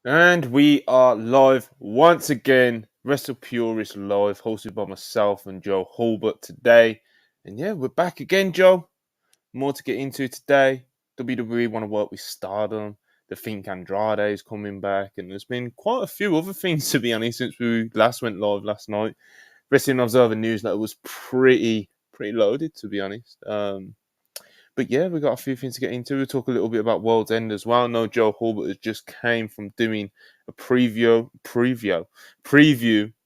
And we are live once again. Wrestle Purist live, hosted by myself and Joe Hulbert today. And yeah, we're back again, Joe. More to get into today. WWE want to work with Stardom. They think Andrade is coming back. And there's been quite a few other things, to be honest, since we last went live last night. Wrestling Observer newsletter was pretty loaded, to be honest. But yeah, we've got a few things to get into. We'll talk a little bit about World's End as well. I know Joe Hulbert has just came from doing a preview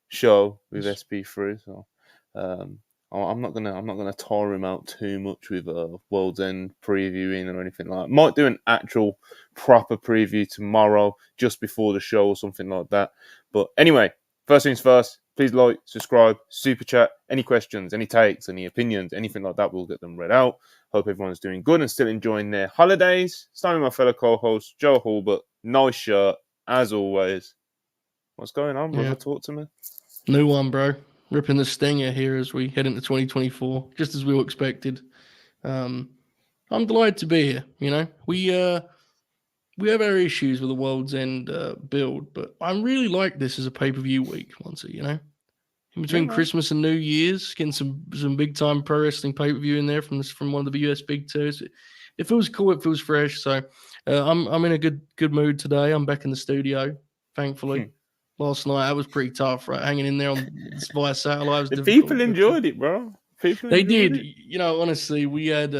show with SP3. So I'm not gonna tire him out too much with World's End previewing or anything like that. Might do an actual proper preview tomorrow, just before the show or something like that. But anyway, first things first. Please like, subscribe, super chat. Any questions, any takes, any opinions, anything like that, we'll get them read out. Hope everyone's doing good and still enjoying their holidays. Starting with my fellow co-host, Joe Hulbert. Nice shirt, as always. What's going on, brother? Yeah. Talk to me. New one, bro. Ripping the stinger here as we head into 2024, just as we were expected. I'm delighted to be here. You know, we have our issues with the World's End build, but I really like this as a pay-per-view week. In between Christmas and New Year's, getting some big time pro wrestling pay-per-view in there from one of the US big twos. It feels cool. It feels fresh. So I'm in a good mood today. I'm back in the studio, thankfully. Last night that was pretty tough, right? Hanging in there via satellite was The difficult. people enjoyed it, bro. They did. You know, honestly, we had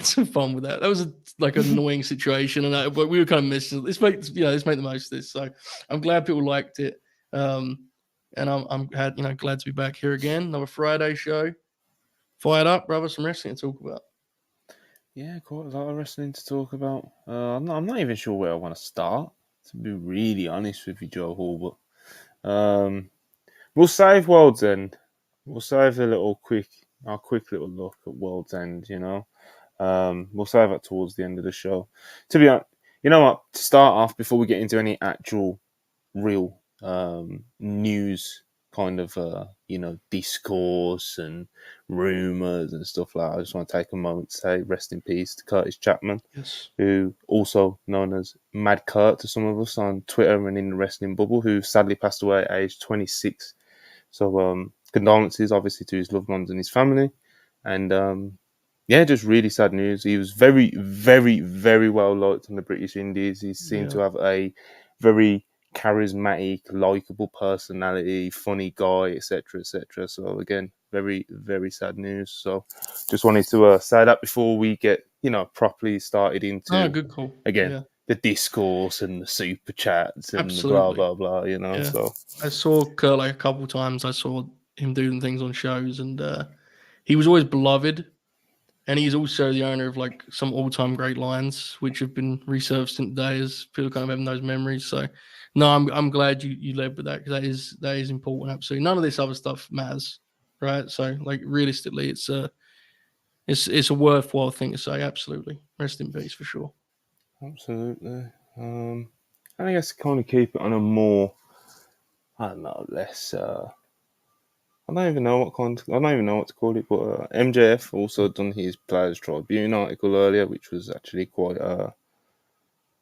some fun with that. That was like an annoying situation, but we were kind of missing. Let's make the most of this. So I'm glad people liked it. And I'm glad to be back here again. Another Friday show. Fired up, brother. Some wrestling to talk about. Yeah, quite a lot of wrestling to talk about. I'm not even sure where I want to start, to be really honest with you, Joe Hall. But we'll save World's End. We'll save our quick little look at World's End. You know, we'll save that towards the end of the show. To be honest, you know what? To start off, before we get into any actual real news kind of discourse and rumors and stuff like that, I just want to take a moment to say rest in peace to Curtis Chapman, Yes. who also known as Mad Kurt to some of us on Twitter and in the wrestling bubble, who sadly passed away at age 26. So condolences obviously to his loved ones and his family. And just really sad news. He was very, very, very well liked on the British Indies. He seemed to have a very charismatic, likable personality, funny guy, etc., etc. So again, very, very sad news. So just wanted to say that before we get properly started into good call. again the discourse and the super chats and Absolutely. the blah blah blah. So I saw Kurt like a couple times. I saw him doing things on shows, and he was always beloved. And he's also the owner of like some all-time great lines, which have been resurfaced today as people kind of having those memories. So, no, I'm glad you led with that, because that is important. Absolutely, none of this other stuff matters, right? So, like realistically, it's a worthwhile thing to say. Absolutely, rest in peace for sure. Absolutely. I guess kind of keep it on a more, I don't know, less. I don't even know what to call it, but MJF also done his Players Tribune article earlier, which was actually quite.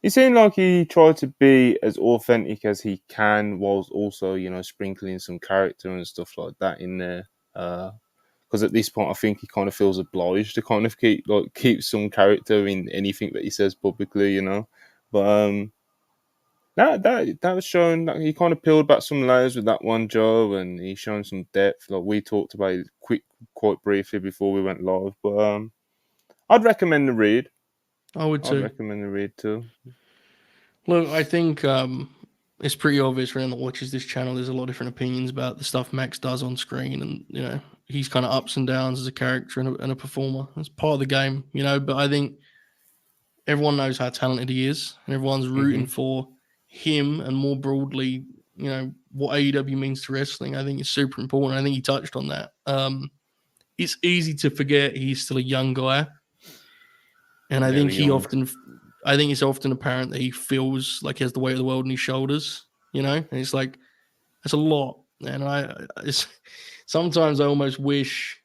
It seemed like he tried to be as authentic as he can, whilst also sprinkling some character and stuff like that in there. Because at this point, I think he kind of feels obliged to kind of keep some character in anything that he says publicly, But that was showing that he kind of peeled back some layers with that one, Joe, and he's shown some depth. Like we talked about it quite briefly before we went live. But I'd recommend the read. I would too. I'd recommend the read too. Look, I think it's pretty obvious for anyone that watches this channel. There's a lot of different opinions about the stuff Max does on screen, and he's kind of ups and downs as a character and a performer. It's part of the game, But I think everyone knows how talented he is, and everyone's rooting for him. And more broadly, what AEW means to wrestling. I think it's super important. I think he touched on that. It's easy to forget he's still a young guy, and I think it's often apparent that he feels like he has the weight of the world on his shoulders, and it's like, that's a lot. And sometimes I almost wish,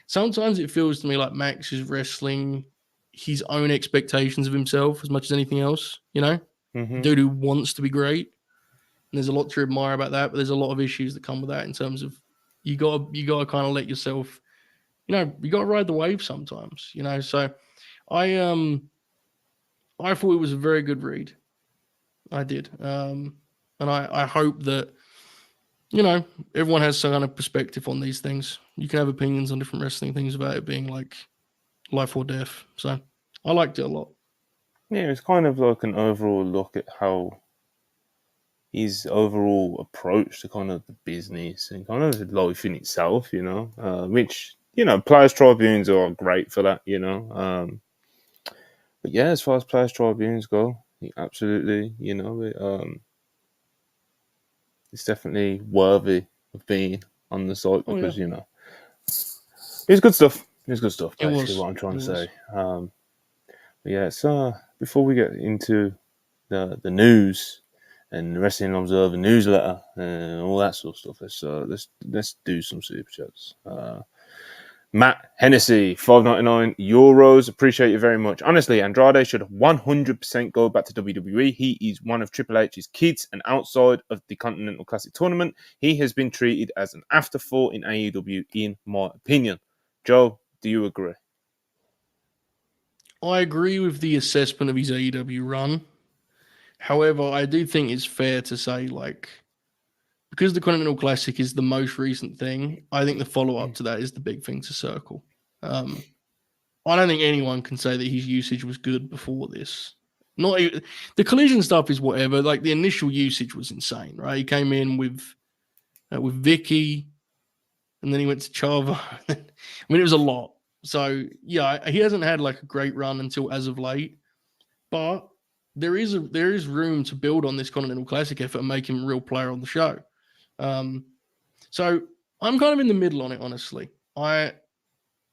sometimes it feels to me like Max is wrestling his own expectations of himself as much as anything else, Mm-hmm. Dude who wants to be great. And there's a lot to admire about that, but there's a lot of issues that come with that in terms of you gotta kind of let yourself, you gotta ride the wave sometimes, So I I thought it was a very good read. I did. And I hope that, everyone has some kind of perspective on these things. You can have opinions on different wrestling things about it being like life or death. So I liked it a lot. Yeah, it's kind of like an overall look at how his overall approach to kind of the business and kind of life in itself, which, Players Tribunes are great for that, But yeah, as far as Players Tribunes go, absolutely, it's definitely worthy of being on the site Oh yeah, because, it's good stuff. It's good stuff, it basically, was. what I'm trying It to was. say. But yeah, so before we get into the news and the Wrestling Observer newsletter and all that sort of stuff, let's do some super chats. Matt Hennessy, €5.99. Appreciate you very much. Honestly, Andrade should 100% go back to WWE. He is one of Triple H's kids, and outside of the Continental Classic tournament, he has been treated as an afterthought in AEW, in my opinion. Joe, do you agree? I agree with the assessment of his AEW run. However, I do think it's fair to say, like, because the Continental Classic is the most recent thing, I think the follow up to that is the big thing to circle. I don't think anyone can say that his usage was good before this. Not even, the collision stuff is whatever. Like the initial usage was insane, right? He came in with Vicky, and then he went to Chavo. I mean, it was a lot. So yeah, he hasn't had like a great run until as of late, but there is room to build on this Continental Classic effort and make him a real player on the show. So I'm kind of in the middle on it, honestly. And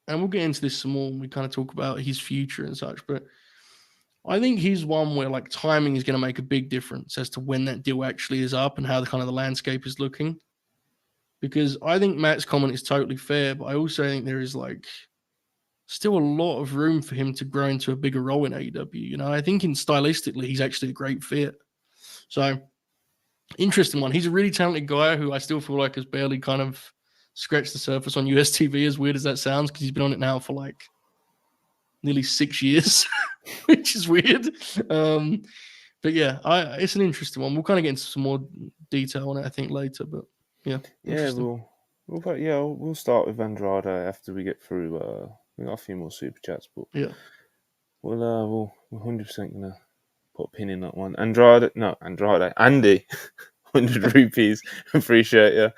we'll get into this some more when we kind of talk about his future and such, but I think he's one where like timing is going to make a big difference as to when that deal actually is up and how the kind of the landscape is looking. Because I think Matt's comment is totally fair, but I also think there is like still a lot of room for him to grow into a bigger role in AEW. I think stylistically he's actually a great fit. So interesting one. He's a really talented guy who I still feel like has barely kind of scratched the surface on US TV, as weird as that sounds, because he's been on it now for like nearly 6 years, which is weird. But yeah, it's an interesting one. We'll kind of get into some more detail on it, I think, later. But yeah, interesting. We'll start with Andrade after we get through. We got a few more super chats, but Yeah, we're 100% gonna put a pin in that one. Andrade, Andy, 100 rupees. Appreciate you.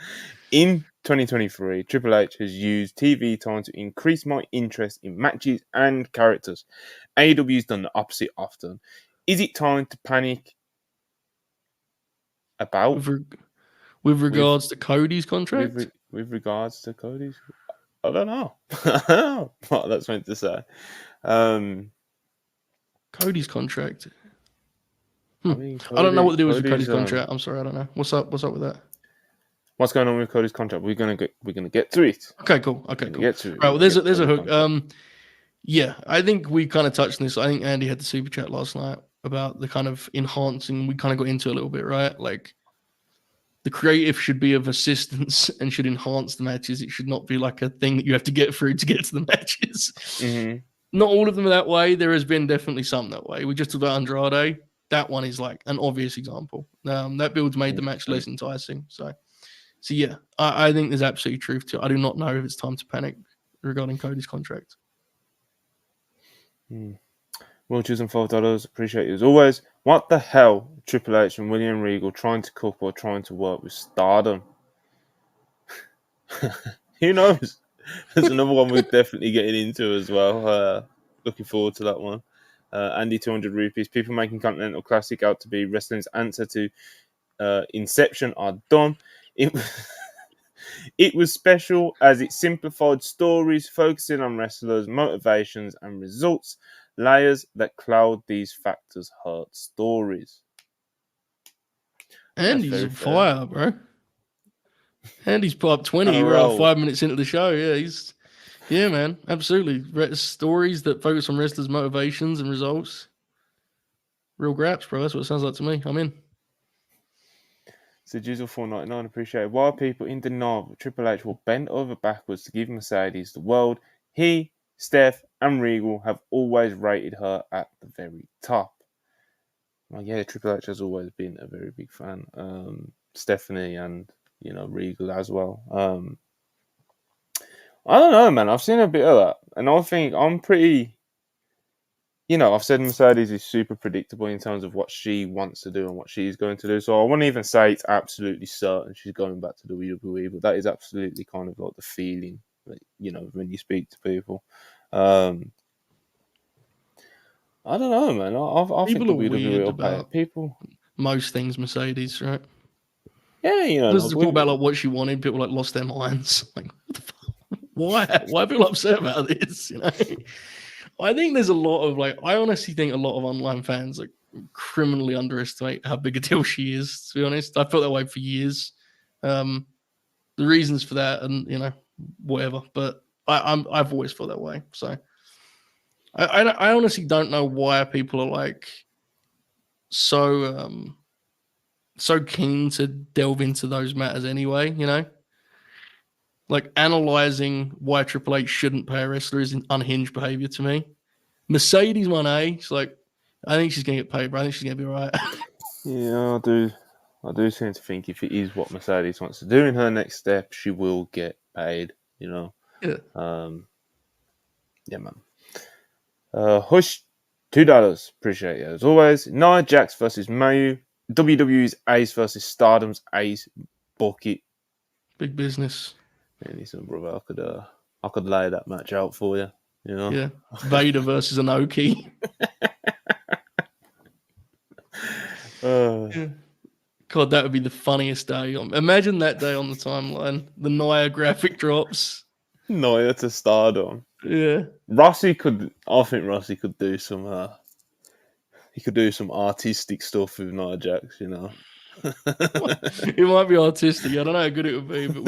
In 2023, Triple H has used TV time to increase my interest in matches and characters. AEW's done the opposite often. Is it time to panic about with regards to Cody's contract? with regards to Cody's? I don't know. I don't know what that's meant to say. Cody's contract. I mean, I don't know what the deal is with Cody's Cody's contract. I'm sorry, I don't know. What's up with that? What's going on with Cody's contract? We're gonna get to it. Okay, cool. Okay, cool. Get to it. Right, well, there's a hook. Yeah, I think we kind of touched on this. I think Andy had the super chat last night about the kind of enhancing. We kind of got into a little bit, right? Like the creative should be of assistance and should enhance the matches. It should not be like a thing that you have to get through to get to the matches. Mm-hmm. Not all of them are that way. There has been definitely some that way. We just talked about Andrade. That one is like an obvious example. That build's made the match less enticing. So yeah, I think there's absolutely truth to it. I do not know if it's time to panic regarding Cody's contract. Will choosing $5. Appreciate you as always. What the hell, Triple H and William Regal trying to cook or trying to work with Stardom? Who knows? There's another one we're definitely getting into as well. Looking forward to that one. Andy, 200 rupees. People making Continental Classic out to be wrestling's answer to Inception are dumb. It was special as it simplified stories, focusing on wrestlers' motivations and results. Layers that cloud these factors hurt stories. Andy's on fire, bro. Andy's put up 20. We're about 5 minutes into the show. Yeah, man. Absolutely. Stories that focus on wrestlers' motivations and results. real graps, bro. That's what it sounds like to me. I'm in. So Jizzle 499 appreciate it. Why are people in denial that Triple H will bend over backwards to give Mercedes the world? He, Steph, and Regal have always rated her at the very top. Well, yeah, Triple H has always been a very big fan. Stephanie and Regal as well. I don't know, man. I've seen a bit of that, and I think I'm pretty. I've said Mercedes is super predictable in terms of what she wants to do and what she's going to do. So I wouldn't even say it's absolutely certain she's going back to the WWE, but that is absolutely kind of like the feeling that, when you speak to people. I don't know, man. I think People are WWE weird will pay about it. People, most things Mercedes, right? yeah, This is talk about like what she wanted. People like lost their minds. Like, what the fuck? Why? Why are people upset about this? I think there's a lot of I honestly think a lot of online fans criminally underestimate how big a deal she is. To be honest, I felt that way for years. The reasons for that, and whatever. But I've always felt that way. So I honestly don't know why people are so so keen to delve into those matters anyway. Analyzing why Triple H shouldn't pay a wrestler is unhinged behavior to me. Mercedes 1A, it's I think she's gonna get paid, but I think she's gonna be all right. Yeah, I do seem to think if it is what Mercedes wants to do in her next step, she will get paid. Yeah. Yeah, man. Hush, $2. Appreciate it as always. Nia Jax versus Mayu. WWE's Ace versus Stardom's Ace. Bucket. Big business. Man, listen, brother, I could lay that match out for you. Yeah. Vader versus Inoki. Yeah. God, that would be the funniest day. Imagine that day on the timeline. The Nia graphic drops. Nia to Stardom. Yeah. I think Rossi could do some. He could do some artistic stuff with Nia Jax. It might be artistic. I don't know how good it would be, but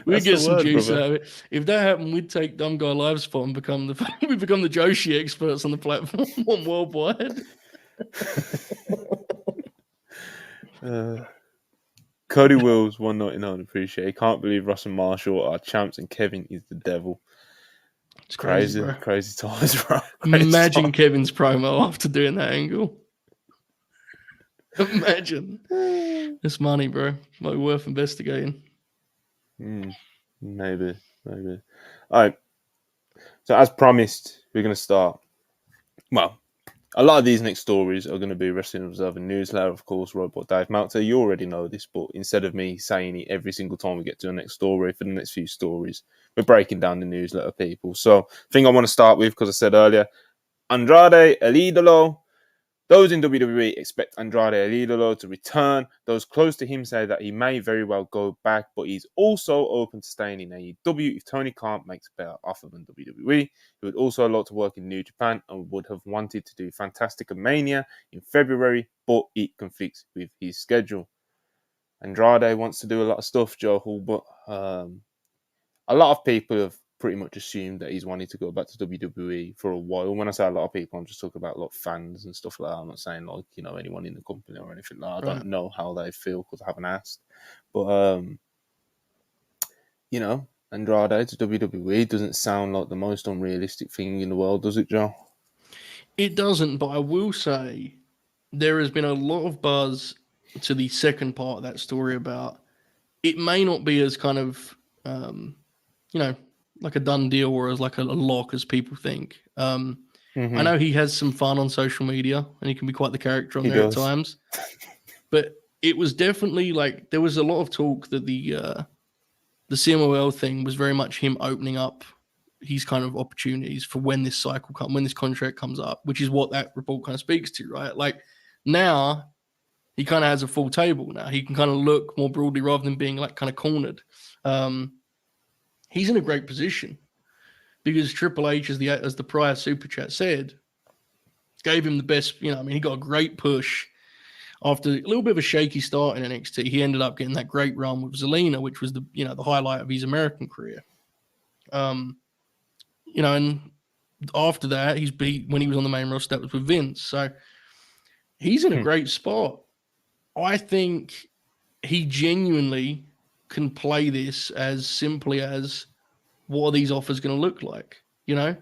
we get some juice out of it. If that happened, we'd take Dumb Guy Live spot and become the Joshi experts on the platform worldwide. Cody Wills 199 appreciate. He can't believe Ross and Marshall are champs and Kevin is the devil. It's crazy times, bro. Imagine Kevin's promo after doing that angle. Imagine. It's money, bro. Might be worth investigating. Maybe. All right. So as promised, we're going to start. Well, a lot of these next stories are going to be Wrestling Observer newsletter, of course, Robot Dave Meltzer. You already know this, but instead of me saying it every single time we get to the next story, for the next few stories, we're breaking down the newsletter, people. So, the thing I want to start with, because I said earlier, Andrade, El Idolo. Those in WWE expect Andrade El Idolo to return. Those close to him say that he may very well go back, but he's also open to staying in AEW if Tony Khan makes a better offer than WWE. He would also like to work in New Japan and would have wanted to do Fantastica Mania in February, but it conflicts with his schedule. Andrade wants to do a lot of stuff, Joe Hall, but a lot of people have pretty much assumed that he's wanting to go back to WWE for a while. When I say a lot of people, I'm just talking about fans and stuff like that. I'm not saying anyone in the company or anything like that. I don't know how they feel because I haven't asked. But Andrade to WWE doesn't sound like the most unrealistic thing in the world, does it, Joe? It doesn't, but I will say there has been a lot of buzz to the second part of that story about it may not be as kind of like a done deal or as a lock as people think. I know he has some fun on social media and he can be quite the character on there at times. But it was definitely there was a lot of talk that the CMLL thing was very much him opening up his kind of opportunities for when this when this contract comes up, which is what that report kind of speaks to, right? Now he kind of has a full table now. He can kind of look more broadly rather than being kind of cornered. He's in a great position because Triple H, as the prior super chat said, gave him the best. He got a great push after a little bit of a shaky start in NXT. He ended up getting that great run with Zelina, which was the highlight of his American career. And after that, when he was on the main roster, that was with Vince. So he's in a great spot. I think he genuinely can play this as simply as, what are these offers going to look like? You know,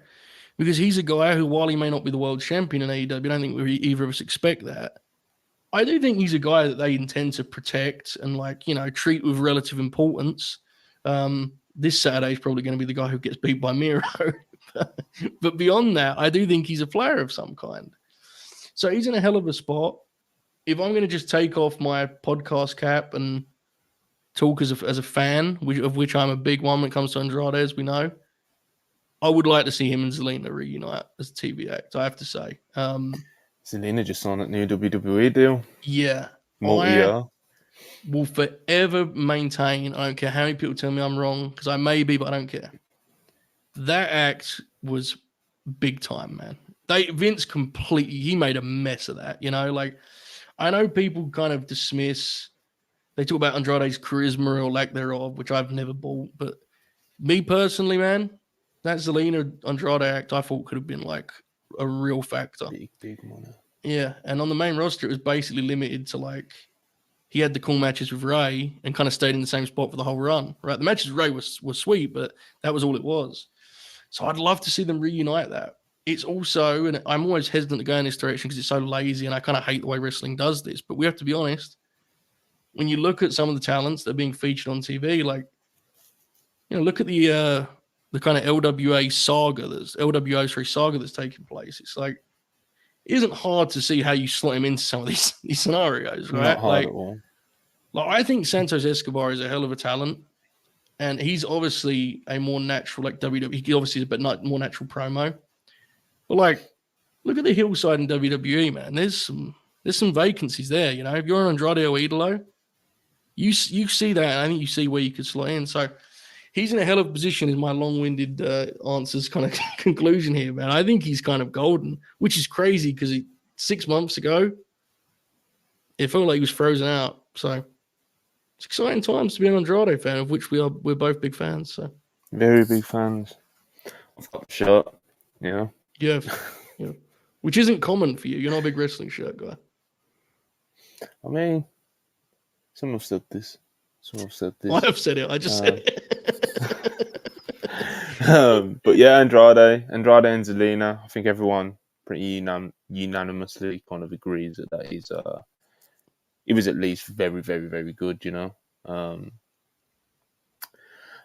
because he's a guy who, while he may not be the world champion in AEW, I don't think either of us expect that. I do think he's a guy that they intend to protect and, like, you know, treat with relative importance. This Saturday is probably going to be the guy who gets beat by Miro. But beyond that, I do think he's a player of some kind. So he's in a hell of a spot. If I'm going to just take off my podcast cap and talk as a fan, of which I'm a big one when it comes to Andrade, as we know, I would like to see him and Zelina reunite as a TV act, I have to say. Zelina just signed that new WWE deal. Yeah. Multi-year. Will forever maintain, I don't care how many people tell me I'm wrong, because I may be, but I don't care. That act was big time, man. Vince completely, he made a mess of that, you know? Like, I know people kind of dismiss, they talk about Andrade's charisma or lack thereof, which I've never bought, but me personally, man, that Zelina Andrade act I thought could have been like a real factor. Big money. Yeah, and on the main roster, it was basically limited to, like, he had the cool matches with Ray and kind of stayed in the same spot for the whole run, right? The matches with Ray was sweet, but that was all it was. So I'd love to see them reunite that. It's also, and I'm always hesitant to go in this direction because it's so lazy and I kind of hate the way wrestling does this, but we have to be honest. When you look at some of the talents that are being featured on TV, like, you know, look at the kind of LWO saga that's taking place. It's like, it isn't hard to see how you slot him into some of these scenarios, right? Not hard at all. Like, I think Santos Escobar is a hell of a talent, and he's obviously a more natural, like, WWE. He obviously is a bit more natural promo. But, like, look at the hillside in WWE, man. There's some vacancies there. You know, if you're an Andrade or Idolo, you see that, and I think you see where you could slot in. So he's in a hell of a position, is my long-winded answers kind of conclusion here, man. I think he's kind of golden, which is crazy because 6 months ago, it felt like he was frozen out. So it's exciting times to be an Andrade fan, of which we're both big fans. So very big fans. I've got a shirt, yeah, which isn't common for you. You're not a big wrestling shirt guy. I mean, some have said this. I have said it. I just said it. But yeah, Andrade and Zelina. I think everyone pretty unanimously kind of agrees that he's he was at least very, very, very good. You know.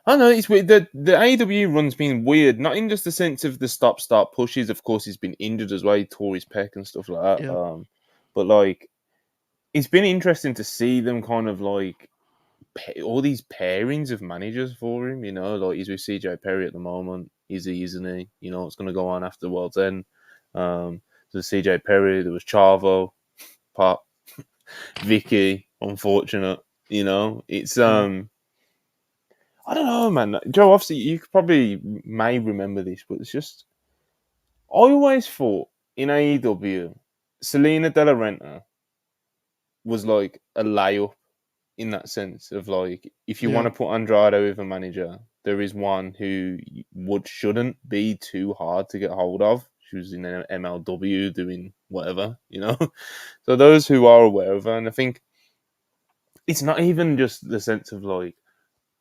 I don't know, it's weird. The AEW run's been weird, not in just the sense of the stop-start pushes. Of course, he's been injured as well. He tore his pec and stuff like that. Yeah. But, like, it's been interesting to see them kind of, like, all these pairings of managers for him, you know? Like, he's with CJ Perry at the moment. Isn't he? You know, what's going to go on after the World's End. So CJ Perry, there was Chavo, Pop, Vicky, unfortunate, you know? It's, I don't know, man. Joe, obviously, you probably may remember this, but it's just... I always thought in AEW, Selena De La Renta was like a layup in that sense of, like, if you want to put Andrade with a manager, there is one who shouldn't be too hard to get hold of. She was in MLW doing whatever, you know? So those who are aware of her, and I think it's not even just the sense of, like,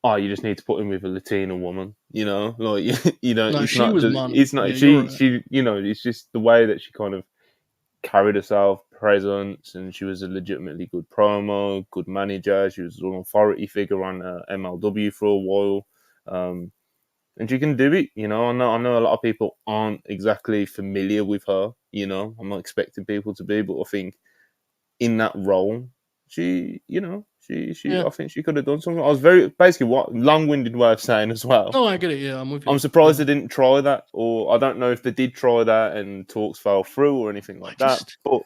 oh, you just need to put him with a Latina woman, you know, like, you know, no, it's she not. Was it's not. Yeah, she, you know, it's just the way that she kind of carried herself, presence, and she was a legitimately good promo, good manager. She was an authority figure on MLW for a while, and she can do it. You know, I know a lot of people aren't exactly familiar with her. You know, I'm not expecting people to be, but I think in that role, she, you know. I think she could have done something. I was long-winded way of saying as well. Oh, I get it. Yeah, I'm with you. I'm surprised they didn't try that, or I don't know if they did try that and talks fell through or anything like that. But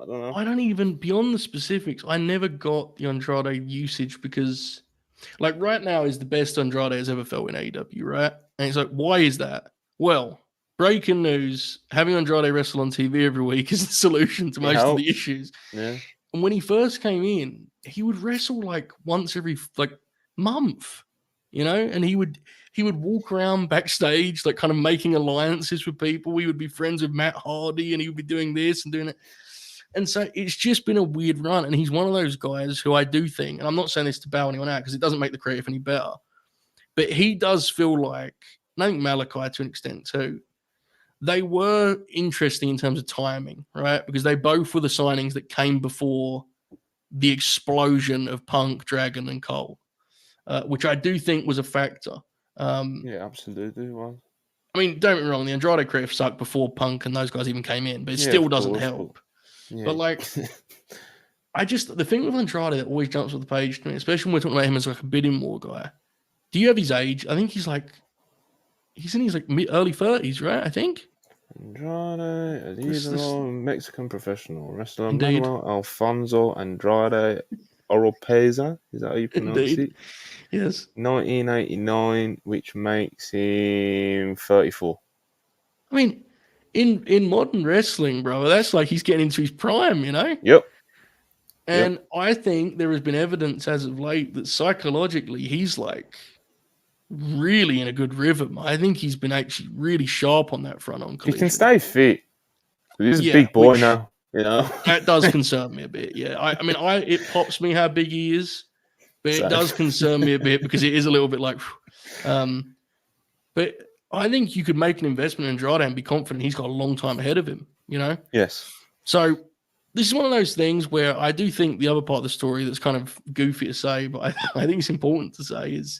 I don't know. I don't even, beyond the specifics, I never got the Andrade usage because, like, right now is the best Andrade has ever felt in AEW, right? And it's like, why is that? Well, breaking news: having Andrade wrestle on TV every week is the solution to most of the issues. Yeah. And when he first came in, he would wrestle like once every month, you know, and he would walk around backstage, like, kind of making alliances with people. He would be friends with Matt Hardy, and he would be doing this and doing it. And so it's just been a weird run. And he's one of those guys who I do think, and I'm not saying this to bow anyone out because it doesn't make the creative any better, but he does feel like, and I think Malachi to an extent too, they were interesting in terms of timing, right? Because they both were the signings that came before the explosion of Punk, Dragon, and Cole, which I do think was a factor. Yeah, absolutely it was. I mean, don't get me wrong, the Andrade creative sucked before Punk and those guys even came in, but it Yeah, still of doesn't course, help. Yeah. But like, the thing with Andrade that always jumps off the page to me, especially when we're talking about him as like a bidding war guy. Do you have his age? I think he's in his like early 30s, right? I think. Andrade, Mexican professional wrestler Indeed. Manuel Alfonso Andrade Oropeza. Is that how you pronounce it? Yes. 1989, which makes him 34. I mean, in modern wrestling, bro, that's like he's getting into his prime, you know? Yep. And I think there has been evidence as of late that psychologically he's like really in a good rhythm. I think he's been actually really sharp on that front on Collision. He can stay fit. He's a big boy now, you know. That does concern me a bit. Yeah, I mean, it pops me how big he is, but it does concern me a bit because it is a little bit like. But I think you could make an investment in Andrade and be confident he's got a long time ahead of him. You know. Yes. So this is one of those things where I do think the other part of the story that's kind of goofy to say, but I think it's important to say is.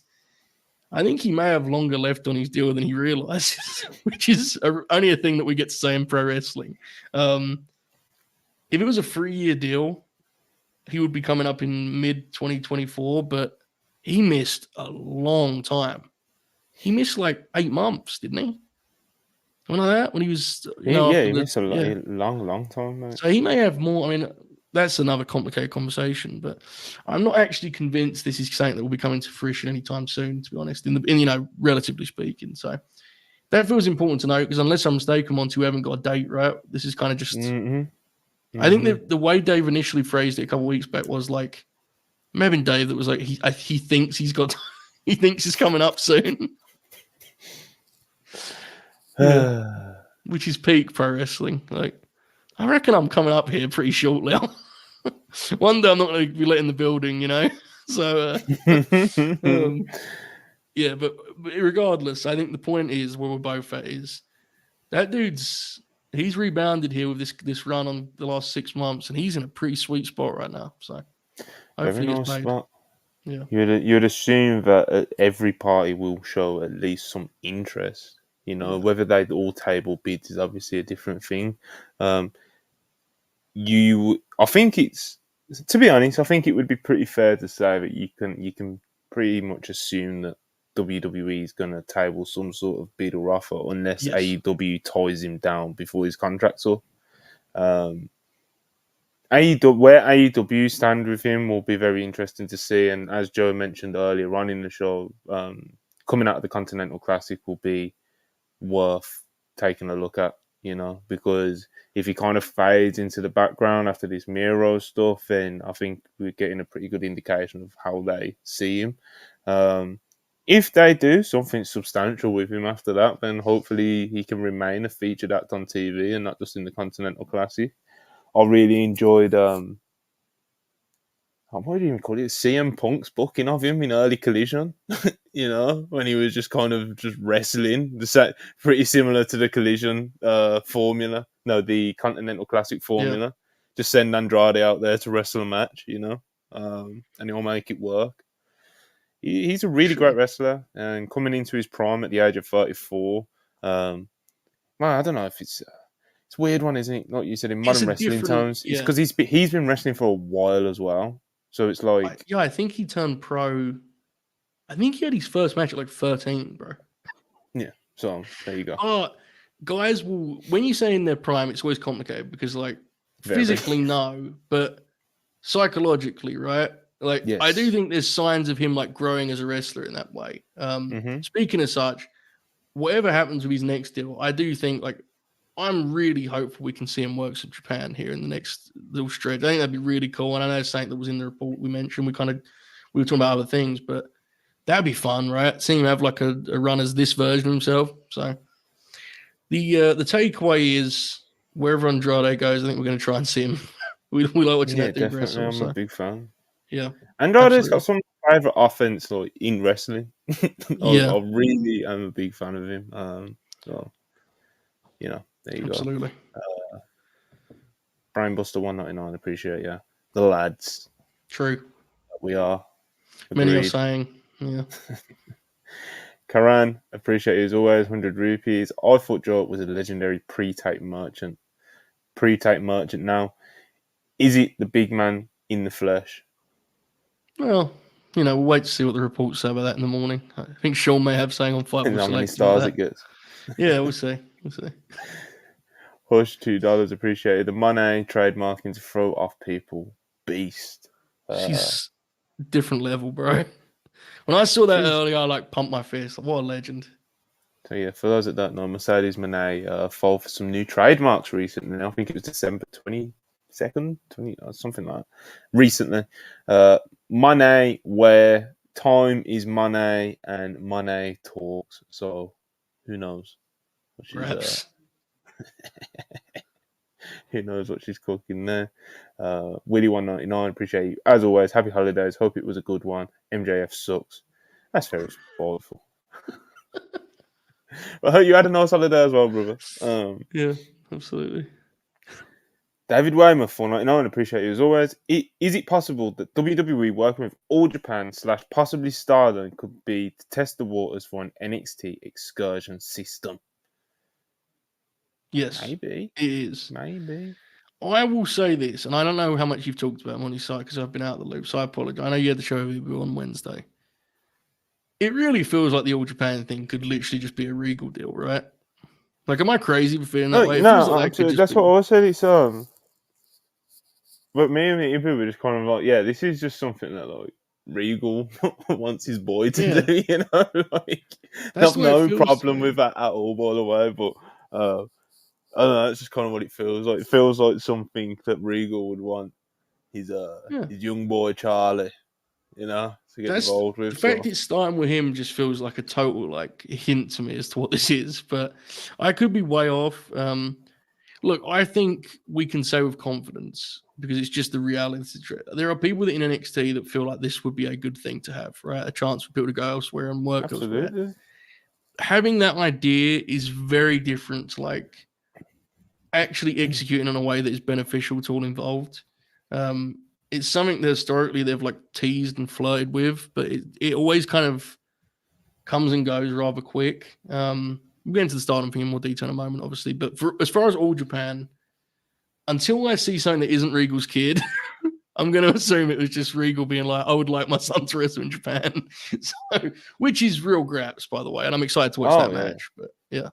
I think he may have longer left on his deal than he realizes, which is only a thing that we get to say in pro wrestling. If it was a 3-year deal, he would be coming up in mid-2024, but he missed a long time. He missed like 8 months, didn't he? Something like that? When he was... he missed a long time, mate. So he may have more... I mean... That's another complicated conversation, but I'm not actually convinced this is something that will be coming to fruition anytime soon, to be honest, in relatively speaking. So that feels important to know because unless I'm mistaken, once we haven't got a date, right? This is kind of just. I think the way Dave initially phrased it a couple of weeks back was like, maybe Dave that was like he thinks he's got, he thinks it's coming up soon, which is peak pro wrestling. Like. I reckon I'm coming up here pretty shortly. One day I'm not going to be letting the building, you know. So, yeah, but regardless, I think the point is where we're both at is that he's rebounded here with this run on the last 6 months, and he's in a pretty sweet spot right now. So, hopefully, very nice spot. Yeah, you'd assume that every party will show at least some interest. You know, whether they all table bids is obviously a different thing. I think it's, to be honest, I think it would be pretty fair to say that you can pretty much assume that WWE is going to table some sort of bid or offer unless AEW ties him down before his contract's up. Where AEW stand with him will be very interesting to see. And as Joe mentioned earlier on in the show, coming out of the Continental Classic will be worth taking a look at, you know, because if he kind of fades into the background after this Miro stuff, then I think we're getting a pretty good indication of how they see him. If they do something substantial with him after that, then hopefully he can remain a featured act on TV and not just in the Continental Classic. I really enjoyed what do you even call it? CM Punk's booking of him in early Collision, you know, when he was just kind of just wrestling. Pretty similar to the Collision formula. No, the Continental Classic formula. Yeah. Just send Andrade out there to wrestle a match, you know, and he'll make it work. He's a really great wrestler, and coming into his prime at the age of 34. I don't know if it's a weird one, isn't it? Like you said, in modern wrestling terms, it's because he's been wrestling for a while as well. So it's like... I think he turned pro... I think he had his first match at like 13, bro. Yeah, so there you go. Guys will... When you say in their prime, it's always complicated because like physically, no, but psychologically, right? Like, I do think there's signs of him like growing as a wrestler in that way. Speaking of such, whatever happens with his next deal, I do think like I'm really hopeful we can see him work some Japan here in the next little stretch. I think that'd be really cool. And I know it's something that was in the report we mentioned. We were talking about other things, but that'd be fun, right? Seeing him have like a run as this version of himself. So the takeaway is wherever Andrade goes, I think we're going to try and see him We like watching Yeah, that dude definitely. wrestle. I'm a So big fan. yeah, Andrade's got absolutely. some favorite offense like in wrestling. Yeah, I really am a big fan of him. So there you go. absolutely. Brainbuster 199, appreciate you. The lads, True. we are Many are agreed. saying, yeah, Karan, appreciate you as always. 100 rupees. I thought Joe was a legendary pre-tape merchant. Pre-tape merchant now. Is it the big man in the flesh? well, we'll wait to see what the reports say about that in the morning. I think Sean may have saying on And Fightful how many Select about stars it that. gets? Yeah, we'll see. We'll see. Hush, $2 appreciated. The money trademarking to throw off people. Beast. She's different level, bro. When I saw that She's earlier, I pumped my fist. What a legend. So yeah, for those that don't know, Mercedes Moné filed for some new trademarks recently. I think it was December 22nd, 20 or something like that. Recently, money where time is money and money talks. So who knows what she's Perhaps. who knows what she's cooking there. Willie 199, appreciate you as always. Happy holidays. Hope it was a good one. MJF sucks. That's very thoughtful. I hope you had a nice holiday as well, brother. Yeah, absolutely. David Weymouth, 499, appreciate you as always. Is it possible that WWE working with All Japan / possibly Stardom could be to test the waters for an NXT excursion system? Yes, Maybe. it is. Maybe. I will say this, and I don't know how much you've talked about him on his site because I've been out of the loop, so I apologize. I know you had the show with you on Wednesday. It really feels like the All Japan thing could literally just be a Regal deal, right? Am I crazy for feeling that No, way? It feels like that could absolutely. just That's what I be. always said. It's but me and the people were just kind of like, yeah, this is just something that like Regal wants his boy to Yeah, do. Like that's I've the way it no feels to problem me. with that at all, by the way. But I don't know. It's just kind of what it feels like. It feels like something that Regal would want Yeah, his young boy Charlie, to get that's involved the with. fact So it's starting with him just feels like a total hint to me as to what this is, but I could be way off. Look, I think we can say with confidence because it's just the reality. There are people in NXT that feel like this would be a good thing to have, right? A chance for people to go elsewhere and work elsewhere. absolutely, Having that idea is very different to actually executing in a way that is beneficial to all involved. It's something that historically they've teased and flirted with, but it always kind of comes and goes rather quick. We'll get into the Stardom thing in more detail in a moment, obviously. But as far as All Japan, until I see something that isn't Regal's kid, I'm going to assume it was just Regal being like, I would like my son to wrestle in Japan. Which is real graps, by the way. And I'm excited to watch oh that yeah, match. But yeah,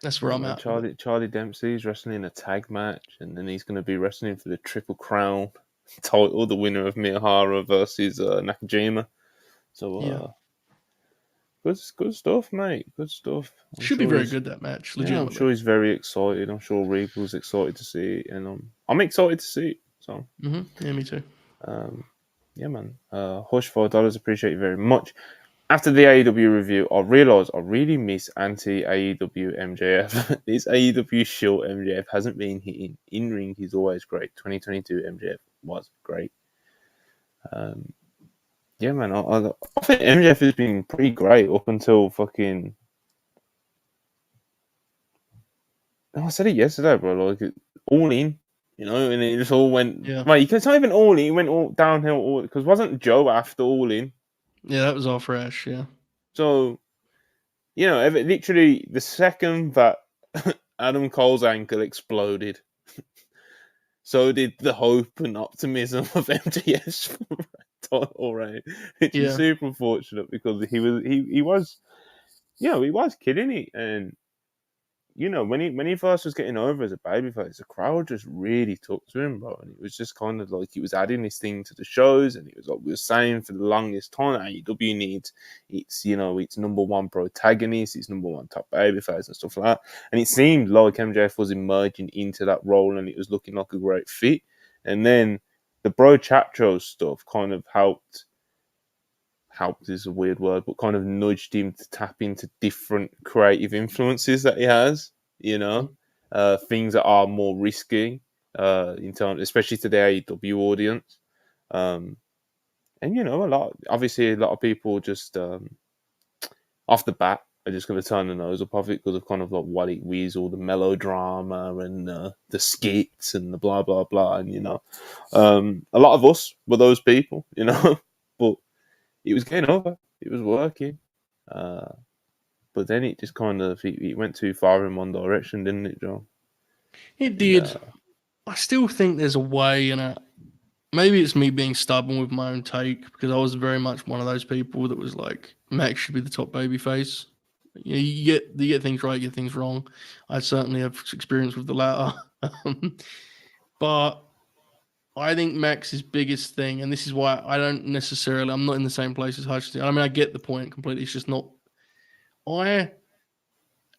that's where yeah, I'm man. at with it. Charlie Dempsey's wrestling in a tag match, and then he's going to be wrestling for the Triple Crown title, the winner of Miyahara versus Nakajima. So Yeah. good stuff, mate. Good stuff. Should be very good, that match, I'm legitimately. sure he's very excited. I'm sure Regal's excited to see it, and I'm excited to see it. So, Yeah, me too. yeah, man. Hush $4, appreciate you very much. After the AEW review, I realised I really miss anti AEW MJF. This AEW short MJF hasn't been hitting. In ring, he's always great. 2022 MJF was great. Yeah, man. I think MJF has been pretty great up until fucking. I said it yesterday, bro. All in, and it just all went. Yeah. Right, it's not even all in. It went all downhill. Because wasn't Joe after all in? Yeah, that was all fresh. Yeah. So literally the second that Adam Cole's ankle exploded, so did the hope and optimism of MJF's title reign, which is Yeah. super unfortunate because he was killing it, and when he first was getting over as a babyface, the crowd just really took to him, bro. And it was just kind of like he was adding this thing to the shows, and it was like we were saying for the longest time, AEW needs its number one protagonist, its number one top babyface, and stuff like that. And it seemed like MJF was emerging into that role, and it was looking like a great fit. And then the Bro Chatro stuff kind of helped is a weird word, but kind of nudged him to tap into different creative influences that he has, things that are more risky. in terms, especially to the AEW audience. And you know, obviously, a lot of people just off the bat are just going to turn the nose up of it because of kind of like what it was, all the melodrama and the skits and the blah blah blah. And you know, a lot of us were those people, you know, but it was getting over. It was working. But then it just kind of it went too far in one direction, didn't it, John? It And, did. I still think there's a way, and maybe it's me being stubborn with my own take because I was very much one of those people that was like, Max should be the top babyface. You know, you get things right, you get things wrong. I certainly have experience with the latter. But I think Max's biggest thing, and this is why I'm not in the same place as Hutchinson. I mean, I get the point completely. It's just not. I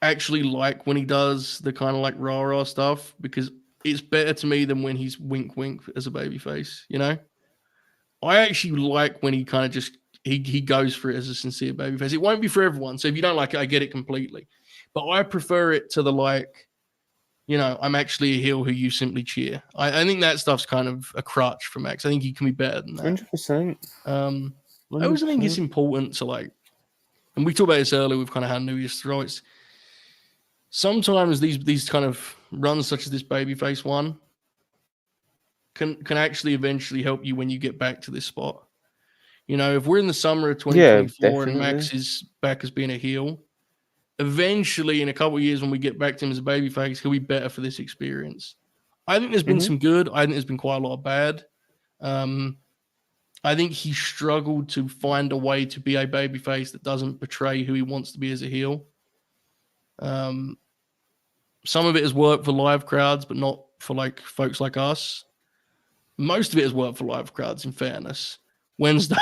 actually like when he does the kind of like rah-rah stuff because it's better to me than when he's wink wink as a babyface, you know? I actually like when he kind of just he goes for it as a sincere babyface. It won't be for everyone. So if you don't like it, I get it completely. But I prefer it to the like, you know, I'm actually a heel who you simply cheer. I think that stuff's kind of a crutch for Max. I think he can be better than that. 100%. I also think it's important to like, and we talked about this earlier with kind of how New Year's throws. Sometimes these kind of runs, such as this babyface one, can actually eventually help you when you get back to this spot. You know, if we're in the summer of 2024 and Max is back as being a heel, eventually in a couple of years when we get back to him as a babyface, he'll be better for this experience. I think there's been some good. I think there's been quite a lot of bad. I think he struggled to find a way to be a babyface that doesn't betray who he wants to be as a heel. Some of it has worked for live crowds, but not for like folks like us. Most of it has worked for live crowds, in fairness. Wednesday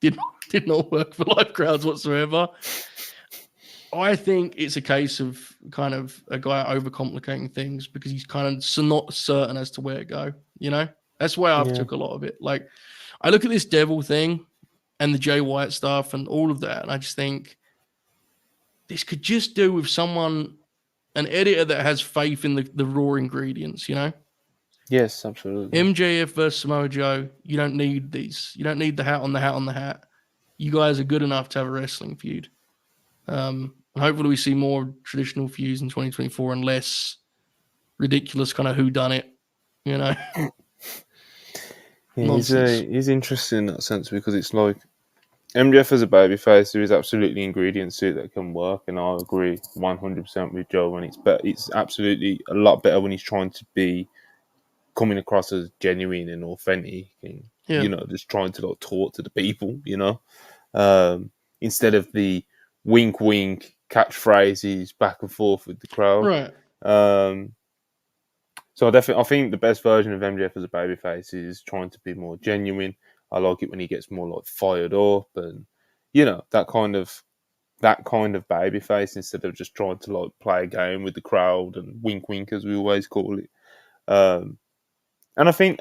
did not work for live crowds whatsoever. I think it's a case of kind of a guy overcomplicating things because he's kind of not certain as to where to go, you know? That's why I've took a lot of it. Like, I look at this Devil thing and the Jay White stuff and all of that, and I just think this could just do with someone, an editor that has faith in the raw ingredients, you know? Yes, absolutely. MJF versus Samoa Joe, you don't need these. You don't need the hat on the hat on the hat. You guys are good enough to have a wrestling feud. Hopefully we see more traditional feuds in 2024 and less ridiculous kind of whodunit, you know? Yeah, he's interesting in that sense because it's like MJF as a babyface, there is absolutely ingredients to it that can work, and I agree 100% with Joe. When it's absolutely a lot better when he's trying to be coming across as genuine and authentic, and you know, just trying to like talk to the people, you know, instead of the wink wink catchphrases back and forth with the crowd, right? So I think the best version of MJF as a babyface is trying to be more genuine. I like it when he gets more like fired up and, you know, that kind of babyface instead of just trying to like play a game with the crowd and wink wink as we always call it. And I think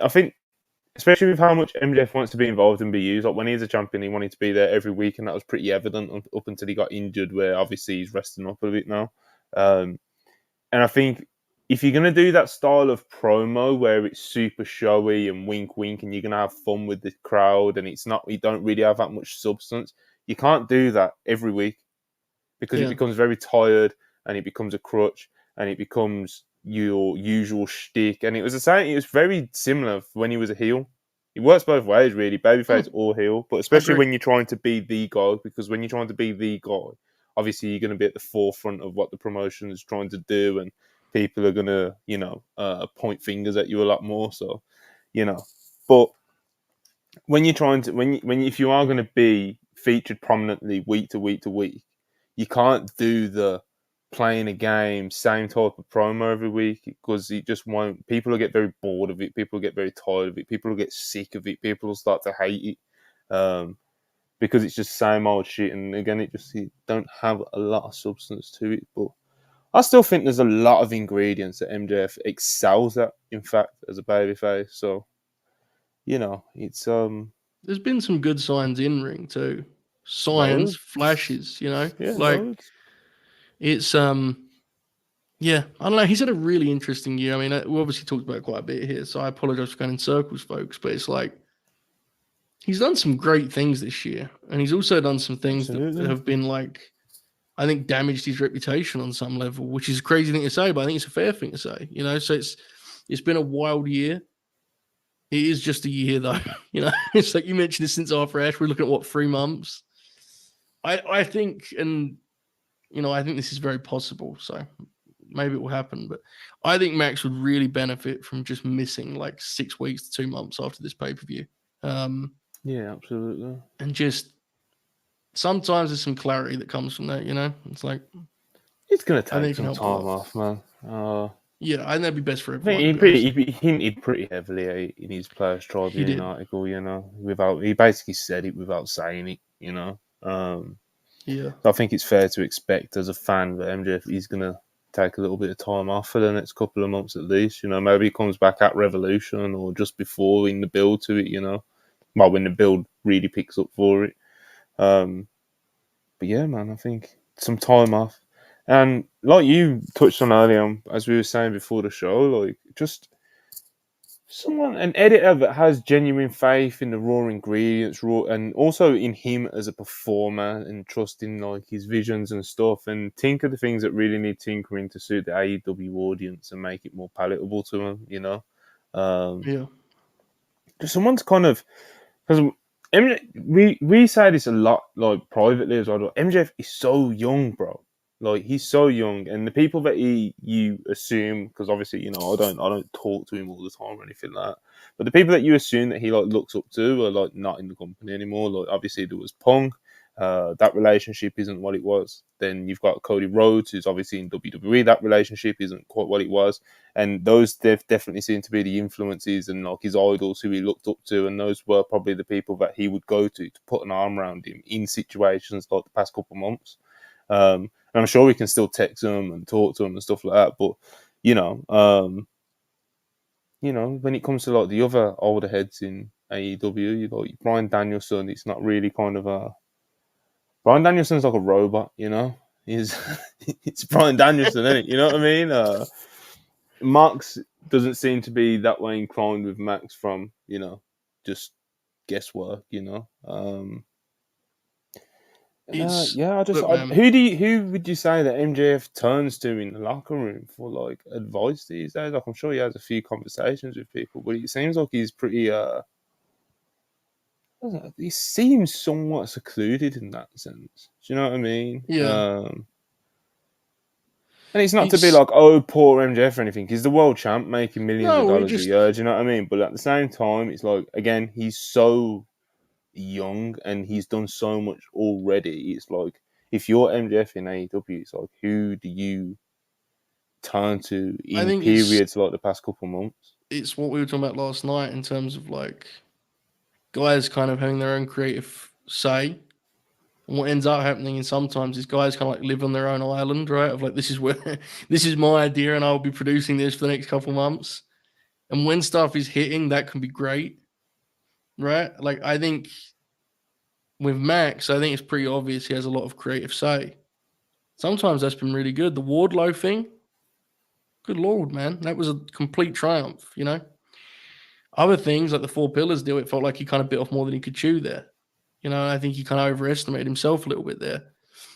especially with how much MJF wants to be involved and be used, like when he's a champion, he wanted to be there every week, and that was pretty evident up until he got injured, where obviously he's resting up a bit now. And I think if you're going to do that style of promo where it's super showy and wink wink and you're going to have fun with the crowd and you don't really have that much substance, you can't do that every week because it becomes very tired and it becomes a crutch and it becomes your usual shtick. And it was very similar when he was a heel. It works both ways, really, babyface or heel, but especially when you're trying to be the guy, because when you're trying to be the guy, obviously you're going to be at the forefront of what the promotion is trying to do, and people are going to, you know, point fingers at you a lot more. So, you know, but when you're trying to, if you are going to be featured prominently week to week to week, you can't do the playing a game, same type of promo every week, because it just won't. People will get very bored of it. People will get very tired of it. People will get sick of it. People will start to hate it because it's just same old shit. And again, it don't have a lot of substance to it. But I still think there's a lot of ingredients that MJF excels at, in fact, as a babyface. So, you know, it's There's been some good signs in ring too. Signs, flashes, you know, yeah, like loads. it's Yeah, I don't know. He's had a really interesting year. I mean, we obviously talked about it quite a bit here, so I apologize for going in circles, folks. But it's like he's done some great things this year, and he's also done some things that Absolutely. have been like, I think, damaged his reputation on some level, which is a crazy thing to say, but I think it's a fair thing to say. So it's been a wild year. It is just a year though. It's like you mentioned this since After Ash. We're looking at what, 3 months. I think, and I think this is very possible. So maybe it will happen, but I think Max would really benefit from just missing like 6 weeks to 2 months after this pay-per-view. Yeah, absolutely. And just sometimes there's some clarity that comes from that, It's like, He's gonna I think take it can some help a time lot. off, man. Yeah, I think that'd be best for I everyone, to think be honest. he hinted pretty heavily in his Players He Tribune did. article, without he basically said it without saying it. Yeah. So I think it's fair to expect as a fan that MJF is gonna take a little bit of time off for the next couple of months at least. Maybe he comes back at Revolution or just before in the build to it. Well, when the build really picks up for it. But yeah, man, I think some time off. And like you touched on earlier, as we were saying before the show, like just an editor that has genuine faith in the raw ingredients, and also in him as a performer and trusting like his visions and stuff, and think of the things that really need tinkering to suit the AEW audience and make it more palatable to them. Yeah. Just someone's kind of because we say this a lot, like privately as well. But MJF is so young, bro. Like he's so young, and the people that you assume, because obviously I don't talk to him all the time or anything like that. But the people that you assume that he like looks up to are like not in the company anymore. Like obviously there was Punk. That relationship isn't what it was. Then you've got Cody Rhodes, who's obviously in WWE. That relationship isn't quite what it was. And those definitely seem to be the influences and like his idols who he looked up to, and those were probably the people that he would go to put an arm around him in situations like the past couple of months. And I'm sure we can still text him and talk to him and stuff like that. But when it comes to like the other older heads in AEW, like Brian Danielson, it's not really kind of a Brian Danielson's like a robot. He's it's Brian Danielson, isn't it? You know what I mean? Max doesn't seem to be that way inclined with Max from just guesswork. It's Yeah, look, man. who would you say that MJF turns to in the locker room for like advice these days? Like I'm sure he has a few conversations with people, but it seems like he's pretty he seems somewhat secluded in that sense. Do you know what I mean? Yeah. And it's not to be It's like, oh, poor MJF or anything. He's the world champ making millions of no, it dollars a just year. Do you know what I mean? But at the same time, it's like, again, he's so young and he's done so much already. It's like, if you're MJF in AEW, it's like, who do you turn to I in think it's periods like the past couple of months? it's what we were talking about last night in terms of like guys kind of having their own creative say. And what ends up happening is sometimes these guys kind of like live on their own island, right? Of like, this is where this is my idea, and I'll be producing this for the next couple months. And when stuff is hitting, that can be great, right? Like, I think with Max, I think it's pretty obvious he has a lot of creative say. Sometimes that's been really good. The Wardlow thing, good lord, man, that was a complete triumph. Other things like the Four Pillars deal, it felt like he kind of bit off more than he could chew there. I think he kind of overestimated himself a little bit there.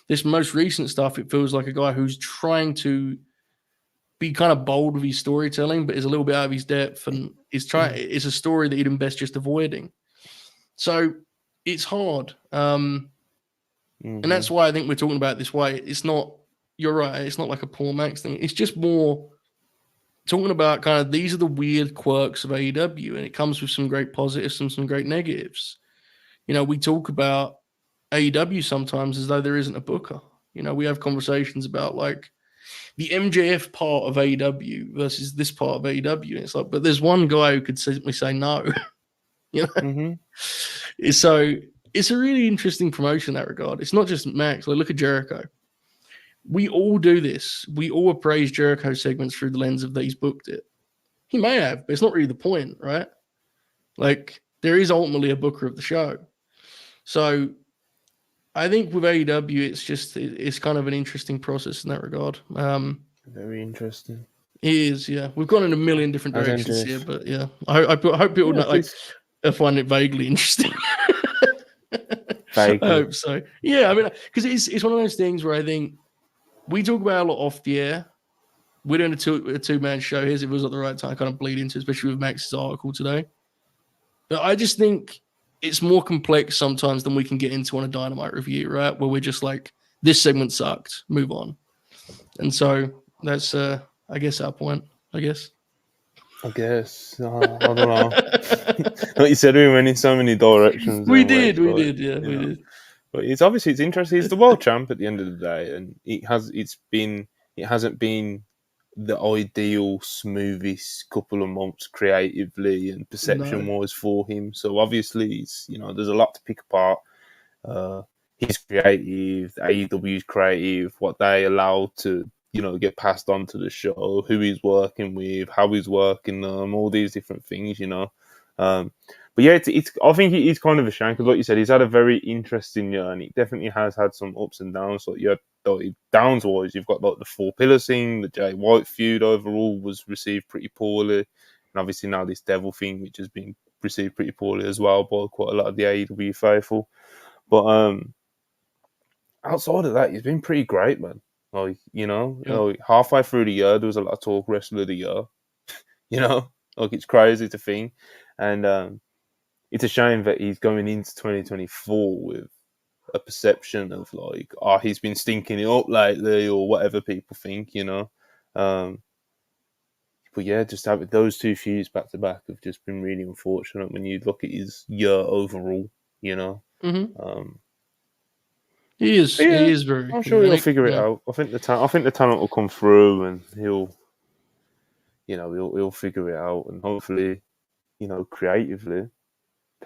This most recent stuff, it feels like a guy who's trying to be kind of bold with his storytelling, but is a little bit out of his depth and it's a story that he'd best just avoiding. So it's hard. And that's why I think we're talking about it this way. It's not, you're right, it's not like a poor Max thing. It's just more talking about kind of these are the weird quirks of AEW, and it comes with some great positives and some great negatives. We talk about AEW sometimes as though there isn't a booker. We have conversations about like the MJF part of AEW versus this part of AEW. And it's like, but there's one guy who could simply say no. So it's a really interesting promotion in that regard. It's not just Max. Like, look at Jericho. We all do this. We all appraise Jericho segments through the lens of that he's booked it. He may have, but it's not really the point, right? Like, there is ultimately a booker of the show. So I think with AEW, it's kind of an interesting process in that regard. Very interesting. It is, yeah. We've gone in a million different How's directions MJF? here, but yeah, I hope people Yeah, like find it vaguely interesting. I vaguely. hope so. Yeah, I mean, because it's one of those things where I think we talk about a lot off the air. We're doing a two-man show. Here's if it was at the right time, kind of bleed into, especially with Max's article today. But I just think it's more complex sometimes than we can get into on a Dynamite review, right? Where we're just like, this segment sucked, move on. And so that's, I guess, our point. I guess. I guess. I don't know. Like you said, we went in so many directions we and where did, it's we going, did, yeah, you we know. did. But it's obviously it's interesting. He's the world champ at the end of the day, and it hasn't been the ideal smoothest couple of months creatively and perception No, wise for him. So obviously, there's a lot to pick apart. Uh, he's creative, AEW's creative, what they allow to get passed on to the show, who he's working with, how he's working them, all these different things. Um, but yeah, it's I think it is kind of a shame because, like you said, he's had a very interesting year, and he definitely has had some ups and downs. Like downs wise, you've got like the Four Pillars thing, the Jay White feud overall was received pretty poorly, and obviously now this Devil thing, which has been received pretty poorly as well by quite a lot of the AEW faithful. But outside of that, he's been pretty great, man. yeah. Like halfway through the year, there was a lot of talk wrestler of the year. Like it's crazy to think, and it's a shame that he's going into 2024 with a perception of like, he's been stinking it up lately, or whatever people think. But yeah, just having those two feuds back to back have just been really unfortunate when you look at his year overall. You know. Mm-hmm. Um, He is. But He yeah, is very I'm sure he'll prolific. figure it Yeah. out. I think the talent will come through, and he'll figure it out, and hopefully, creatively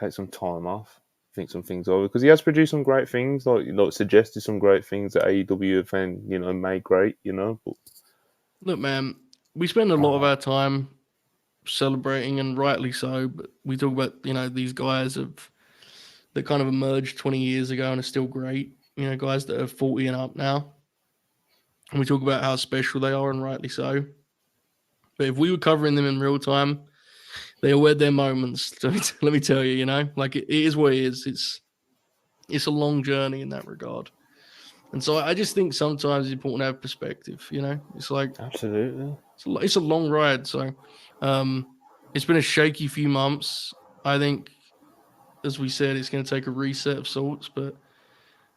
take some time off, think some things over, because he has produced some great things, like suggested some great things that AEW have then made great. But Look, man, we spend a I lot don't of know. our time celebrating, and rightly so. But we talk about these guys that kind of emerged 20 years ago and are still great. Guys that are 40 and up now, and we talk about how special they are, and rightly so. But if we were covering them in real time, they all had their moments. Let me tell you, like it is what it is. It's a long journey in that regard. And so I just think sometimes it's important to have perspective. It's like Absolutely. it's a long ride. So it's been a shaky few months. I think, as we said, it's going to take a reset of sorts. But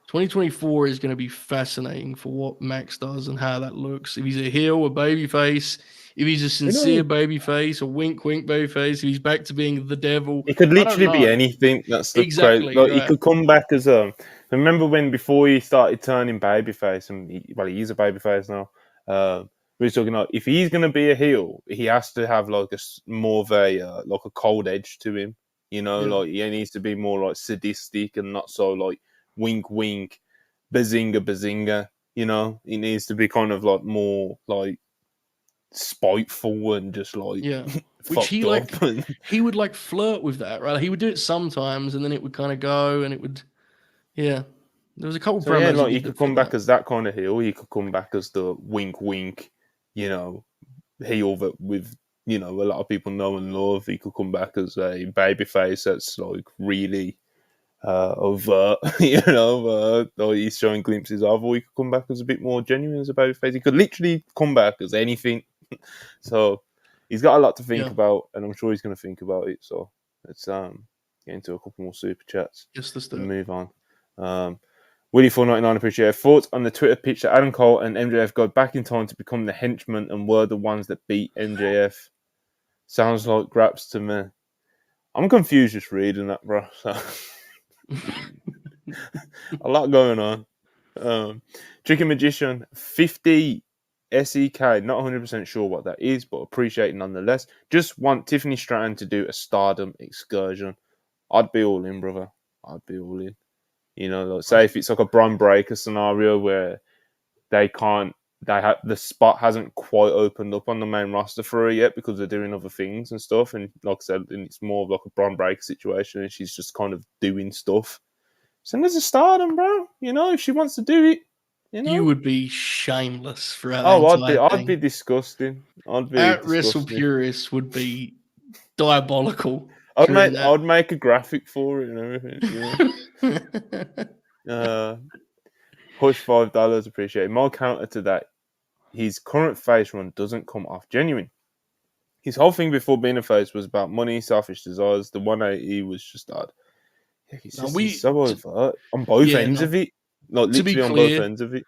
2024 is going to be fascinating for what Max does and how that looks. If he's a heel, a babyface, if he's a sincere babyface, a wink, wink babyface, if he's back to being the devil, It could I don't literally be know. anything. That's the crazy. Exactly Like he right. could come back as remember when before he started turning babyface, and he is a babyface now. We were talking like if he's gonna be a heel, he has to have like more of a like a cold edge to him. Yeah. Like he needs to be more like sadistic and not so like wink wink, bazinga bazinga. He needs to be kind of like more like spiteful and just like Yeah. Which fucked up. And he would like flirt with that, right? He would do it sometimes and then it would kind of go and it would, yeah. There was a couple so yeah, promos he like he did could that fit come back that. as that kind of heel. He could come back as the wink wink, you know, heel that with a lot of people know and love. He could come back as a babyface that's like really overt, or he's showing glimpses of, or he could come back as a bit more genuine as a babyface. He could literally come back as anything. So he's got a lot to think Yeah. about, and I'm sure he's going to think about it. So let's get into a couple more super chats Yes, let's do and it. move on. Willie499 appreciate thoughts on the Twitter pitch that Adam Cole and MJF go back in time to become the henchmen and were the ones that beat MJF. Sounds like graps to me. I'm confused just reading that, bro. So a lot going on. Tricky Magician 50 SEK, not 100% sure what that is, but appreciate it nonetheless. Just want Tiffany Stratton to do a Stardom excursion. I'd be all in, brother. I'd be all in. Say if it's like a Bron Breakker scenario where the spot hasn't quite opened up on the main roster for her yet because they're doing other things and stuff. And like I said, and it's more of like a Bron Breakker situation, and she's just kind of doing stuff. Send her to Stardom, bro. If she wants to do it, You You know? would be shameless throughout that Oh, entire I'd be thing. disgusting. I'd be At Wrestle disgusting. Purists would be diabolical I'd during make that. I'd make a graphic for it and everything. You know. Push $5, appreciate it. My counter to that: his current face run doesn't come off genuine. His whole thing before being a face was about money, selfish desires. The 180 was just odd. Yeah, No, he's so overt on both yeah, ends no. of it. Like To be literally on both clear, ends of it.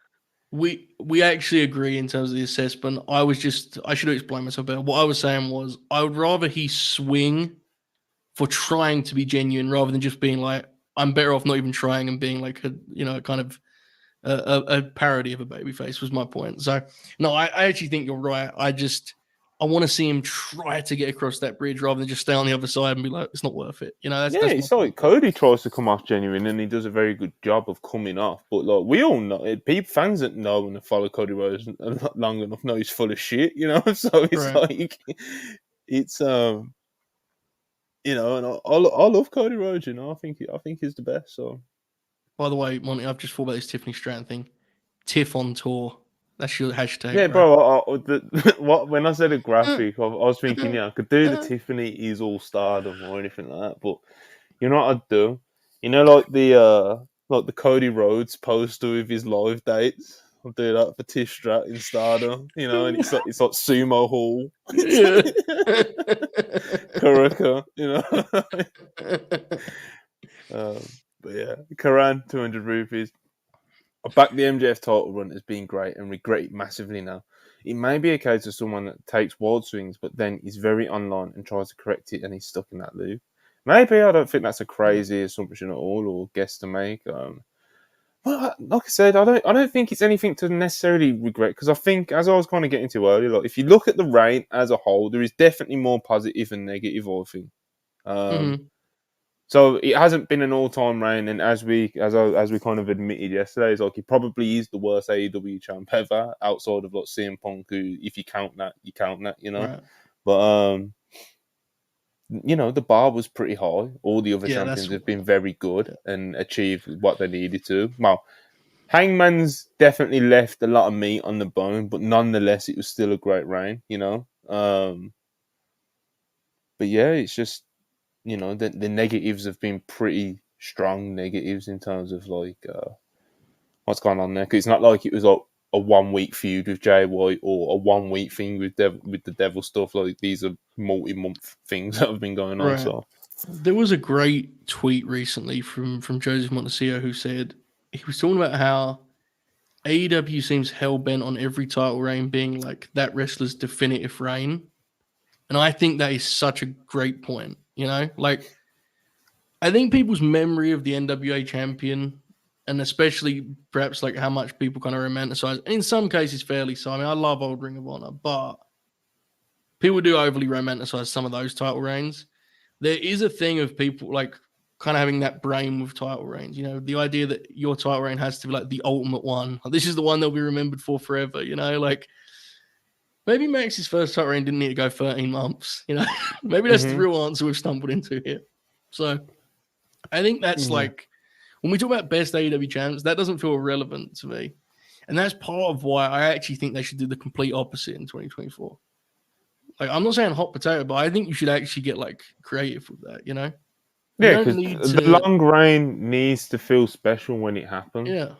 we actually agree in terms of the assessment. I should have explained myself better. What I was saying was I would rather he swing for trying to be genuine rather than just being like, I'm better off not even trying and being like kind of a parody of a babyface was my point. So no, I actually think you're right. I want to see him try to get across that bridge rather than just stay on the other side and be like, it's not worth it. Yeah, That's my it's like point. Cody tries to come off genuine and he does a very good job of coming off. But like we all know, people fans that know and follow Cody Rhodes long enough know he's full of shit. So it's Right. like it's and I love Cody Rhodes. I think he's the best. So By the way, Monty, I've just thought about this Tiffany Stratton thing. Tiff on tour. That's your hashtag, yeah, bro. bro. What when I said a graphic, I was thinking, yeah, I could do the Tiffany is all Stardom or anything like that. But you know what I'd do? Like the Cody Rhodes poster with his live dates. I'll do that for Tish Strat in Stardom, and it's like Sumo Hall. It's Yeah. Kurika, but yeah, Karan, 200 rupees. I back the MJF title run as being great and regret it massively now. It may be a case of someone that takes wild swings, but then is very online and tries to correct it and he's stuck in that loop. Maybe I don't think that's a crazy assumption at all or guess to make. But like I said, I don't think it's anything to necessarily regret because I think, as I was kind of getting to earlier, like if you look at the reign as a whole, there is definitely more positive and negative. I think. Um, Mhm. so it hasn't been an all-time reign, and as we kind of admitted yesterday, it's like he probably is the worst AEW champ ever, outside of like CM Punk, who, if you count that, Right. But the bar was pretty high. All the other Yeah, that's champions have been very good yeah. and achieved what they needed to. Well, Hangman's definitely left a lot of meat on the bone, but nonetheless, it was still a great reign. But yeah, it's just the negatives have been pretty strong negatives in terms of like what's going on there. Because it's not like it was like a 1 week feud with Jay White or a 1 week thing with the devil stuff. Like these are multi-month things that have been going on. Right. So There was a great tweet recently from Joseph Montesio who said he was talking about how AEW seems hell bent on every title reign being like that wrestler's definitive reign. And I think that is such a great point. Like I think people's memory of the NWA champion, and especially perhaps like how much people kind of romanticize, and in some cases fairly so. I mean, I love old Ring of Honor, but people do overly romanticize some of those title reigns. There is a thing of people like kind of having that brain with title reigns. The idea that your title reign has to be like the ultimate one. Like, this is the one they'll be remembered for forever. Like maybe Max's first title reign didn't need to go 13 months. Maybe that's the mm-hmm. real answer we've stumbled into here. So I think that's Yeah. like when we talk about best AEW champs, that doesn't feel relevant to me. And that's part of why I actually think they should do the complete opposite in 2024. Like, I'm not saying hot potato, but I think you should actually get like creative with that. You Yeah, don't because need the to, long reign needs to feel special when it happens. yeah.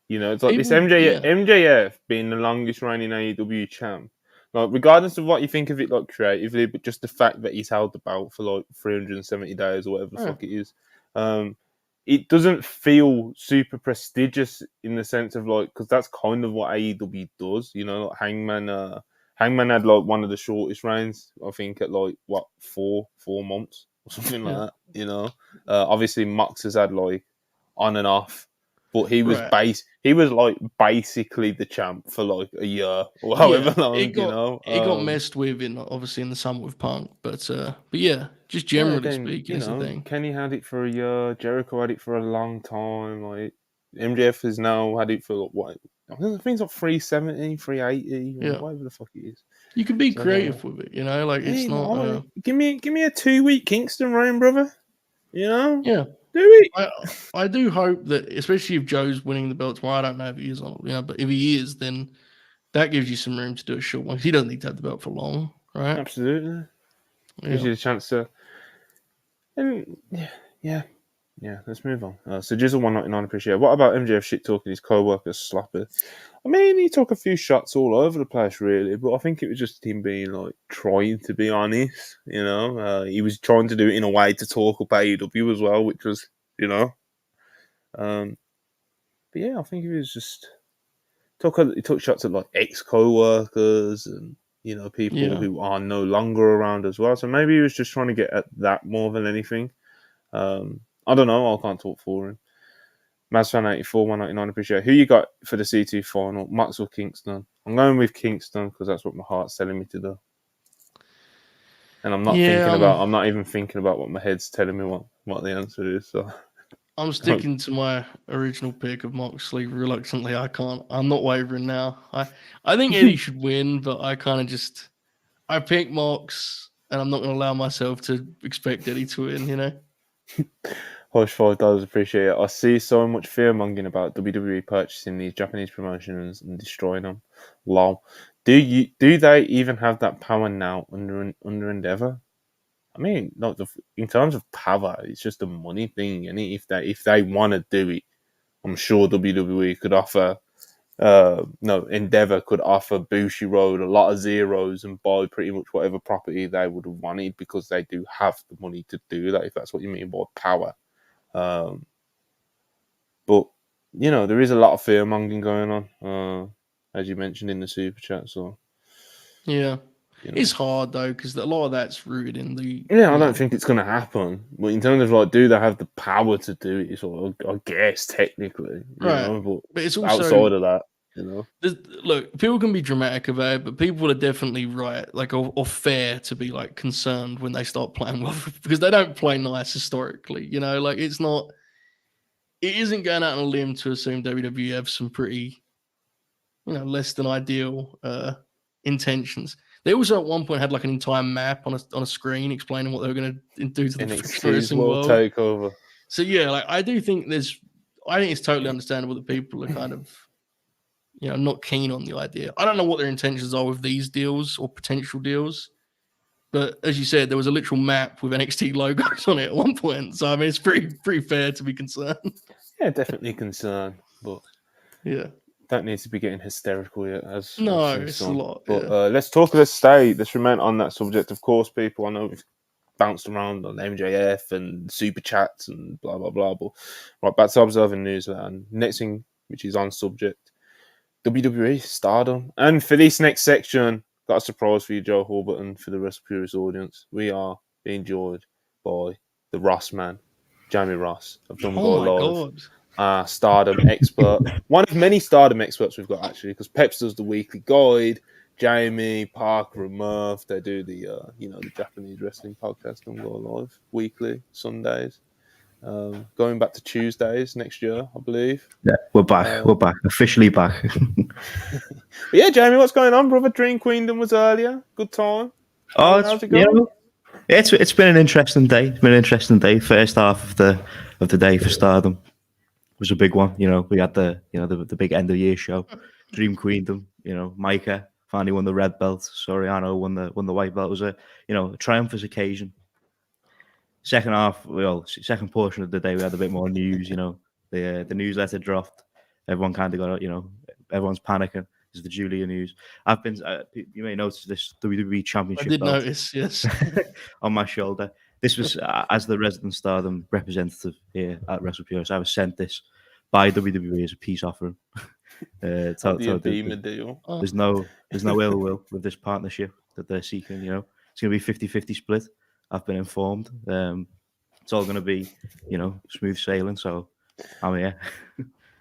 It's like this People, yeah, MJF being the longest reigning AEW champ. Like, regardless of what you think of it, like creatively, but just the fact that he's held the belt for like 370 days or whatever the right. fuck it is, it doesn't feel super prestigious in the sense of like, because that's kind of what AEW does. Like Hangman had like one of the shortest reigns, I think, at like what 4 months or something Yeah, like that. Obviously Mox has had like on and off, but right. he was like basically the champ for like a year or Yeah, however long. it got messed with in obviously in the summer with Punk, but yeah, just Yeah, generally then speaking, is the thing. Kenny had it for a year, Jericho had it for a long time. Like MJF has now had it for like, what I think it's like 370, 380, or Yeah, whatever the fuck it is. you can be So creative with it. Like yeah, it's not. give me a 2 week Kingston reign, brother. You know, Yeah, Do we? I do hope that, especially if Joe's winning the belt tomorrow, I don't know if he is on, but if he is, then that gives you some room to do a short one. He doesn't need to have the belt for long, right? Absolutely. Gives you the chance to. And yeah. Let's move on. So Jizzle 199 appreciate. What about MJF shit talking his co-workers sloppy? I mean, he took a few shots all over the place, really, but I think it was just him being like trying to be honest. He was trying to do it in a way to talk up AEW as well, which was, but yeah, I think he was just he took shots at like ex co-workers and people who are no longer around as well. So maybe he was just trying to get at that more than anything. I don't know. I can't talk for him. Mazfan84, 199, appreciate it. Who you got for the C2 final? Maxwell Kingston. I'm going with Kingston because that's what my heart's telling me to do. And I'm not I'm not even thinking about what my head's telling me what the answer is. So I'm sticking to my original pick of Moxley reluctantly. I'm not wavering now. I think Eddie should win, but I kind of I pick Mox, and I'm not going to allow myself to expect Eddie to win, Hush $5, appreciate it. I see so much fear mongering about WWE purchasing these Japanese promotions and destroying them. Lol. Do they even have that power now under Endeavor? I mean, in terms of power, it's just a money thing, and if they want to do it, I'm sure WWE could offer. Endeavor could offer Bushiroad a lot of zeros and buy pretty much whatever property they would have wanted because they do have the money to do that. If that's what you mean by power. But there is a lot of fear mongering going on, as you mentioned in the super chat. So yeah, it's hard though because a lot of that's rooted in the. Yeah, I don't think it's going to happen. But in terms of like, do they have the power to do it? Sort of, I guess technically, right. But it's also outside of that, Look, people can be dramatic about it, but people are definitely right, like or fair to be like concerned when they start playing well because they don't play nice historically. Like it isn't going out on a limb to assume WWE have some pretty, less than ideal intentions. They also at one point had like an entire map on a screen explaining what they were going to do to the professional wrestling world. Takeover. So yeah, like I think it's totally understandable that people are kind of, not keen on the idea. I don't know what their intentions are with these deals or potential deals, but as you said, there was a literal map with NXT logos on it at one point. So I mean, it's pretty fair to be concerned. Yeah, definitely concerned, but yeah. Don't need to be getting hysterical yet. It's a lot. But let's stay. Let's remain on that subject. Of course, people, I know we've bounced around on MJF and super chats and blah blah blah. But right, back to observing news. And next thing, which is on subject, WWE Stardom. And for this next section, got a surprise for you, Joe Horburton, for the rest of Purist audience. We are being joined by the Ross man, Jamie Ross of Dumb Guy Live. God. Stardom expert. One of many Stardom experts we've got, actually, because Peps does the weekly guide. Jamie, Parker, and Murph, they do the the Japanese wrestling podcast on Go Live weekly, Sundays. Going back to Tuesdays next year, I believe. Yeah, we're back. We're back. Officially back. But yeah, Jamie, what's going on, brother? Dream Queendom was earlier. Good time. How's it going? It's been an interesting day. It's been an interesting day. First half of the day for Stardom was a big one. We had the big end of the year show, Dream Queendom. Micah finally won the red belt. Soriano won the white belt. It was a triumphant occasion. Second half, second portion of the day, we had a bit more news. The newsletter dropped. Everyone kind of got everyone's panicking. This is the Giulia news. I've been. You may notice this WWE Championship. I did belt notice, yes, on my shoulder. This was as the resident Stardom representative here at WrestlePure. So I was sent this by WWE as a peace offering. There's no ill will with this partnership that they're seeking. It's going to be 50-50 split. I've been informed. It's all going to be, smooth sailing. So I'm here.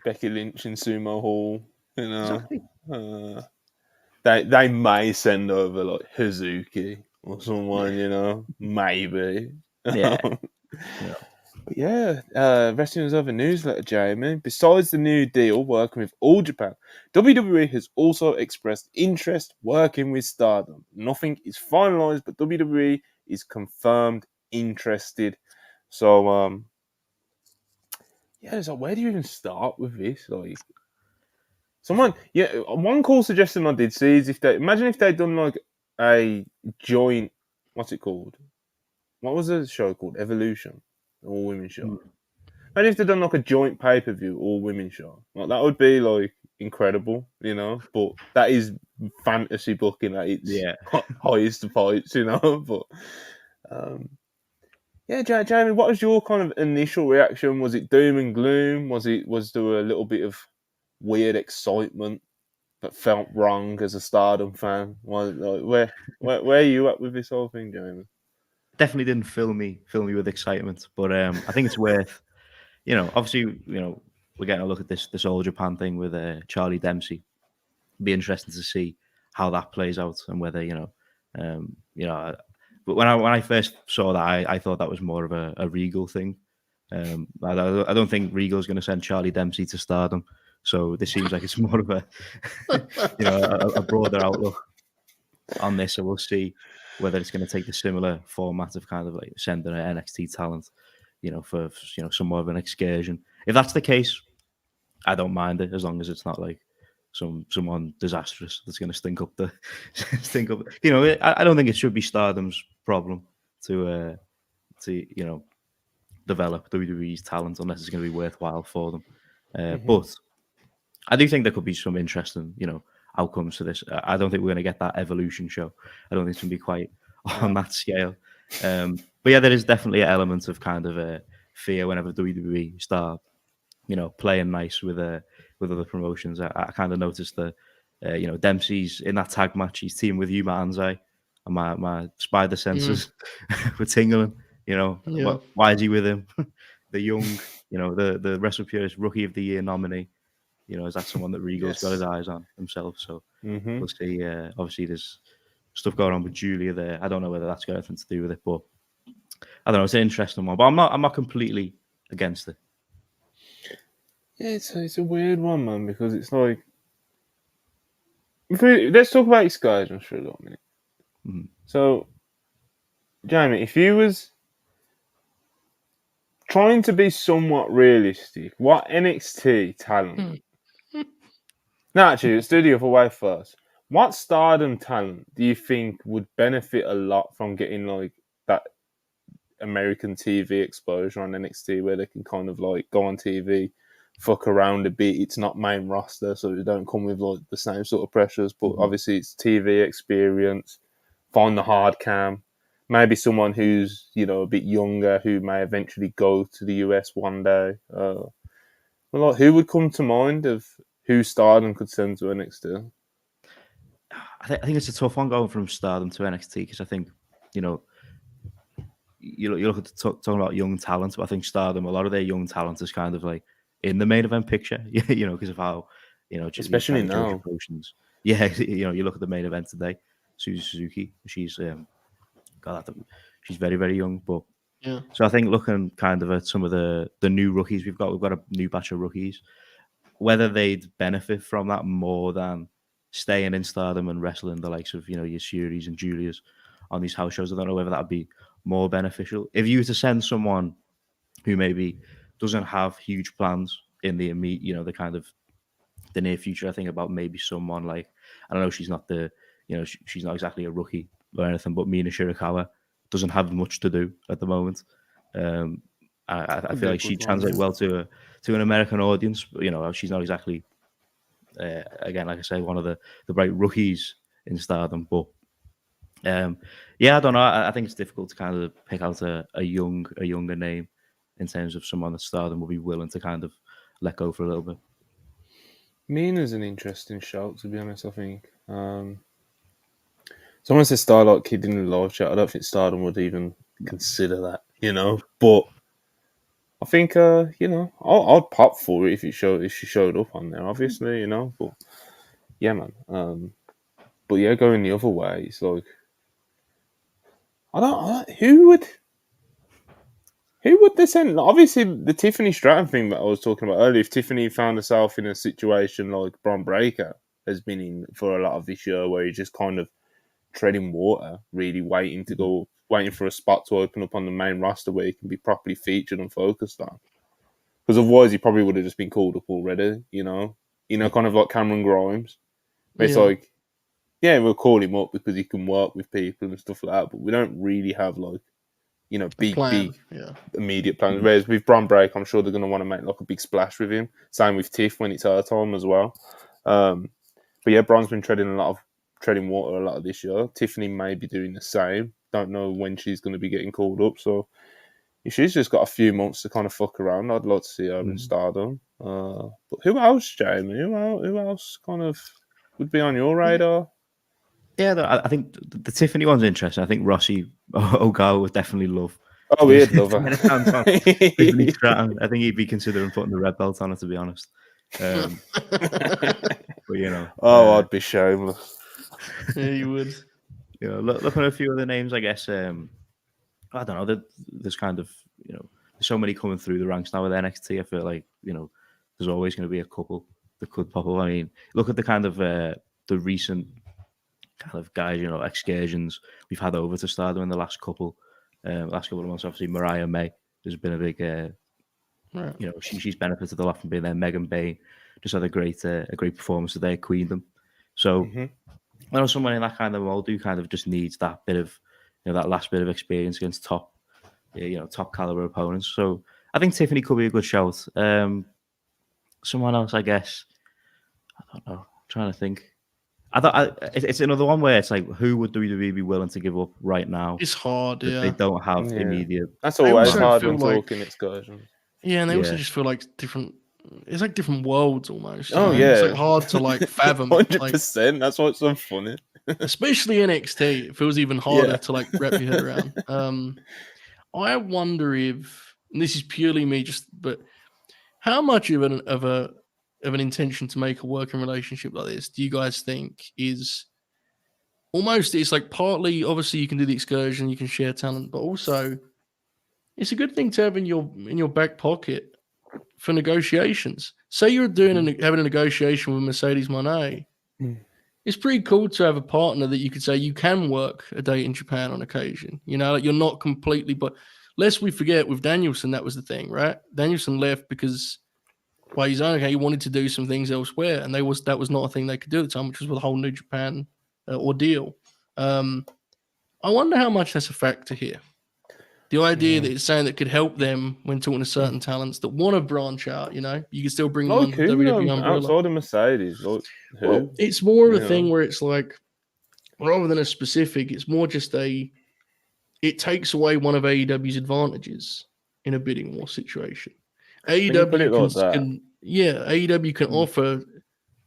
Becky Lynch in Sumo Hall. Exactly. They may send over like Hazuki or someone. Maybe. Yeah. But yeah, Wrestling Observer newsletter, Jamie. Besides the new deal working with All Japan, WWE has also expressed interest working with Stardom. Nothing is finalized, but WWE is confirmed interested. So, yeah, it's like, where do you even start with this? Like, someone, yeah, one cool suggestion I did see is if they'd done like a joint, what's it called? What was the show called? Evolution, all women show. Imagine if they'd done like a joint pay per view, all women show. Like that would be like incredible, you know. But that is fantasy booking at its Yeah. highest points, you know. But yeah, Jamie, what was your kind of initial reaction? Was it doom and gloom? Was there a little bit of weird excitement that felt wrong as a Stardom fan? Like, where are you at with this whole thing, Jamie? Definitely didn't fill me with excitement, but I think it's worth, obviously, we're getting a look at this All Japan thing with Charlie Dempsey. It'd be interesting to see how that plays out and whether but when I first saw that, I thought that was more of a Regal thing. I don't think Regal's going to send Charlie Dempsey to Stardom, so this seems like it's more of a a broader outlook on this. So we'll see whether it's going to take the similar format of kind of like sending an NXT talent, for some more of an excursion. If that's the case, I don't mind it as long as it's not like someone disastrous that's going to stink up the stink up. I don't think it should be Stardom's problem to develop WWE's talent unless it's going to be worthwhile for them. But I do think there could be some interesting, outcomes to this. I don't think we're going to get that Evolution show. I don't think it's going to be quite on that scale. But yeah, there is definitely an element of kind of fear whenever WWE start, playing nice with other promotions. I kind of noticed that, Dempsey's in that tag match. He's teaming with Yuma Anzai, and my spider senses were tingling. Yeah. Why is he with him? The young, the Wrestle Purist Rookie of the Year nominee. Is that someone that Regal's got his eyes on himself? So we'll see. Obviously, there's stuff going on with Giulia there. I don't know whether that's got anything to do with it, but I don't know. It's an interesting one, but I'm not completely against it. Yeah, it's a weird one, man, because it's like let's talk about excursions for a little minute. So, Jamie, if you was trying to be somewhat realistic, what NXT talent? No, actually, let's do the other way first. What Stardom talent do you think would benefit a lot from getting like that American TV exposure on NXT, where they can kind of like go on TV, fuck around a bit? It's not main roster, so they don't come with like the same sort of pressures. But obviously, it's TV experience. Find the hard cam. Maybe someone who's a bit younger who may eventually go to the US one day. Well, like, who would come to mind of who Stardom could send to NXT? I think it's a tough one going from Stardom to NXT because I think you look at talking about young talent, but I think Stardom, a lot of their young talent is kind of like in the main event picture, because of how especially now. Promotions. Yeah, you look at the main event today, Suzuki. She's she's very, very young, but Yeah. so I think looking kind of at some of the new rookies we've got a new batch of rookies. Whether they'd benefit from that more than staying in Stardom and wrestling the likes of your Shuris and Giulias on these house shows, I don't know whether that'd be more beneficial. If you were to send someone who maybe doesn't have huge plans in the immediate, the kind of the near future, I think about maybe someone like, I don't know, she's not she's not exactly a rookie or anything, but Mina Shirakawa doesn't have much to do at the moment. I feel like she'd translate well to an American audience, but she's not exactly again, like I say, one of the bright rookies in Stardom. But yeah, I don't know. I think it's difficult to kind of pick out a younger name in terms of someone that Stardom will be willing to kind of let go for a little bit. Mina's an interesting shout, to be honest. I think someone says Starlight Kid in the live chat. I don't think Stardom would even consider that, But I think I'd pop for it if she showed up on there, obviously, But yeah, man. But yeah, going the other way, it's like I don't who would they send? Obviously, the Tiffany Stratton thing that I was talking about earlier. If Tiffany found herself in a situation like Bron Breakker has been in for a lot of this year, where he's just kind of treading water, really waiting for a spot to open up on the main roster where he can be properly featured and focused on. because otherwise he probably would have just been called up already. Kind of like Cameron Grimes. Where it's like, yeah, we'll call him up because he can work with people and stuff like that, but we don't really have like, big immediate plans. Whereas with Bron Break, I'm sure they're going to want to make like a big splash with him. Same with Tiff when it's her time as well. But yeah, Bron's been treading water a lot of this year. Tiffany may be doing the same. Don't know when she's going to be getting called up. So if she's just got a few months to kind of fuck around, I'd love to see her in Stardom. But who else, Jamie? Who else kind of would be on your radar? Yeah, I think the Tiffany one's interesting. I think Rossi Ogawa would definitly love. Oh, he'd love her. Tiffany Stratton. I think he'd be considering putting the red belt on her, to be honest. But I'd be shameless. Yeah, you would. Looking at a few other names, I guess. I don't know. There's kind of there's so many coming through the ranks now with NXT. I feel like there's always going to be a couple that could pop up. I mean, look at the kind of the recent kind of guys, excursions we've had over to Stardom in the last couple of months. Obviously, Mariah May has been a big, she's benefited a lot from being there. Megan Bain just had a great performance today at Queendom. So I know someone in that kind of mold who kind of just needs that bit of, that last bit of experience against top caliber opponents. So I think Tiffany could be a good shout. Someone else, I guess. I don't know. I'm trying to think. It's another one where it's like, who would WWE be willing to give up right now? It's hard, They don't have immediate. That's always hard when talking excursions. Yeah, and they also just feel like different. It's like different worlds almost. Oh yeah, it's like hard to like fathom. 100%. That's what's so funny. Especially NXT, it feels even harder to like wrap your head around. I wonder if, and this is purely me, but how much of an intention to make a working relationship like this do you guys think is almost? It's like partly, obviously, you can do the excursion, you can share talent, but also it's a good thing to have in your back pocket for negotiations. Say you're having a negotiation with Mercedes Moné. It's pretty cool to have a partner that you could say you can work a day in Japan on occasion. You're not completely, but lest we forget with Danielson, that was the thing, right? Danielson left because by his own, he wanted to do some things elsewhere, and that was not a thing they could do at the time, which was with the whole New Japan ordeal. I wonder how much that's a factor here. The idea that it's saying that could help them when talking to certain talents that want to branch out, you can still bring them under the WWE umbrella. Outside of Mercedes, well, it's more of a thing where it's like, rather than a specific, it's more just it takes away one of AEW's advantages in a bidding war situation. AEW can offer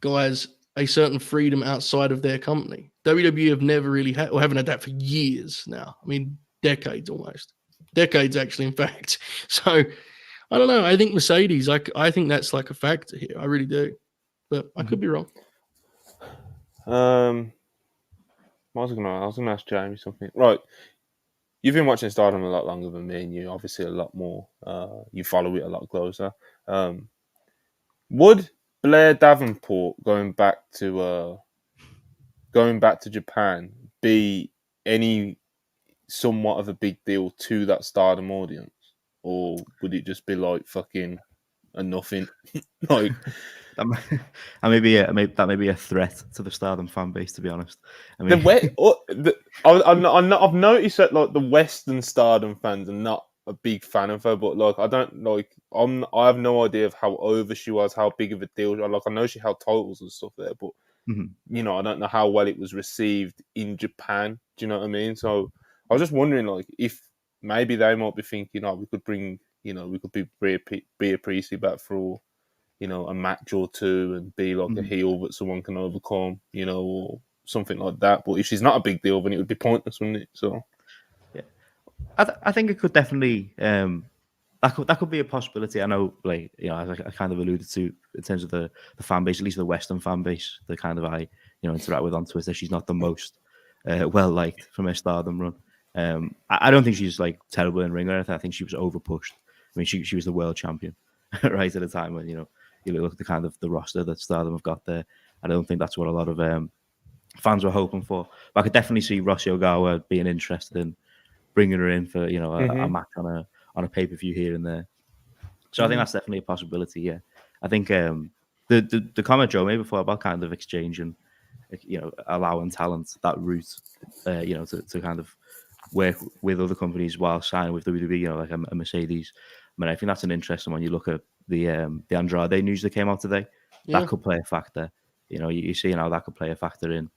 guys a certain freedom outside of their company. WWE have never really had, or haven't had that for years now. I mean, decades almost. Decades, actually, in fact. So, I don't know. I think Mercedes, I think that's like a factor here. I really do. But I could be wrong. I was gonna ask Jamie something. Right. You've been watching Stardom a lot longer than me, and you obviously a lot more. You follow it a lot closer. Would Blair Davenport going back to Japan be any somewhat of a big deal to that Stardom audience, or would it just be like fucking a nothing? Like that may be a threat to the Stardom fan base, to be honest. I mean, I've noticed that like the Western Stardom fans are not a big fan of her, but like I have no idea of how over she was, how big of a deal. Like I know she held titles and stuff there, but I don't know how well it was received in Japan. Do you know what I mean? So I was just wondering, like, if maybe they might be thinking, we could bring, we could be Rhea Priestley back for, a match or two and be like a heel that someone can overcome, or something like that. But if she's not a big deal, then it would be pointless, wouldn't it? So, yeah, I think it could definitely that could be a possibility. I know, like, as I kind of alluded to in terms of the fan base, at least the Western fan base, the kind of I interact with on Twitter. She's not the most well liked from her Stardom run. I don't think she's like terrible in ring or anything. I think she was over pushed. I mean, she was the world champion right at the time when you look at the kind of the roster that Stardom have got there. I don't think that's what a lot of fans were hoping for. But I could definitely see Rossi Ogawa being interested in bringing her in for a match on a pay-per-view here and there. So I think that's definitely a possibility. Yeah, I think the comment Joe made before about kind of exchanging, allowing talent that route, to kind of work with other companies while signing with WWE, like a Mercedes. I mean, I think that's an interesting one. You look at the Andrade news that came out today. Yeah. That could play a factor. You're seeing how that could play a factor in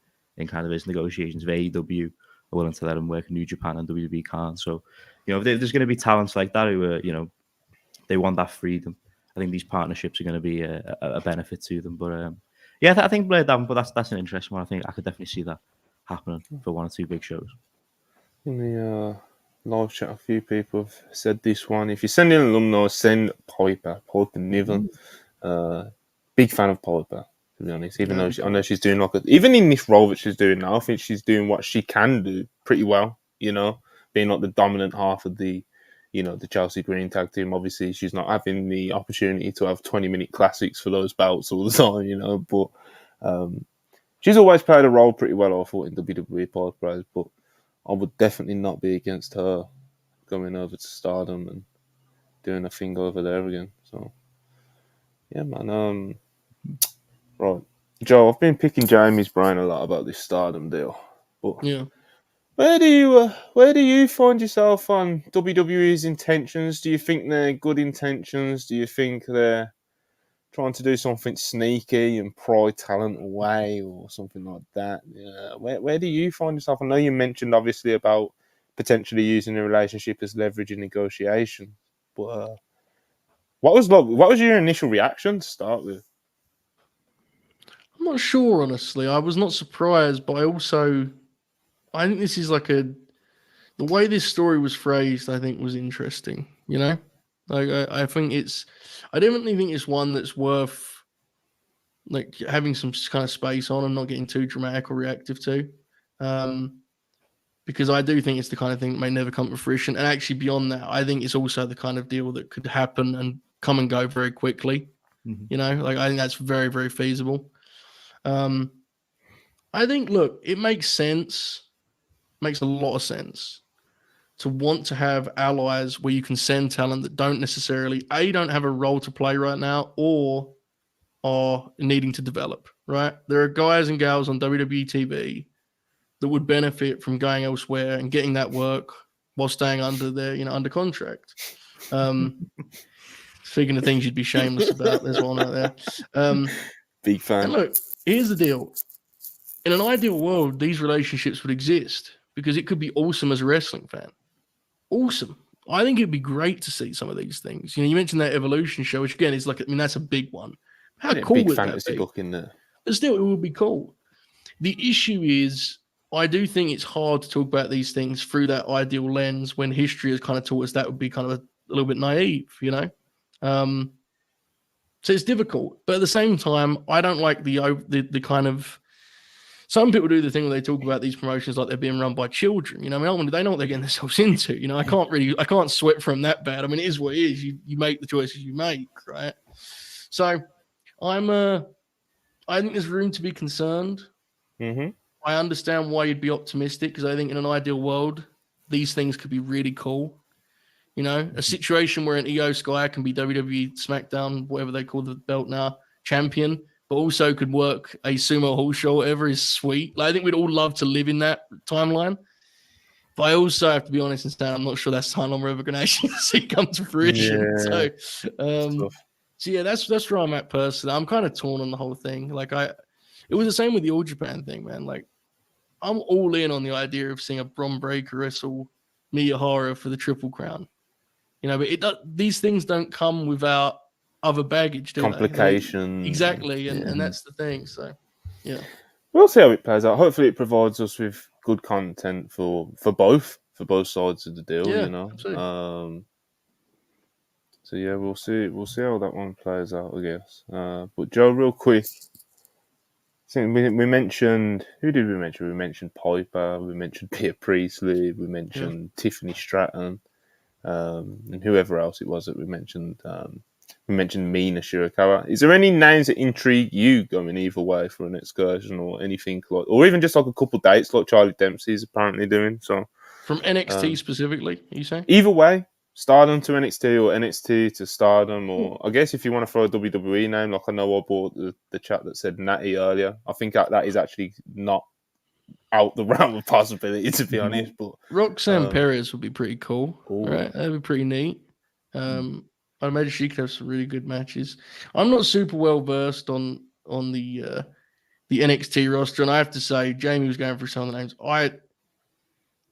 kind of his negotiations. If AEW are willing to let him work in New Japan and WWE can't. So, there's going to be talents like that who are, they want that freedom. I think these partnerships are going to be a benefit to them. But I think Blair Davenport, that's an interesting one. I think I could definitely see that happening for one or two big shows. In the live chat, a few people have said this one. If you're sending an alumni, send Piper Niven. Big fan of Piper, to be honest. Even though I know she's doing even in this role that she's doing now, I think she's doing what she can do pretty well. Being like the dominant half of the Chelsea Green tag team. Obviously, she's not having the opportunity to have 20-minute classics for those belts all the time. But she's always played a role pretty well, I thought, in WWE Piper. But I would definitely not be against her going over to Stardom and doing a thing over there again. So, yeah, man. Right, Joe, I've been picking Jamie's brain a lot about this Stardom deal. But Yeah. where do you find yourself on WWE's intentions? Do you think they're good intentions? Do you think they're trying to do something sneaky and pry talent away or something like that? Where do you find yourself? I know you mentioned obviously about potentially using a relationship as leverage in negotiation, but what was your initial reaction to start with? I'm not sure, honestly. I was not surprised, but I think this is the way this story was phrased, I think was interesting, I think I definitely think it's one that's worth having some kind of space on and not getting too dramatic or reactive to. Because I do think it's the kind of thing that may never come to fruition. And actually beyond that, I think it's also the kind of deal that could happen and come and go very quickly. Mm-hmm. I think that's very, very feasible. I think, look, it makes sense, makes a lot of sense to want to have allies where you can send talent that don't necessarily, don't have a role to play right now or are needing to develop, right? There are guys and gals on WWE TV that would benefit from going elsewhere and getting that work while staying under under contract. Speaking of things you'd be shameless about, there's one right there. Big fan. And look, here's the deal. In an ideal world, these relationships would exist because it could be awesome as a wrestling fan. Awesome. I think it'd be great to see some of these things. You mentioned that Evolution show, which again is that's a big one. How cool big would fantasy that be? book in there. But still, it would be cool. The issue is, I do think it's hard to talk about these things through that ideal lens when history has kind of taught us that would be kind of a little bit naive, So it's difficult. But at the same time, I don't like the kind of. Some people do the thing where they talk about these promotions like they're being run by children. They know what they're getting themselves into. I can't sweat from that bad. I mean, it is what it is. You make the choices you make, right? So I think there's room to be concerned. Mm-hmm. I understand why you'd be optimistic because I think in an ideal world, these things could be really cool. A situation where an EO Sky can be WWE SmackDown, whatever they call the belt now, champion, but also could work a sumo hall show, whatever, is sweet. I think we'd all love to live in that timeline. But I also have to be honest and say I'm not sure that's the timeline we're ever going to actually see come to fruition. Yeah. So yeah, that's where I'm at personally. I'm kind of torn on the whole thing. It was the same with the All Japan thing, man. I'm all in on the idea of seeing a Bron Breakker wrestle Miyahara for the Triple Crown. But these things don't come without other baggage, do complications. Exactly, and that's the thing. So, yeah. We'll see how it plays out. Hopefully it provides us with good content for both sides of the deal, Absolutely. So yeah, we'll see how that one plays out, I guess. But Joe, real quick, I think we mentioned, who did we mention? We mentioned Piper, we mentioned Peter Priestley, we mentioned Tiffany Stratton, and whoever else it was that we mentioned. We mentioned Mina Shirakawa. Is there any names that intrigue you going either way for an excursion or anything or even just a couple dates like Charlie Dempsey is apparently doing? So from NXT specifically, are you saying? Either way, Stardom to NXT or NXT to Stardom, or I guess if you want to throw a WWE name, like I know I bought the chat that said Natty earlier. I think that is actually not out the realm of possibility, to be honest. But Roxanne Perez would be pretty cool, Ooh. right? That'd be pretty neat. I imagine she could have some really good matches. I'm not super well versed on the NXT roster, and I have to say, Jamie was going through some of the names.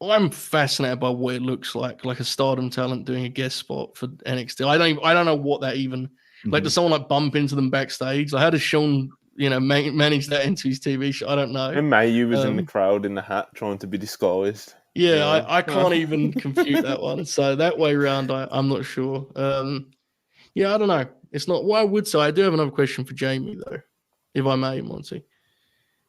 I'm fascinated by what it looks like a Stardom talent doing a guest spot for NXT. I don't know what that even like. Does someone like bump into them backstage? Like, how does Sean manage that into his TV show? I don't know. And Mayu was in the crowd in the hat trying to be disguised. Yeah, you know? I can't even compute that one. So that way around, I'm not sure. Yeah, I don't know. It's not what I would say. I do have another question for Jamie though, if I may, Monty.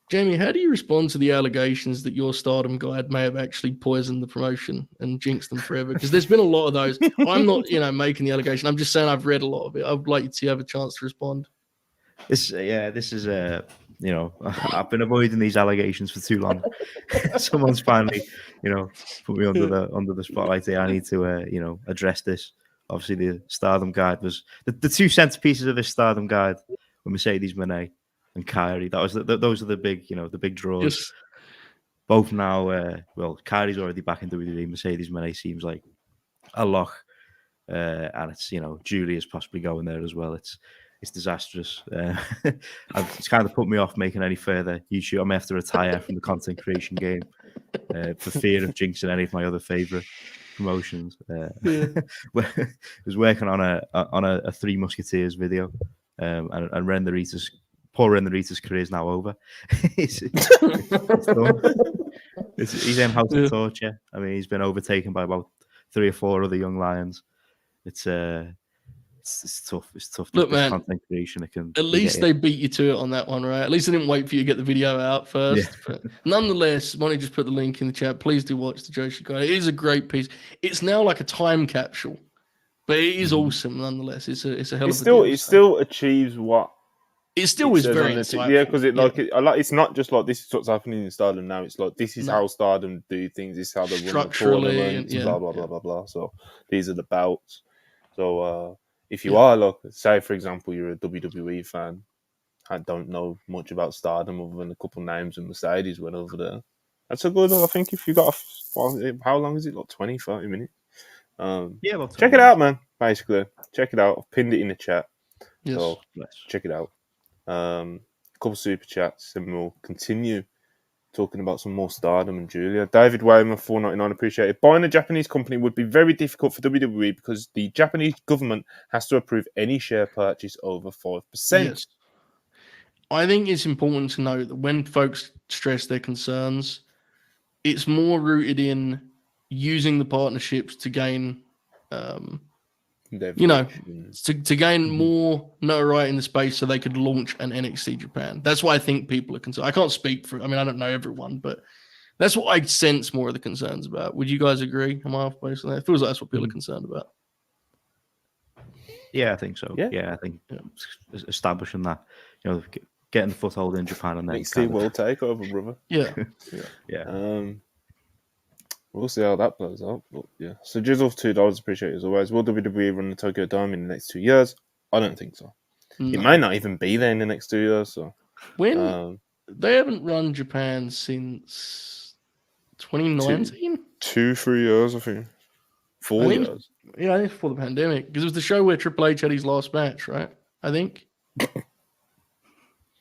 Jamie, how do you respond to the allegations that your Stardom guide may have actually poisoned the promotion and jinxed them forever? Because there's been a lot of those. I'm not, making the allegation. I'm just saying I've read a lot of it. I'd like you to have a chance to respond. This is I've been avoiding these allegations for too long. Someone's finally, put me under the spotlight here. I need to, address this. Obviously, the Stardom guide was the two centerpieces of this Stardom guide were Mercedes Moné and Kyrie. Those are the big, the big draws. Yes. Both now, Kyrie's already back in WWE. Mercedes Moné seems like a lock, and it's Giulia's possibly going there as well. It's disastrous. It's kind of put me off making any further YouTube. I may have to retire from the content creation game for fear of jinxing any of my other favorite promotions. I was working on a Three Musketeers video, and Ren Narita's poor Ren Narita's career is now over. It's done. He's in House of Torture. I mean, he's been overtaken by about 3 or 4 other young lions. It's tough. It's tough. Look, man, content creation. At least they beat you to it on that one, right? At least they didn't wait for you to get the video out first. Yeah. But nonetheless, Monty just put the link in the chat. Please do watch the Joshi guide. It is a great piece. It's now like a time capsule, but it is awesome nonetheless. It's a hell of a deal. It still achieves what. It still is very insightful. Yeah, because it's not just like this is what's happening in Stardom now. It's like this is how Stardom do things. This is how they run the tournaments. Blah blah blah blah blah. So these are the bouts. So if you are like, say for example, you're a WWE fan, I don't know much about Stardom other than a couple names and Mercedes went over there. That's a good. I think if you got how long is it? Like 20, 30 minutes. Check it out, man. Basically, check it out. I've pinned it in the chat. Yes. So check it out. A couple super chats, and we'll continue talking about some more Stardom and Giulia. David Wayman, $4.99, appreciate it. Buying a Japanese company would be very difficult for WWE because the Japanese government has to approve any share purchase over 5%. Yes. I think it's important to note that when folks stress their concerns, it's more rooted in using the partnerships to gain to gain more notoriety in the space so they could launch an NXT Japan. That's why I think people are concerned. I can't speak for, I don't know everyone, but that's what I sense more of the concerns about. Would you guys agree? Am I off base on that? It feels like that's what people are concerned about. Yeah, I think so. Yeah, I think establishing that, getting the foothold in Japan and then NXT World Takeover, brother. Yeah. We'll see how that plays out. But yeah. So Jizzle, $2, appreciate it as always. Will WWE run the Tokyo Dome in the next 2 years? I don't think so. No. It may not even be there in the next 2 years. So when they haven't run Japan since 2019? 2-3 years, I think. 4 years. I think before the pandemic. Because it was the show where Triple H had his last match, right? I think.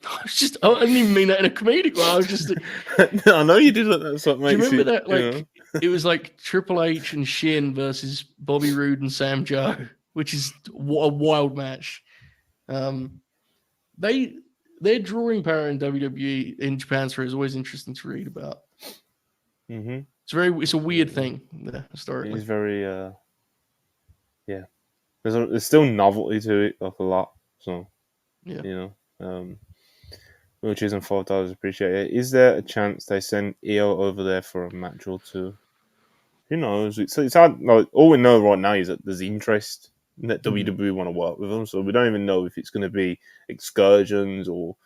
I didn't even mean that in a comedic way. I was just. I know you did that. That's what makes do you remember that? It was like Triple H and Shin versus Bobby Roode and Sam Joe, which is a wild match. Their drawing power in WWE in Japan's is always interesting to read about. Mm-hmm. It's a weird thing historically. It's very There's still novelty to it, like a lot. So which isn't $4, appreciate it. Is there a chance they send EO over there for a match or two? Who knows? It's hard. Like, all we know right now is that there's interest that WWE want to work with them. So we don't even know if it's going to be excursions or,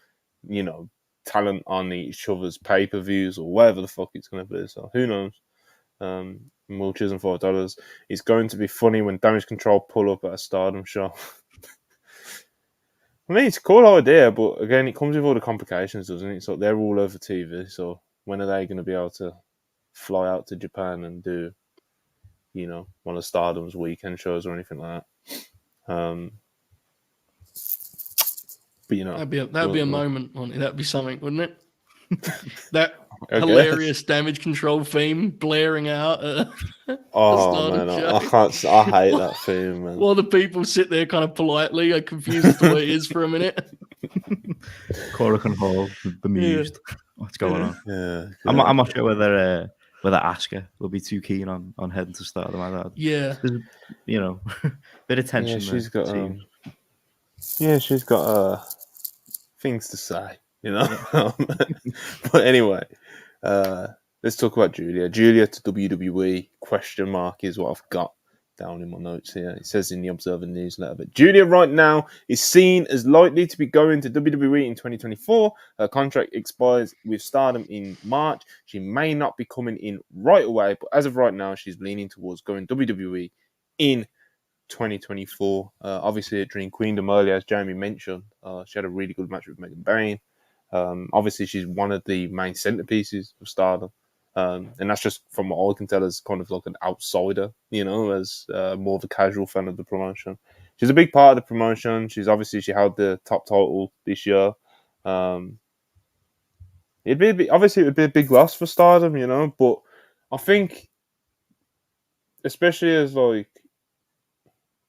talent on each other's pay-per-views or whatever the fuck it's going to be. So who knows? mulches and $5. It's going to be funny when Damage Control pull up at a Stardom show. I mean, it's a cool idea, but again, it comes with all the complications, doesn't it? So they're all over TV. So when are they going to be able to fly out to Japan and do, one of Stardom's weekend shows or anything like that? But that'd be a moment, wouldn't it? That'd be something, wouldn't it? That I hilarious Damage Control theme blaring out. Oh man, I can't. I hate that theme, man. While the people sit there kind of politely, confused as to what it is for a minute. Korakuen Hall, bemused. Yeah. What's going on? Yeah, I'm not sure whether Asuka will be too keen on heading to Stardom like that. Yeah, bit of tension. Yeah, she's got things to say, But anyway, let's talk about Giulia. Giulia to WWE ? Is what I've got down in my notes here. It says in the Observer newsletter, but Giulia right now is seen as likely to be going to WWE in 2024. Her contract expires with Stardom in March. She may not be coming in right away, but as of right now, she's leaning towards going WWE in 2024. Obviously at Dream Queendom earlier, as Jamie mentioned, she had a really good match with Megan Bain. Obviously she's one of the main centerpieces of Stardom. And that's just from what I can tell as kind of like an outsider, as more of a casual fan of the promotion. She's a big part of the promotion. She held the top title this year. It would be a big loss for Stardom, but I think, especially as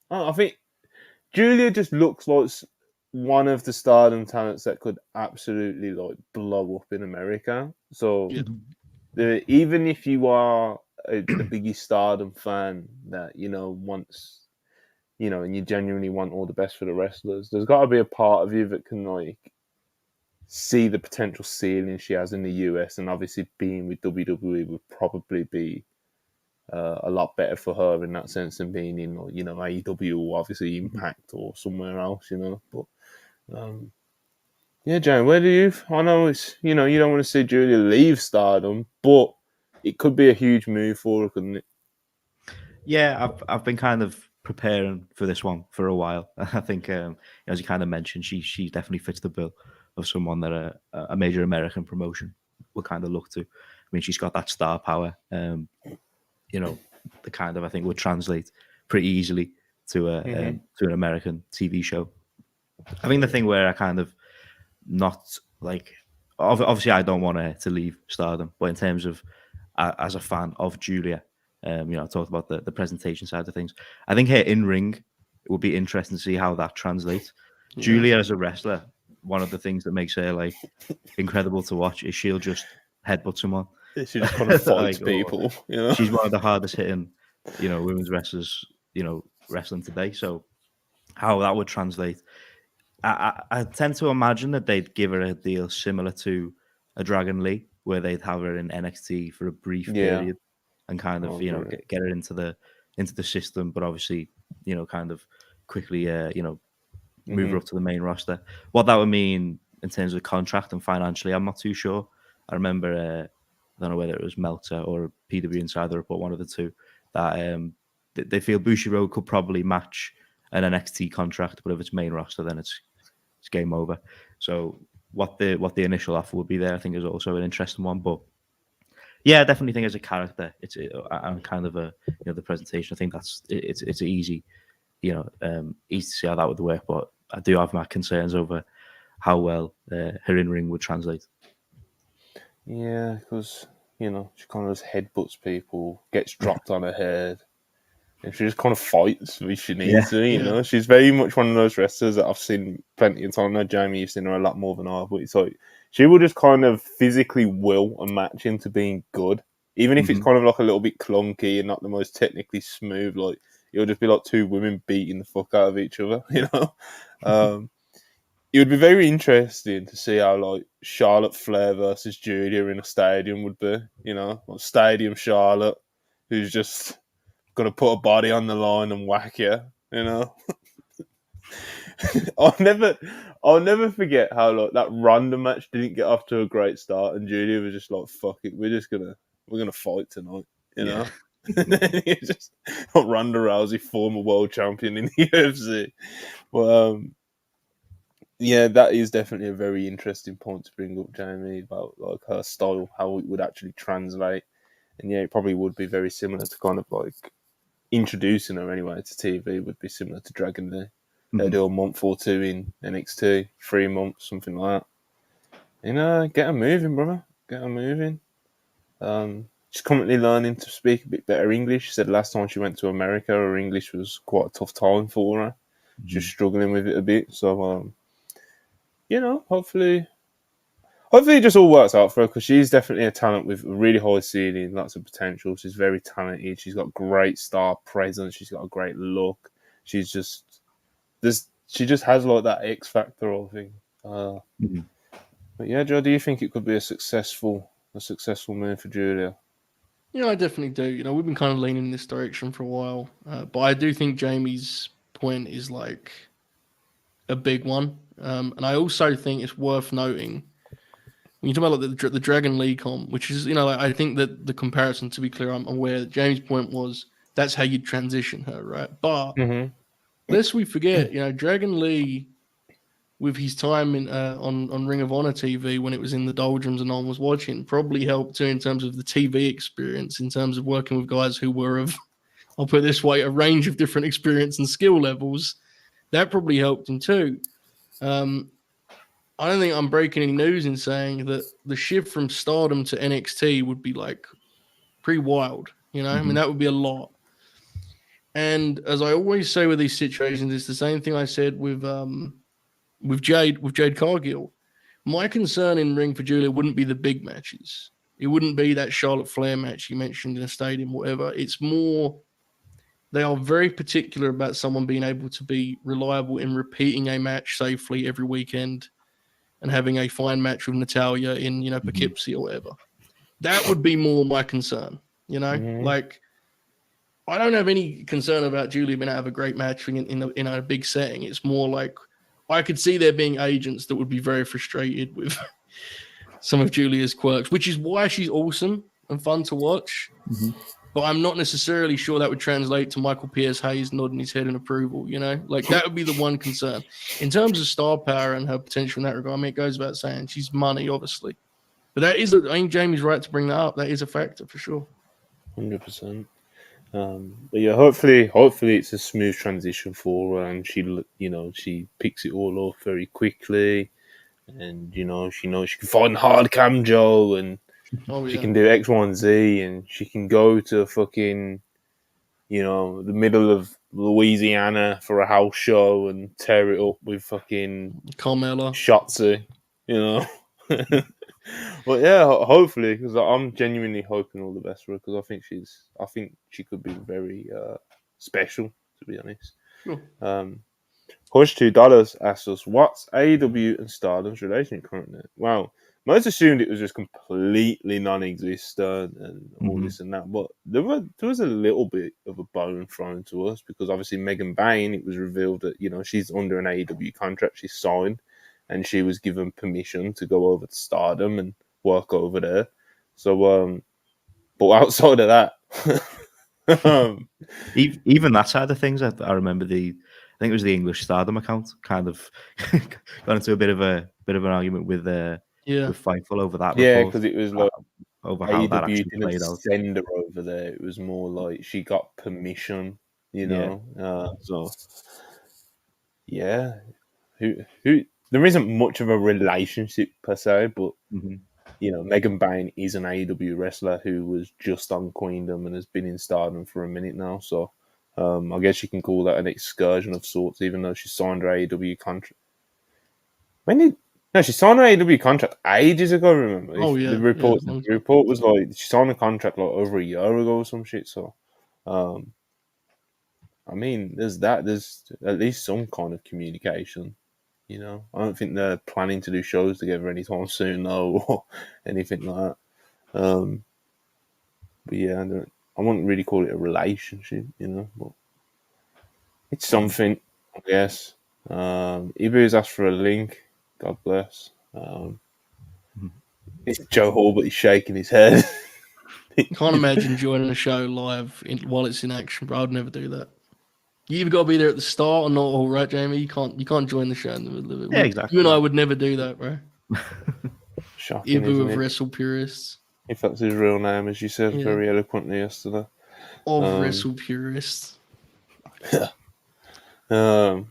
I think Giulia just looks like one of the Stardom talents that could absolutely blow up in America. So even if you are the biggest Stardom fan that wants, and you genuinely want all the best for the wrestlers, there's got to be a part of you that can see the potential ceiling she has in the US, and obviously being with WWE would probably be a lot better for her in that sense than being in AEW or obviously Impact or somewhere else, But yeah, Jane, where do you? I know it's you don't want to see Giulia leave Stardom, but it could be a huge move for her, couldn't it? Yeah, I've been kind of preparing for this one for a while. I think, as you kind of mentioned, she definitely fits the bill of someone that a major American promotion would kind of look to. I mean, she's got that star power. The kind of, I think, would translate pretty easily to an American TV show. I think the thing where I kind of not obviously I don't want her to leave Stardom, but in terms of as a fan of Giulia, I talked about the presentation side of things. I think her in ring, it would be interesting to see how that translates. Yeah. Giulia as a wrestler, one of the things that makes her incredible to watch is she'll just headbutt someone. She just kind of fights people. She's one of the hardest hitting, women's wrestlers, wrestling today. So how that would translate, I tend to imagine that they'd give her a deal similar to a Dragon Lee, where they'd have her in NXT for a brief period and kind of get her into the system, but obviously kind of quickly move her up to the main roster. What that would mean in terms of contract and financially, I'm not too sure. I remember I don't know whether it was Meltzer or PW Insider Report, one of the two, that they feel Bushiroad could probably match an NXT contract, but if it's main roster, then it's game over. So what the initial offer would be there, I think, is also an interesting one. But yeah, I definitely think as a character, and kind of the presentation, I think it's easy, easy to see how that would work. But I do have my concerns over how well her in ring would translate. Yeah, because she kind of just headbutts people, gets dropped on her head, and she just kind of fights if she needs to. She's very much one of those wrestlers that I've seen plenty of time. I know, Jamie, you've seen her a lot more than I, but it's she will just kind of physically will a match into being good, even if it's kind of a little bit clunky and not the most technically smooth. It'll just be like two women beating the fuck out of each other. It would be very interesting to see how Charlotte Flair versus Giulia in a stadium would be. Stadium Charlotte, who's just gonna put a body on the line and whack you. I'll never forget how that Ronda match didn't get off to a great start, and Giulia was just fuck it, we're gonna fight tonight. He's just got Ronda Rousey, former world champion in the UFC. Well, yeah, that is definitely a very interesting point to bring up, Jamie, about like her style, how it would actually translate. And yeah, it probably would be very similar to kind of like introducing her anyway to TV would be similar to Dragon Lee. They do a month or two in NXT, 3 months, something like that. You know, get her moving, brother. Get her moving. She's currently learning to speak a bit better English. She said last time she went to America, her English was quite a tough time for her. She's struggling with it a bit. So, you know, hopefully it just all works out for her because she's definitely a talent with a really high ceiling, lots of potential. She's very talented. She's got great star presence. She's got a great look. She's just she just has like that X factor, I think. But yeah, Joe, do you think it could be a successful move for Giulia? Yeah, I definitely do. You know, we've been kind of leaning in this direction for a while, but I do think Jamie's point is like a big one, and I also think it's worth noting when you talk about like the Dragon Lee comp, which is, you know, like, I think that the comparison, to be clear, I'm aware that Jamie's point was that's how you transition her, right? But lest we forget, you know, Dragon Lee, with his time in on Ring of Honor TV when it was in the doldrums and no one was watching, probably helped too in terms of the TV experience, in terms of working with guys who were of, I'll put it this way, a range of different experience and skill levels. That probably helped him too. I don't think I'm breaking any news in saying that the shift from Stardom to NXT would be like pretty wild. You know, I mean, that would be a lot. And as I always say with these situations, it's the same thing I said with Jade Cargill. My concern in Ring for Giulia wouldn't be the big matches. It wouldn't be that Charlotte Flair match you mentioned in a stadium, whatever. It's more, they are very particular about someone being able to be reliable in repeating a match safely every weekend and having a fine match with Natalia in, you know, Poughkeepsie or whatever. That would be more my concern, you know? Like, I don't have any concern about Giulia being able to have a great match in a big setting. It's more like I could see there being agents that would be very frustrated with some of Giulia's quirks, which is why she's awesome and fun to watch. But I'm not necessarily sure that would translate to Michael Pierce Hayes nodding his head in approval, you know? Like, that would be the one concern. In terms of star power and her potential in that regard, I mean, it goes without saying, she's money, obviously. But that is, I think Jamie's right to bring that up. That is a factor for sure. 100%. But yeah, hopefully it's a smooth transition for her, and she picks it all up very quickly, and she knows she can find hard cam Joe, and she can do X, Y, and Z, and she can go to fucking the middle of Louisiana for a house show and tear it up with fucking Carmella, Shotzi, But yeah, hopefully, because I'm genuinely hoping all the best for her, because I think she could be very special, to be honest. Sure. Hush$2 asked us, what's AEW and Stardom's relation currently? Well, most assumed it was just completely non-existent and all this and that, but there was a little bit of a bone thrown to us, because obviously Megan Bayne, it was revealed that she's under an AEW contract, she's signed, and she was given permission to go over to Stardom and work over there. So, but outside of that, even that side of things, I remember I think it was the English Stardom account kind of got into a bit of an argument with Fightful over that. Yeah, report, because it was like over how that AEW actually didn't played out. send her over there. It was more like she got permission, so yeah, who there isn't much of a relationship per se, but Megan Bayne is an AEW wrestler who was just on Queendom and has been in Stardom for a minute now. So I guess you can call that an excursion of sorts, even though she signed her AEW contract. She signed her AEW contract ages ago, remember? The report was like she signed the contract like over a year ago or some shit. So, I mean, there's at least some kind of communication. I don't think they're planning to do shows together anytime soon, though, or anything like that. But yeah, I wouldn't really call it a relationship, but it's something, I guess. Ibu's asked for a link. God bless. It's Joe Hall, but he's shaking his head. Can't imagine joining a show live while it's in action, bro. I'd never do that. You either got to be there at the start or not. All right, Jamie, you can't join the show in the middle of it. Yeah, exactly. You and I would never do that, bro. Shocking, Ibu isn't of it? wrestle purists. If that's his real name, as you said Yeah. very eloquently yesterday. Of wrestle purists. All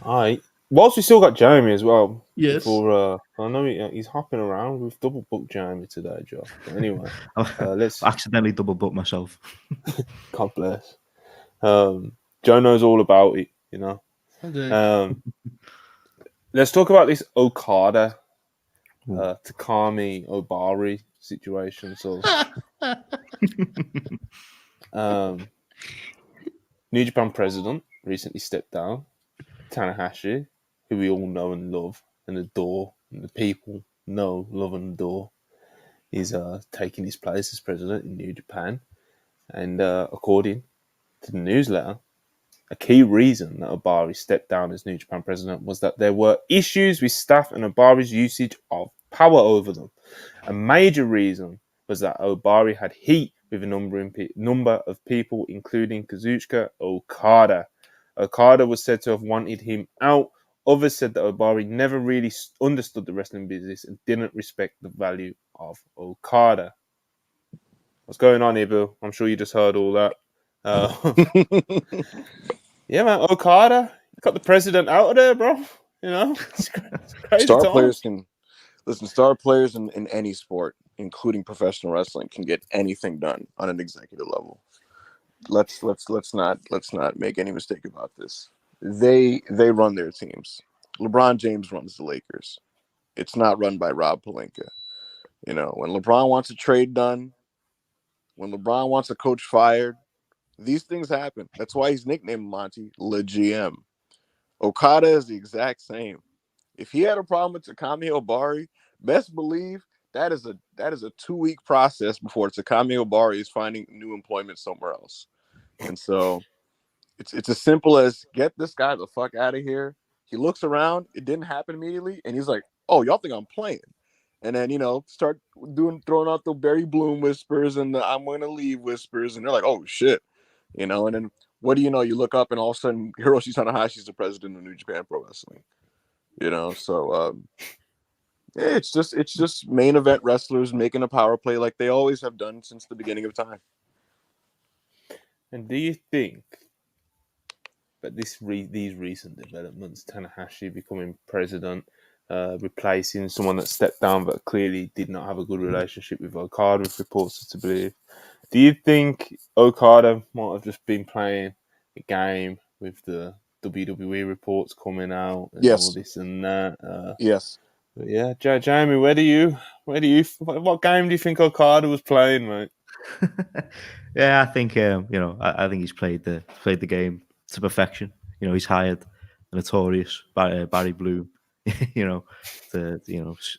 right. Whilst we still got Jamie as well. Yes. Before, I know he's hopping around. We've double booked Jamie today, Joe. But anyway, let's accidentally double booked myself. God bless. Joe knows all about it, you know. I do. Let's talk about this Okada, Takami Obari situation. So, New Japan president recently stepped down. Tanahashi, who we all know and love and adore, and the people know, love and adore, is taking his place as president in New Japan. And according to the newsletter, a key reason that Obari stepped down as New Japan president was that there were issues with staff and Obari's usage of power over them. A major reason was that Obari had heat with a number of people, including Kazuchika Okada. Okada was said to have wanted him out. Others said that Obari never really understood the wrestling business and didn't respect the value of Okada. What's going on here, Bill? I'm sure you just heard all that. Yeah, man, Okada got the president out of there, bro. You know, it's crazy. Star players can listen. Star players in any sport, including professional wrestling, can get anything done on an executive level. Let's not make any mistake about this. They run their teams. LeBron James runs the Lakers. It's not run by Rob Pelinka. You know, when LeBron wants a trade done, when LeBron wants a coach fired, these things happen. That's why he's nicknamed Monty Le GM. Okada is the exact same. If he had a problem with Takami Obari, best believe that is a 2-week process before Takami Obari is finding new employment somewhere else. And so it's as simple as get this guy the fuck out of here. He looks around, it didn't happen immediately, and he's like, "Oh, y'all think I'm playing?" And then, you know, start throwing out the Barry Bloom whispers and the "I'm going to leave" whispers, and they're like, "Oh shit," you know. And then what do you know? You look up, and all of a sudden, Hiroshi Tanahashi is the president of New Japan Pro Wrestling. You know, so it's just main event wrestlers making a power play like they always have done since the beginning of time. And do you think that these recent developments, Tanahashi becoming president, replacing someone that stepped down but clearly did not have a good relationship with Okada, with reports to believe, do you think Okada might have just been playing a game with the WWE reports coming out and all this and that? Yes. But yeah, Jamie, what game do you think Okada was playing, mate? Yeah, I think I think he's played the game to perfection. You know, he's hired the notorious Barry Bloom, to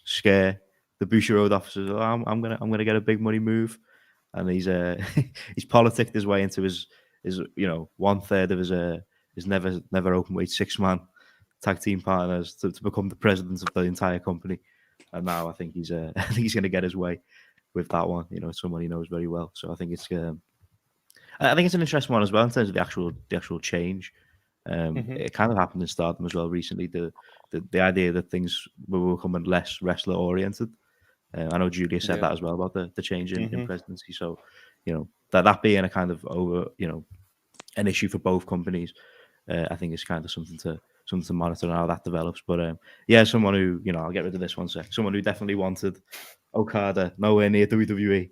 scare the Bushiroad officers. Oh, I'm gonna get a big money move, and he's he's politicked his way into his 1/3 of his never openweight 6-man tag team partners to become the president of the entire company. And now I think he's going to get his way with that one. You know, someone he knows very well. So I think it's an interesting one as well in terms of the actual change. It kind of happened in Stardom as well recently. The idea that things were becoming less wrestler oriented. I know Giulia said that as well about the change in presidency. So, you know, that being a kind of an issue for both companies, I think is kind of something to monitor how that develops. But someone who, I'll get rid of this one sec. Someone who definitely wanted Okada nowhere near WWE.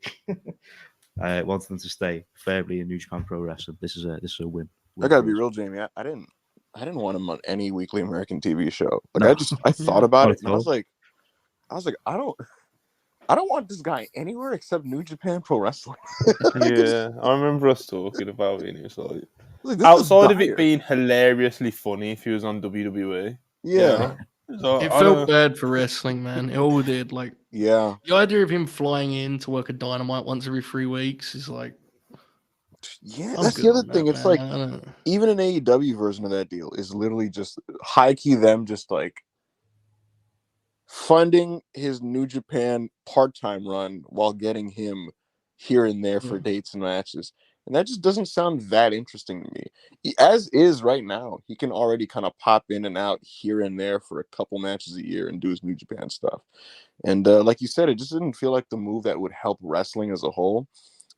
Wanted them to stay firmly in New Japan Pro Wrestling. This is a win. I gotta be real, Jamie. I didn't want him on any weekly American TV show. Like I thought about it, and I was like, I don't want this guy anywhere except New Japan Pro Wrestling. Yeah, I remember us talking about it. And it was like outside of it being hilariously funny, if he was on WWE. Yeah. It felt bad for wrestling, man. It all did. Like, yeah, the idea of him flying in to work a Dynamite once every 3 weeks is like, that's the other thing. It's like even an AEW version of that deal is literally just high key them just like funding his New Japan part-time run while getting him here and there for dates and matches. And that just doesn't sound that interesting to me. As is right now, he can already kind of pop in and out here and there for a couple matches a year and do his New Japan stuff. And like you said, it just didn't feel like the move that would help wrestling as a whole.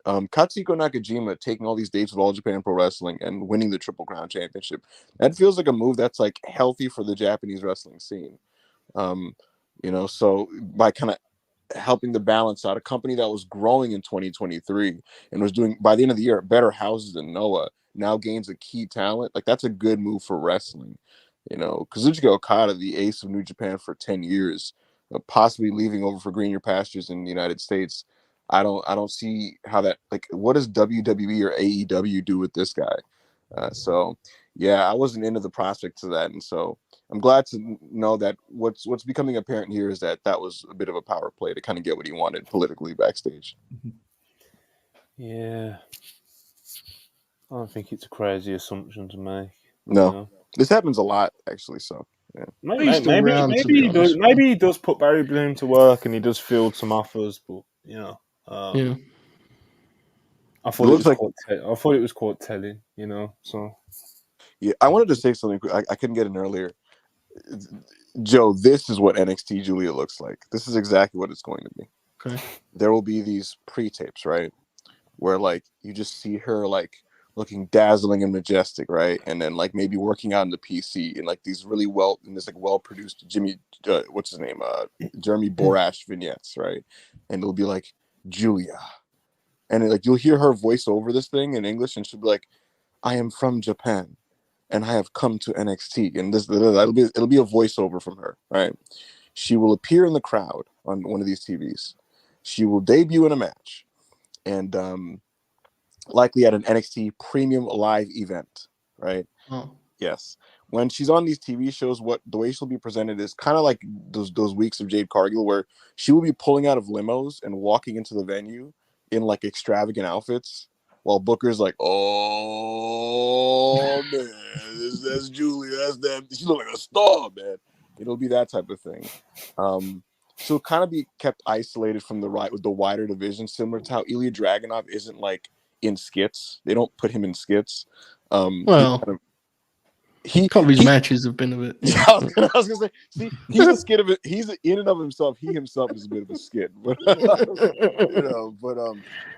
Katsuhiko Nakajima taking all these dates with All Japan Pro Wrestling and winning the Triple Crown Championship, that feels like a move that's like healthy for the Japanese wrestling scene. So by kind of helping to balance out a company that was growing in 2023 and was doing, by the end of the year, better houses than Noah, now gains a key talent. Like, that's a good move for wrestling. Kazuchika Okada, the ace of New Japan for 10 years, possibly leaving over for greener pastures in the United States. I don't see how that, like, what does WWE or AEW do with this guy? So yeah, I wasn't into the prospects of that, and so I'm glad to know that what's becoming apparent here is that was a bit of a power play to kind of get what he wanted politically backstage. Yeah, I don't think it's a crazy assumption to make. No, this happens a lot actually. So yeah, maybe he does. Maybe he does put Barry Bloom to work and he does field some offers, but I thought it was quite telling, So yeah, I wanted to say something. I couldn't get in earlier. Joe, this is what NXT Giulia looks like. This is exactly what it's going to be. Okay. There will be these pre-tapes, right, where like you just see her like looking dazzling and majestic, right, and then like maybe working out in the PC and like these really well-produced Jeremy Borash vignettes, right, and it'll be like Giulia, and like you'll hear her voice over this thing in English, and she'll be like, "I am from Japan, and I have come to NXT," and it'll be a voiceover from her, right? She will appear in the crowd on one of these TVs. She will debut in a match, and likely at an NXT Premium Live event, right? Oh. Yes. When she's on these TV shows, the way she'll be presented is kind of like those weeks of Jade Cargill, where she will be pulling out of limos and walking into the venue in like extravagant outfits, while Booker's like, "Oh man, that's Giulia, that's that. She look like a star, man." It'll be that type of thing. So kind of be kept isolated from the wider division, similar to how Ilya Dragunov isn't like in skits. They don't put him in skits. Well, a couple of his matches have been a bit. Yeah. I was gonna say, see, he's a skit of it. He's in and of himself. He himself is a bit of a skit, but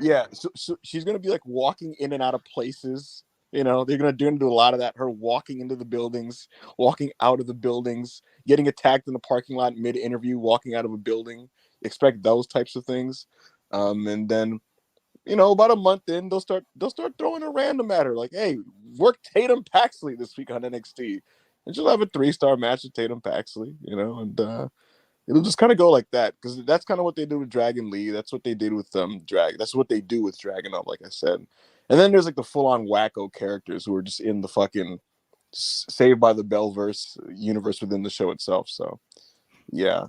yeah. So she's gonna be like walking in and out of places. They're gonna do a lot of that. Her walking into the buildings, walking out of the buildings, getting attacked in the parking lot mid-interview, walking out of a building. Expect those types of things, and then. About a month in, they'll start throwing a random at her, like, "Hey, work Tatum Paxley this week on NXT," and she'll have a 3-star match with Tatum Paxley, and it'll just kind of go like that, because that's kind of what they do with Dragon Lee. That's what they did with That's what they do with Dragunov, like I said. And then there's like the full-on wacko characters who are just in the fucking Saved by the Bellverse universe within the show itself. So, yeah.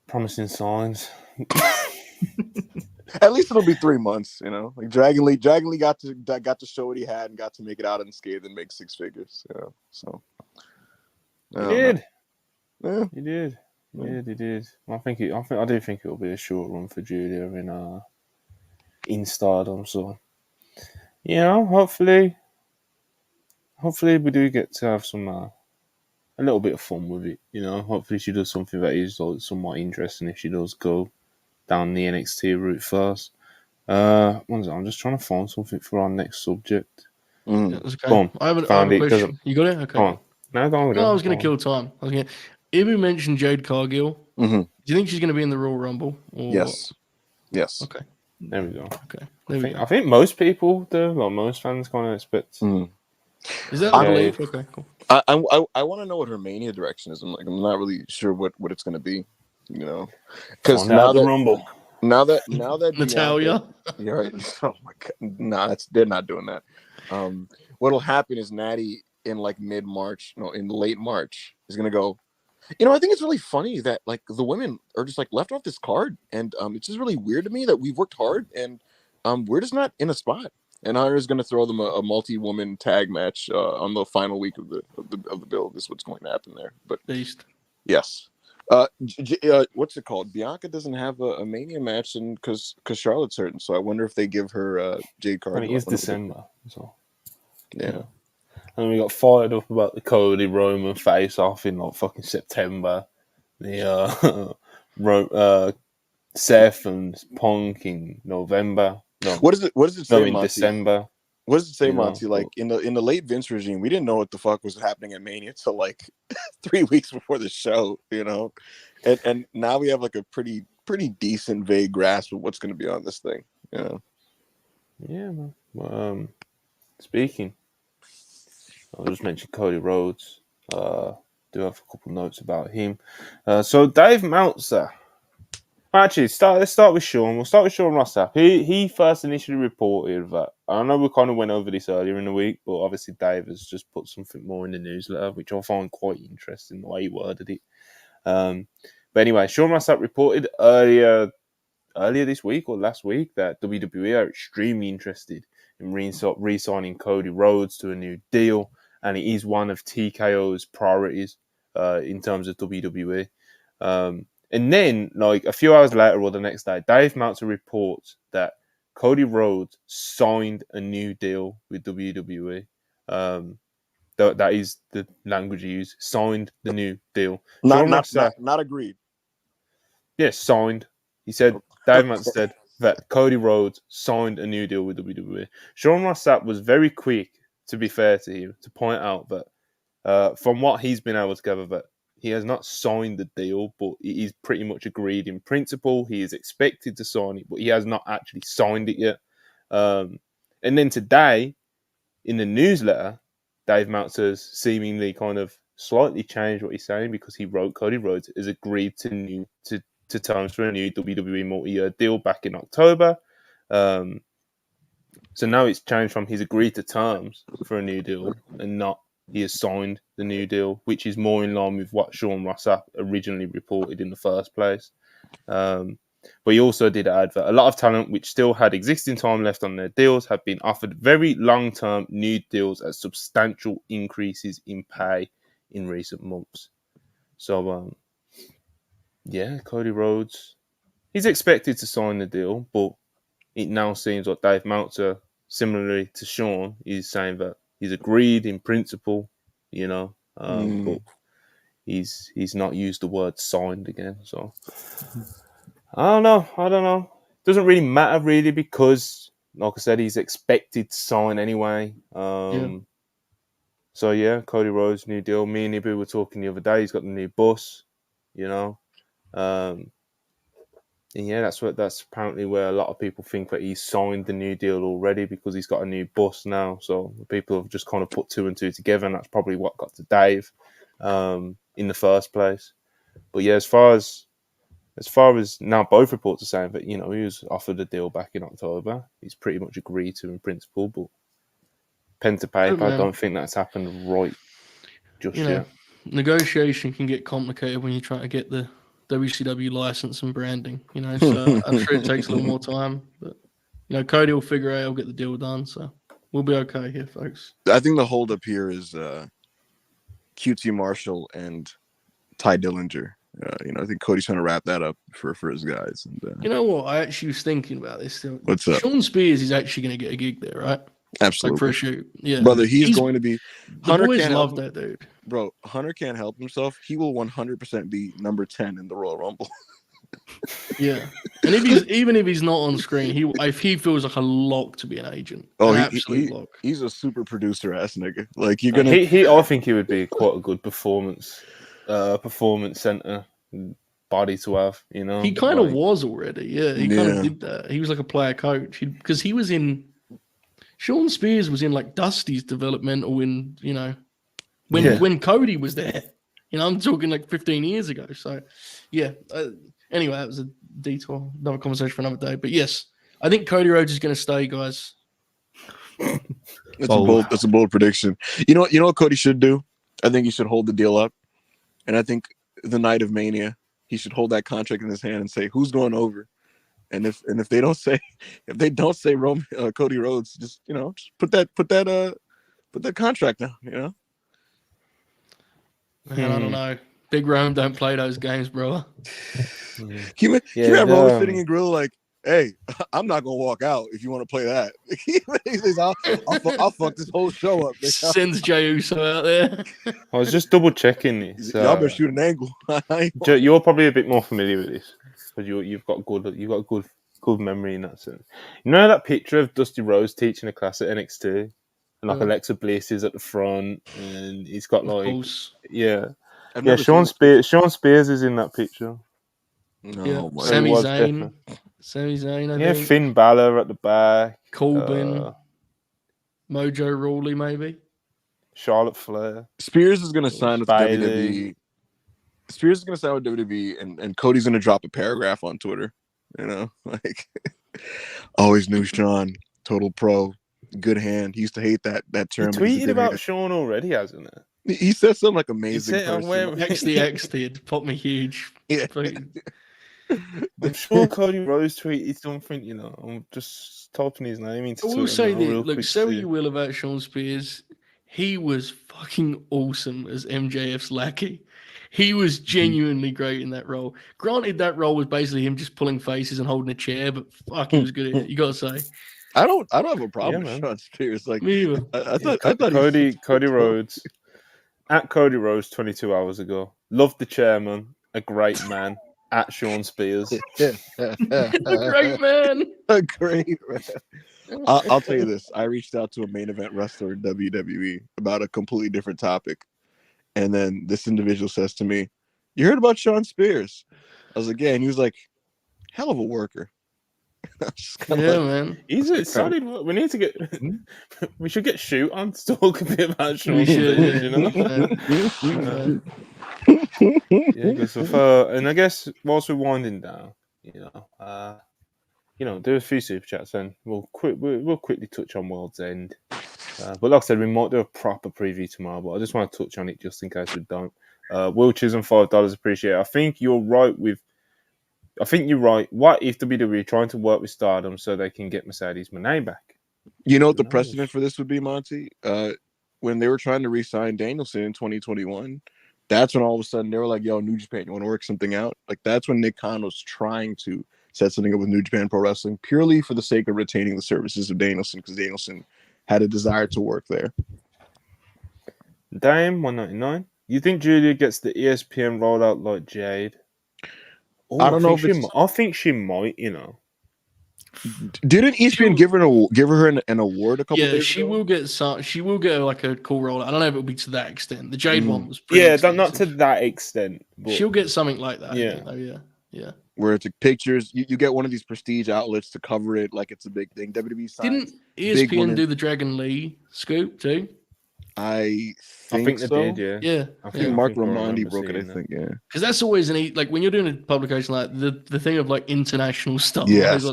Promising signs. At least it'll be 3 months, Like Dragon Lee got to show what he had and got to make it out unscathed and make 6 figures, So He did. Yeah. He did. He did. I do think it'll be a short run for Giulia in Stardom. So hopefully we do get to have some a little bit of fun with it. Hopefully she does something that is somewhat interesting if she does go down the NXT route first. I'm just trying to find something for our next subject. Yeah, that's okay. Go on. I have a question. You got it? Okay. Go on. No, don't go. I was going to kill time. Ibu mentioned Jade Cargill. Mm-hmm. Do you think she's going to be in the Royal Rumble? Or... Yes. Okay. There we go. Okay. I think most people do. Well, most fans kind of expect. Mm-hmm. Is that the belief? Okay, cool. I want to know what her Mania direction is. I'm not really sure what it's going to be. Because now the Rumble. Now that Natalia. Yeah, right. Oh my god, nah, they're not doing that. What'll happen is Natty in like in late March is gonna go. I think it's really funny that like the women are just like left off this card, and it's just really weird to me that we've worked hard and we're just not in a spot. And Hunter's gonna throw them a multi-woman tag match on the final week of the build. Is what's going to happen there. But Beast. Yes. What's it called? Bianca doesn't have a Mania match, and because Charlotte's hurting, so I wonder if they give her Jade And Cargill. it is December, so Yeah. And we got fired up about the Cody Roman face off in like fucking September. The Seth and Punk in November. No, What does it say, in Monty? December. What does it say, You know, Monty? Like in the late Vince regime, we didn't know what the fuck was happening at Mania till like 3 weeks before the show, you know, and now we have like a pretty decent vague grasp of what's going to be on this thing, you know. Yeah, man. Well, speaking, I'll just mention Cody Rhodes. Do have a couple notes about him. So Dave Meltzer. Actually, let's start with Sean. We'll start with Sean Rossap. He first initially reported that, I know we kind of went over this earlier in the week, but obviously Dave has just put something more in the newsletter, which I find quite interesting, the way he worded it. But anyway, Sean Rossap reported earlier this week or last week that WWE are extremely interested in re-signing Cody Rhodes to a new deal, and it is one of TKO's priorities in terms of WWE. And then, like a few hours later or the next day, Dave Meltzer reports that Cody Rhodes signed a new deal with WWE. That is the language he used. Signed the new deal. Not agreed. Yes, signed. He said, Dave Meltzer said that Cody Rhodes signed a new deal with WWE. Sean Ross Sapp was very quick, to be fair to him, to point out that from what he's been able to gather, that he has not signed the deal, but it is pretty much agreed in principle. He is expected to sign it, but he has not actually signed it yet. And then today, in the newsletter, Dave Meltzer's seemingly kind of slightly changed what he's saying, because he wrote Cody Rhodes has agreed to terms for a new WWE multi-year deal back in October. So now it's changed from he's agreed to terms for a new deal and not he has signed the new deal, which is more in line with what Sean Rossap originally reported in the first place. But he also did add that a lot of talent which still had existing time left on their deals have been offered very long-term new deals at substantial increases in pay in recent months. So, yeah, Cody Rhodes, he's expected to sign the deal, but it now seems like Dave Meltzer, similarly to Sean, is saying that he's agreed in principle, you know, but he's not used the word signed again. So I don't know. Doesn't really matter really, because, like I said, he's expected to sign anyway. So yeah, Cody Rhodes, new deal. Me and Ibu were talking the other day. He's got the new bus, you know. And yeah, that's apparently where a lot of people think that he's signed the new deal already, because he's got a new bus now. So people have just kind of put two and two together, and that's probably what got to Dave in the first place. But yeah, as far as now, both reports are saying that, you know, he was offered a deal back in October. He's pretty much agreed to in principle, but pen to paper, I don't think that's happened right just yet. Negotiation can get complicated when you're trying to get the WCW license and branding, you know, so I'm sure it takes a little more time, but, you know, Cody will figure out he'll get the deal done, so we'll be okay here, folks. I think the holdup here is QT Marshall and Ty Dillinger. You know, I think Cody's trying to wrap that up for his guys. And you know what? I actually was thinking about this still. What's up? Sean Spears is actually going to get a gig there, right? Absolutely. Like for a shoot. Yeah. Brother, he's going to be... The boys love that dude. Bro, Hunter can't help himself. He will 100% be number 10 in the Royal Rumble. Yeah. And even if he's not on screen, if he feels like a lock to be an agent. Oh, absolute lock. He's a super producer ass nigga. Like, you're gonna... I think he would be quite a good performance center body to have, you know. He kind of was already, yeah. He kind of did that. He was like a player coach, because he was in. Sean Spears was in like Dusty's developmental in, you know, when Cody was there. You know, I'm talking like 15 years ago. So, yeah. Anyway, that was a detour, another conversation for another day. But yes, I think Cody Rhodes is going to stay, guys. That's a bold prediction. You know what Cody should do? I think he should hold the deal up, and I think the night of Mania, he should hold that contract in his hand and say who's going over. And if they don't say Cody Rhodes, just, you know, just put that contract down, you know. Man, I don't know. Big Rome don't play those games, bro. Can you have the, Roman sitting in Gorilla like, hey, I'm not gonna walk out if you want to play that. He says, I'll fuck this whole show up. Sends Jey Uso out there. I was just double checking this. Y'all better shoot an angle. You're probably a bit more familiar with this because you've got good memory in that sense. You know that picture of Dusty Rhodes teaching a class at NXT, and like Alexa Bliss is at the front, and he's got like Sean Spears is in that picture. No, Sami Zayn. Sami Zayn, I think. Finn Balor at the back. Corbin. Mojo Rawley, maybe. Charlotte Flair. Spears is going to sign with WWE. Spears is going to sign with WWE, and Cody's going to drop a paragraph on Twitter. You know, like, always knew Sean, total pro, good hand. He used to hate that term. He tweeted about Sean already, hasn't it? He said something like amazing. X the X did. Pop me huge. Yeah. I'm sure Cody Rhodes tweeted something, you know. I'm just typing his name into Twitter. I will say this, look, say what you will about Sean Spears. He was fucking awesome as MJF's lackey. He was genuinely great in that role. Granted, that role was basically him just pulling faces and holding a chair, but fuck, he was good at it. You gotta say. I don't have a problem with Sean Spears. Like, me either. I thought Cody Rhodes at Cody Rhodes 22 hours ago. Loved the chairman, a great man. At Sean Spears. A great man. A great man. I'll tell you this. I reached out to a main event wrestler in WWE about a completely different topic. And then this individual says to me, "You heard about Sean Spears?" I was like, "Yeah." And he was like, "Hell of a worker." Man. He's excited. We need to get. We should get Shoot on to talk a bit about Sean Spears, you know? And I guess whilst we're winding down, do a few super chats, and we'll quickly touch on World's End. But like I said, we might do a proper preview tomorrow. But I just want to touch on it just in case we don't. Will Chisholm, $5, appreciate it. I think you're right. What if WWE trying to work with Stardom so they can get Mercedes Moné back? You know what the precedent for this would be, Monty? When they were trying to re-sign Danielson in 2021. That's when all of a sudden they were like, "Yo, New Japan, you want to work something out?" Like, that's when Nick Khan was trying to set something up with New Japan Pro Wrestling purely for the sake of retaining the services of Danielson, because Danielson had a desire to work there. Dame, $1.99. You think Giulia gets the ESPN rollout like Jade? I don't know. I think she might. You know. Didn't ESPN give her an award a couple days ago? She will get some. She will get like a cool rollout. I don't know if it'll be to that extent. The Jade one was not to that extent. But she'll get something like that. Yeah. Where it's like pictures, you get one of these prestige outlets to cover it like it's a big thing. WWE didn't ESPN do the Dragon Lee scoop too? I think they so. did. Yeah. I think Mark Ramondi broke it. I think, because that's always like when you're doing a publication like the thing of like international stuff. Yeah, it's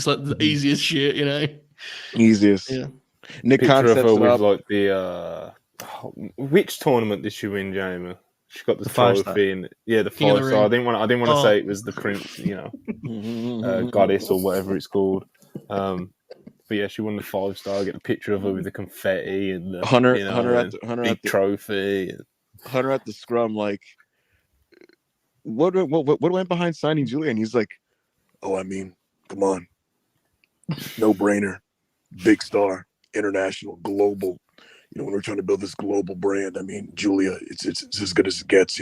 like the easiest shit, you know. Easiest. Yeah. Nick Khan sets it up. Like the which tournament did she win, Jamie? She got the trophy in the 5-star. I didn't want to say it was the prince, goddess or whatever it's called. But yeah, she won the 5-star. Get a picture of her with the confetti and the Hunter at the trophy. Hunter at the scrum, like, what went behind signing Giulia? And he's like, "Oh, I mean, come on, no brainer, big star, international, global. When we're trying to build this global brand, I mean, Giulia, it's as good as it gets.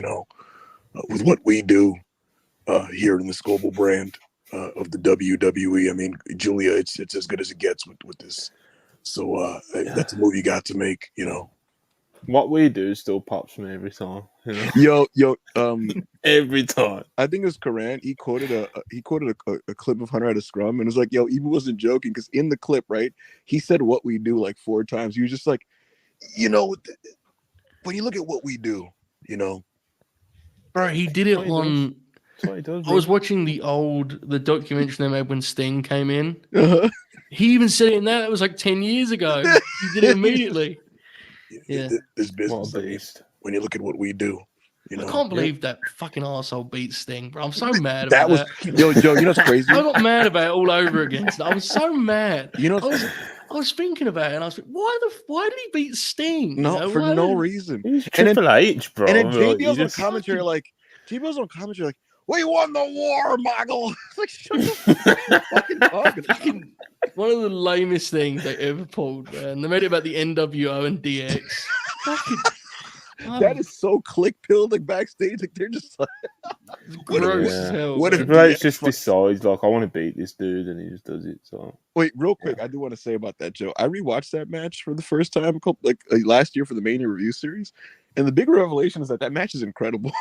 With what we do here in this global brand of the WWE. I mean, Giulia, it's as good as it gets with this. So that's a move you got to make. What we do still pops me every time. Yo, every time. I think it was Karan. He quoted a clip of Hunter at a scrum, and it was like, "Yo, he wasn't joking," because in the clip, right, he said "what we do" like 4 times. He was just like, when you look at what we do, bro, he did it on. I was watching the documentary they made when Sting came in. Uh-huh. He even said it in that was like 10 years ago. He did it immediately. Yeah, this business. When you look at what we do, I can't believe that fucking arsehole beat Sting, bro. I'm so mad about that. Yo, you know what's crazy? I got mad about it all over again. I was so mad. I was thinking about it, and I was like, why did he beat Sting? No, You know, for why no did- reason. He's And then- Triple H, bro. And then Like, JBL's you on just- commentary like, we won the war, Michael. It's like, shut the fuck are you fucking talking about? Fucking one of the lamest things they ever pulled, man. They made it about the NWO and DX. Fucking That is so click pilled like backstage. Like they're just like, gross Yeah. as hell. what if man. Triple H DX just fucks- decides, like, I want to beat this dude, and he just does it. So Wait, real quick, I do want to say about that, Joe. I rewatched that match for the first time, last year for the Mania review series, and the big revelation is that match is incredible.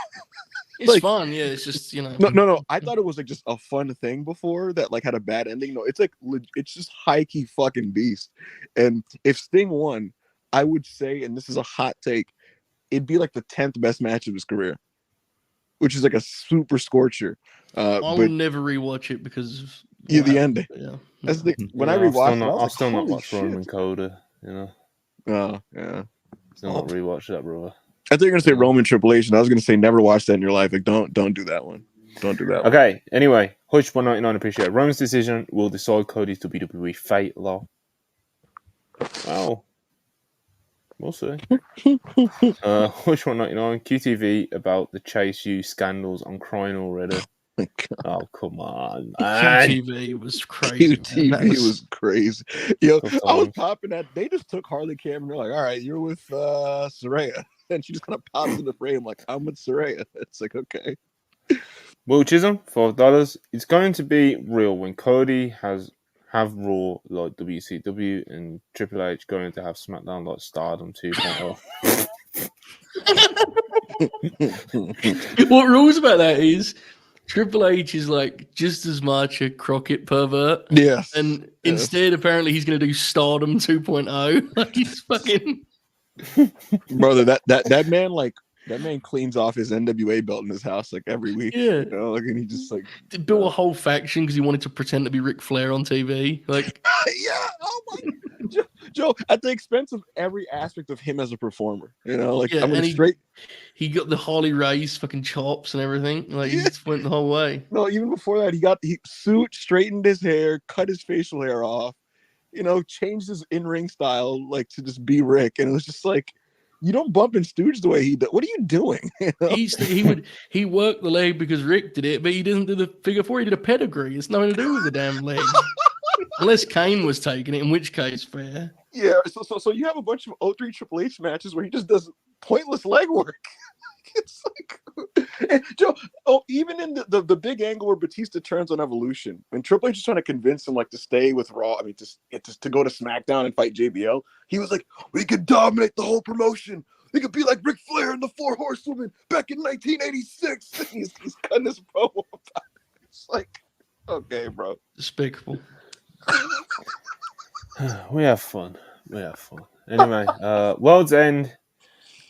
It's like- fun, yeah. It's just No. I thought it was like just a fun thing before that like had a bad ending. No, it's like it's just high key fucking beast. And if Sting won, I would say, and this is a hot take, it'd be like the 10th best match of his career, which is like a super scorcher. I But will never rewatch it because of Yeah, what the happened, ending. but yeah. that's the when yeah, I rewatched it, I I'll was still like, not holy watch Roman shit. Coda. You know, Oh yeah. still not rewatch that, brother. I thought you were gonna say Yeah. Roman Triple H, and I was gonna say never watch that in your life. Like don't do that one. Don't do that one. Okay. Anyway, Hush 199 appreciate it. Roman's decision will decide Cody's WWE fate. Law. Well, we'll see. Hush 199 QTV about the Chase U scandals. I'm crying already. Oh come on, man. QTV was crazy. man. QTV That was crazy. Yo, Tough I was times. popping at. They just took Harley Cam and they're like, "All right, you're with Saraya," and she just kind of pops in the frame like, "I'm with Saraya." It's like, okay, Will Chisholm, $5. It's going to be real when Cody have Raw like WCW and Triple H going to have SmackDown like Stardom 2.0. What rules about that is Triple H is like just as much a Crockett pervert, yes. and yes. instead apparently he's going to do Stardom 2.0. Like he's fucking brother, that man that man cleans off his NWA belt in his house like every week. yeah. You know, like, and he just like, Built a whole faction because he wanted to pretend to be Ric Flair on TV. Like yeah, oh my. Joe, at the expense of every aspect of him as a performer, you know, like Yeah, I'm gonna and straight. he got the Harley Race fucking chops and everything. Like he Yeah. just went the whole way. No, even before that, he suit, straightened his hair, cut his facial hair off, you know, changed his in-ring style like to just be Rick, and it was just like, you don't bump and stooge the way he does. What are you doing? You know? He worked the leg because Rick did it, but he didn't do the figure four. He did a pedigree. It's nothing to do with the damn leg, unless Kane was taking it, in which case fair. Yeah, so you have a bunch of 03 Triple H matches where he just does pointless leg work. It's like, and Joe. Oh, even in the big angle where Batista turns on Evolution, when Triple H is trying to convince him like to stay with Raw, I mean, to go to SmackDown and fight JBL, he was like, "We could dominate the whole promotion. We could be like Ric Flair and the Four Horsewomen back in 1986." He's cutting this promo about it. It's like, okay, bro. Despicable. We have fun. Anyway, World's End.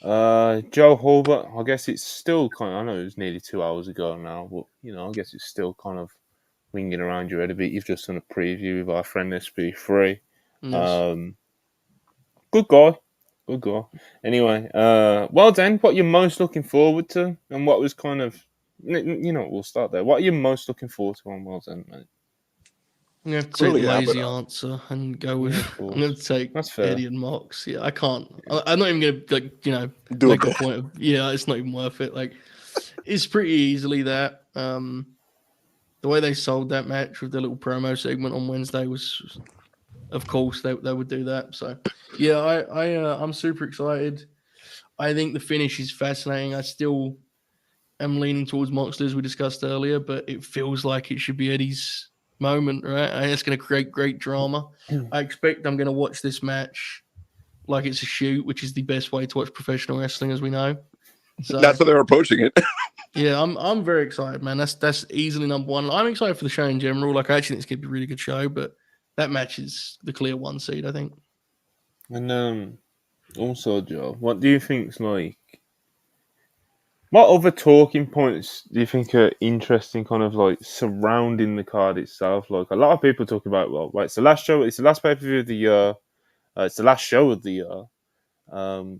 Joe Hulbert. I guess it's still kind of. I know it was nearly 2 hours ago now, but you know, I guess it's still kind of winging around your head a bit. You've just done a preview with our friend SB3. Yes. Good guy. Anyway, World's End. What you're most looking forward to, and what was kind of, you know, we'll start there. What are you most looking forward to on World's End, mate? I'm gonna take Clearly the lazy Abaddon. answer and go with. Yeah, of course. I'm gonna take That's fair. Eddie and Mox. Yeah, I can't. I'm not even gonna like Do make it. a point of. Yeah, it's not even worth it. Like, it's pretty easily that. The way they sold that match with the little promo segment on Wednesday was, of course, they would do that. So, yeah, I'm super excited. I think the finish is fascinating. I still am leaning towards Moxley as we discussed earlier, but it feels like it should be Eddie's moment, right? I think it's going to create great drama. I expect I'm going to watch this match like it's a shoot, which is the best way to watch professional wrestling, as we know. So That's how they're approaching it. yeah, I'm very excited, man. That's easily number one. I'm excited for the show in general. Like I actually think it's going to be a really good show, but that match is the clear one seed, I think. And also, Joe, what do you think's like? What other talking points do you think are interesting, kind of like surrounding the card itself? Like a lot of people talk about, well, right, it's the last show, it's the last pay per view of the year, it's the last show of the year.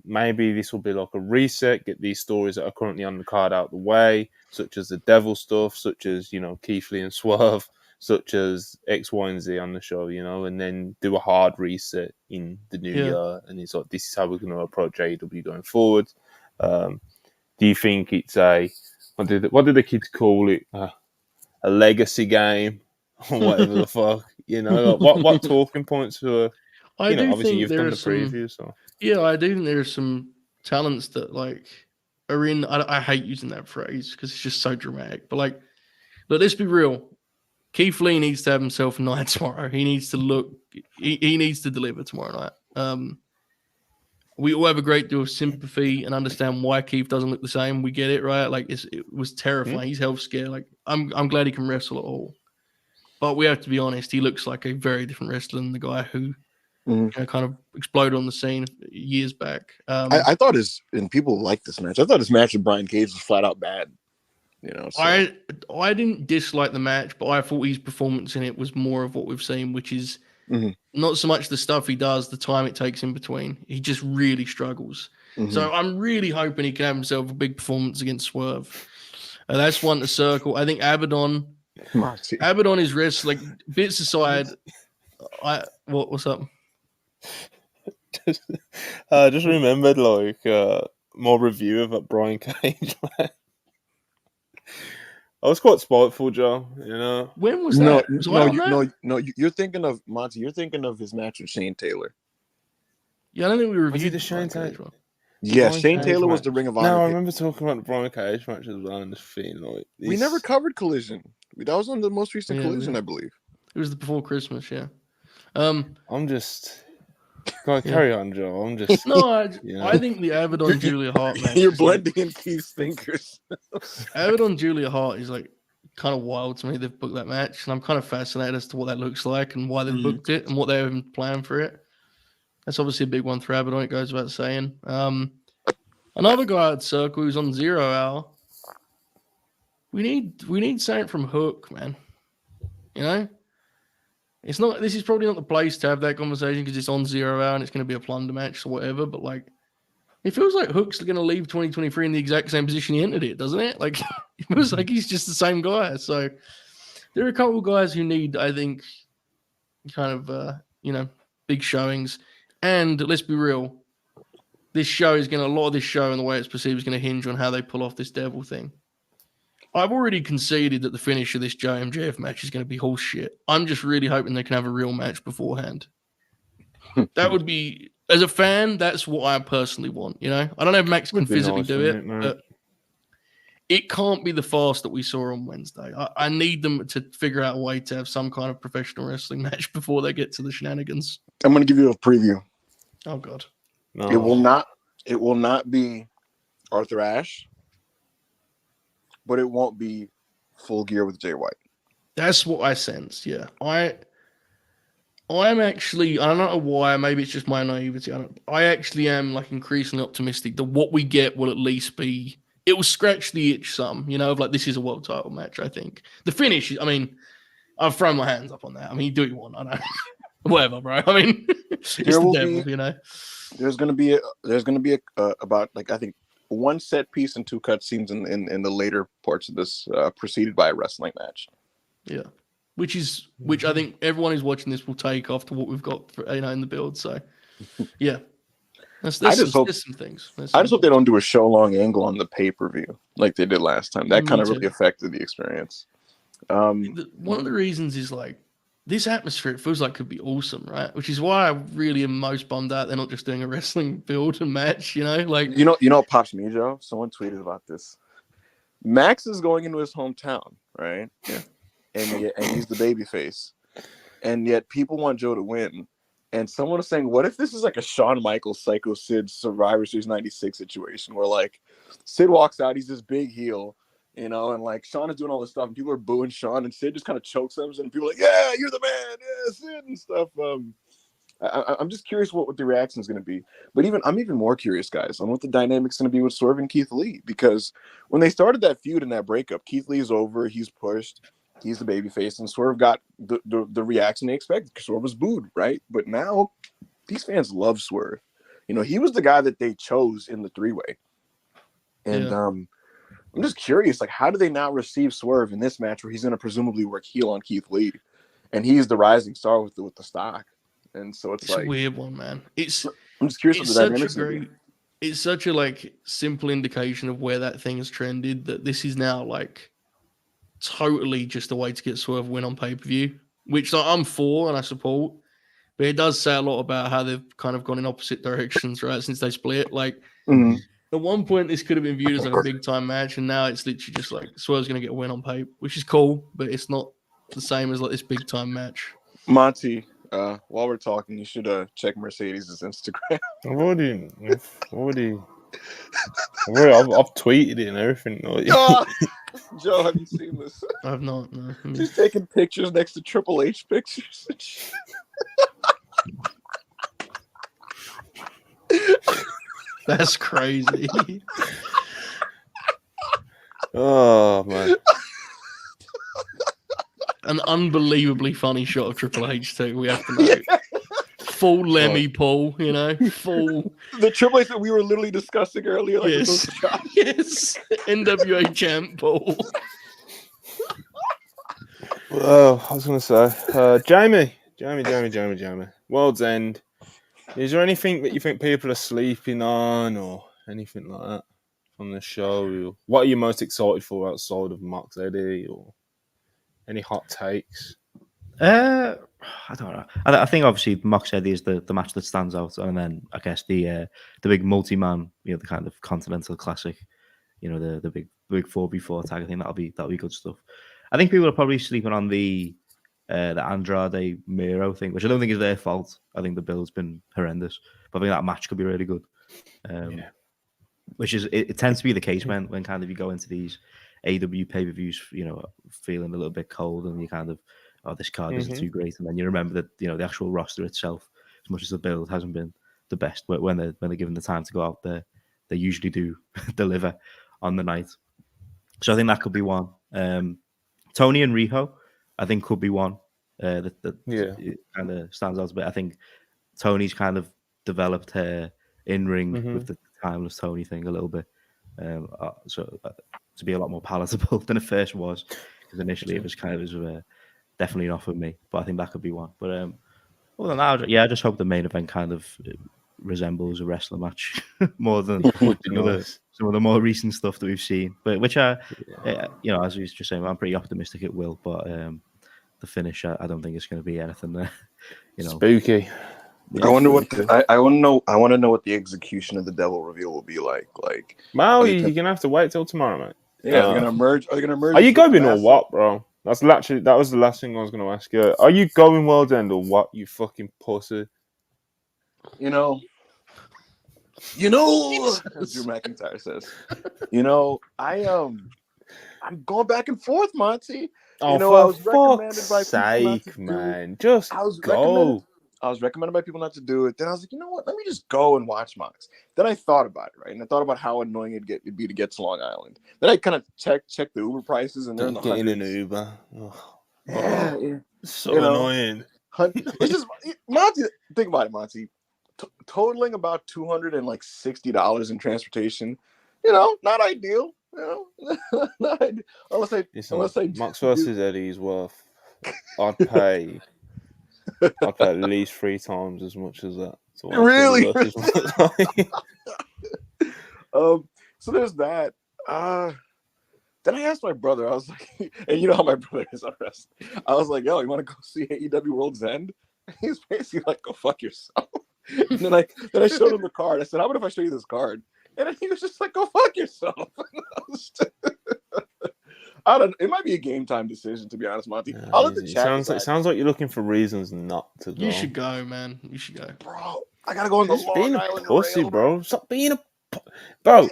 Maybe this will be like a reset, get these stories that are currently on the card out the way, such as the Devil stuff, such as, you know, Keith Lee and Swerve such as X, Y, and Z on the show, and then do a hard reset in the new year. And it's like, this is how we're going to approach AEW going forward. Do you think it's what did the kids call it? A legacy game or whatever the fuck? What talking points were? I do obviously think you've there done are the preview, so Yeah, I do think there are some talents that are in. I hate using that phrase because it's just so dramatic. But look, let's be real. Keith Lee needs to have himself a night tomorrow. He needs to look. He needs to deliver tomorrow night. We all have a great deal of sympathy and understand why Keith doesn't look the same. We get it, right? It was terrifying. He's health scared. I'm glad he can wrestle at all. But we have to be honest. He looks like a very different wrestler than the guy who kind of exploded on the scene years back. I thought and people like this match. I thought his match with Brian Cage was flat out bad. So. I didn't dislike the match, but I thought his performance in it was more of what we've seen, which is not so much the stuff he does, the time it takes in between. He just really struggles. So I'm really hoping he can have himself a big performance against Swerve. That's one to circle. I think Abaddon is wrestling. Bits aside, what's up? Just remembered more review of that Brian Cage match. I was quite spiteful, Joe. When was that? No. You're thinking of Monty. You're thinking of his match with Shane Taylor. Yeah, I don't think we reviewed the Shane Taylor one. Yeah, Shane Taylor was the Ring of Honor. No, I remember talking about the Brian Cage match as well, and just feeling we never covered Collision. That was on the most recent Collision, I believe. It was before Christmas. Yeah. I'm just. Go carry on, Joe. I'm just. No, I think the Abaddon Giulia Hart match. You're blending in Keith's thinkers. Abaddon Giulia Hart is kind of wild to me. They've booked that match, and I'm kind of fascinated as to what that looks like and why they've booked it and what they're even planned for it. That's obviously a big one for Abaddon. It goes without saying. Another guy at Circle who's on 0 Hour. We need something from Hook, man. It's not. This is probably not the place to have that conversation because it's on 0 Hour and it's going to be a plunder match or whatever. But it feels like Hook's going to leave 2023 in the exact same position he entered it, doesn't it? It feels like he's just the same guy. So there are a couple of guys who need, I think, kind of big showings. And let's be real, a lot of this show and the way it's perceived is going to hinge on how they pull off this devil thing. I've already conceded that the finish of this JMJF match is going to be horse shit. I'm just really hoping they can have a real match beforehand. That would be, as a fan, that's what I personally want. I don't know if Max can physically do it, but it can't be the farce that we saw on Wednesday. I need them to figure out a way to have some kind of professional wrestling match before they get to the shenanigans. I'm going to give you a preview. Oh God. No. It will not be Arthur Ashe, but it won't be Full Gear with Jay White. That's what I sensed. Yeah, I'm actually, I don't know why. Maybe it's just my naivety. I actually am increasingly optimistic that what we get will at least be. It will scratch the itch some. This is a world title match. I think the finish. I mean, I've thrown my hands up on that. I mean, you do what you want. I know. Whatever, bro. I mean, it's the devil, There's gonna be about I think one set piece and 2 cut scenes in the later parts of this, preceded by a wrestling match. Yeah, which I think everyone who's watching this will take after what we've got in the build. So, yeah, there's some things. I just hope they don't do a show long angle on the pay-per-view like they did last time. That kind of really affected the experience. One of the reasons is this atmosphere, it feels like could be awesome, right? Which is why I really am most bummed out they're not just doing a wrestling build and match, you know what pops me, Joe? Someone tweeted about this. Max is going into his hometown, right? Yeah. And he's the babyface. And yet people want Joe to win. And someone was saying, what if this is a Shawn Michaels, Psycho Sid, Survivor Series 96 situation where Sid walks out, he's this big heel, and Shawn is doing all this stuff, and people are booing Shawn, and Sid just kind of chokes him, and people are like, yeah, you're the man, yeah, Sid, and stuff. I'm just curious what the reaction is going to be. But I'm even more curious, guys, on what the dynamic's going to be with Swerve and Keith Lee, because when they started that feud and that breakup, Keith Lee's over, he's pushed, he's the babyface, and Swerve got the reaction they expected because Swerve was booed, right? But now these fans love Swerve. He was the guy that they chose in the 3-way, and I'm just curious, like, how do they not receive Swerve in this match where he's going to presumably work heel on Keith Lee, and he's the rising star with the stock, and so it's like a weird one, man. I'm just curious what the dynamics are. It's such a like simple indication of where that thing has trended that this is now like totally just a way to get Swerve win on pay-per-view, which I'm for and I support. But it does say a lot about how they've kind of gone in opposite directions, right? Since they split. Like at one point this could have been viewed as like a big time match, and now it's literally just like Swerve's gonna get a win on pay, which is cool, but it's not the same as like this big time match. Monty, while we're talking, you should check Mercedes' Instagram. I've tweeted it and everything. Joe, have you seen this? I've not. No. She's taking pictures next to Triple H pictures. That's crazy. Oh man. An unbelievably funny shot of Triple H too, we have to know. Full Lemmy pull, you know, full. The Triple H that we were literally discussing earlier. Like, yes. Yes. NWA champ pull. Well, I was going to say, Jamie. World's End. Is there anything that you think people are sleeping on or anything like that from the show? What are you most excited for outside of Mox Eddie or any hot takes? I don't know. I think obviously Mox Eddie is the match that stands out, and then I guess the big multi-man, the kind of Continental Classic, the big 4v4 tag. I think that'll be good stuff. I think people are probably sleeping on the Andrade Miro thing, which I don't think is their fault. I think the build's been horrendous, but I think that match could be really good. Which is it tends to be the case when kind of you go into these AW pay-per-views, feeling a little bit cold, and you kind of, this card isn't too great, and then you remember that the actual roster itself, as much as the build hasn't been the best, when they're given the time to go out there, they usually do deliver on the night. So I think that could be one. Tony and Riho, I think, could be one that kind of stands out a bit. I think Tony's kind of developed her in-ring with the timeless Tony thing a little bit, so to be a lot more palatable than it first was, because initially it was kind of definitely not for me. But I think that could be one. But other than that, I just hope the main event kind of resembles a wrestling match more than some of the more recent stuff that we've seen. But which as we were just saying, I'm pretty optimistic it will. But the finish, I don't think it's going to be anything spooky. I wonder what I want to know what the execution of the Devil reveal will be like. Like, you're gonna have to wait till tomorrow, mate. Yeah, they're gonna merge. Are they gonna merge? Are you going or what, bro? That was the last thing I was gonna ask you. Are you going World's End or what? You fucking pussy. As Drew McIntyre says. I'm going back and forth, Monty. I was recommended by sake, man. Just go. I was recommended by people not to do it. Then I was like, you know what? Let me just go and watch Mox. Then I thought about it, right? And I thought about how annoying it'd be to get to Long Island. Then I kind of checked the Uber prices, and they're in the getting hundreds. an Uber. Yeah. So annoying. It's just Monty. Think about it, Monty. Totaling about $260 in transportation. Not ideal. Not ideal. Unless I Mox versus Eddie is worth. I'd pay at least 3 times as much as that. So really? So there's that. Then I asked my brother, I was like, and you know how my brother is on wrestling. I was like, yo, you want to go see AEW World's End? He's basically like, go fuck yourself. And then I showed him the card. I said, how about if I show you this card? And then he was just like, go fuck yourself. I don't know. It might be a game time decision, to be honest, Monty. I'll let the chat. It sounds like you're looking for reasons not to go. You should go, man. You should go. Bro, I gotta go on the Long Island pussy, rail. bro. Stop being a bro.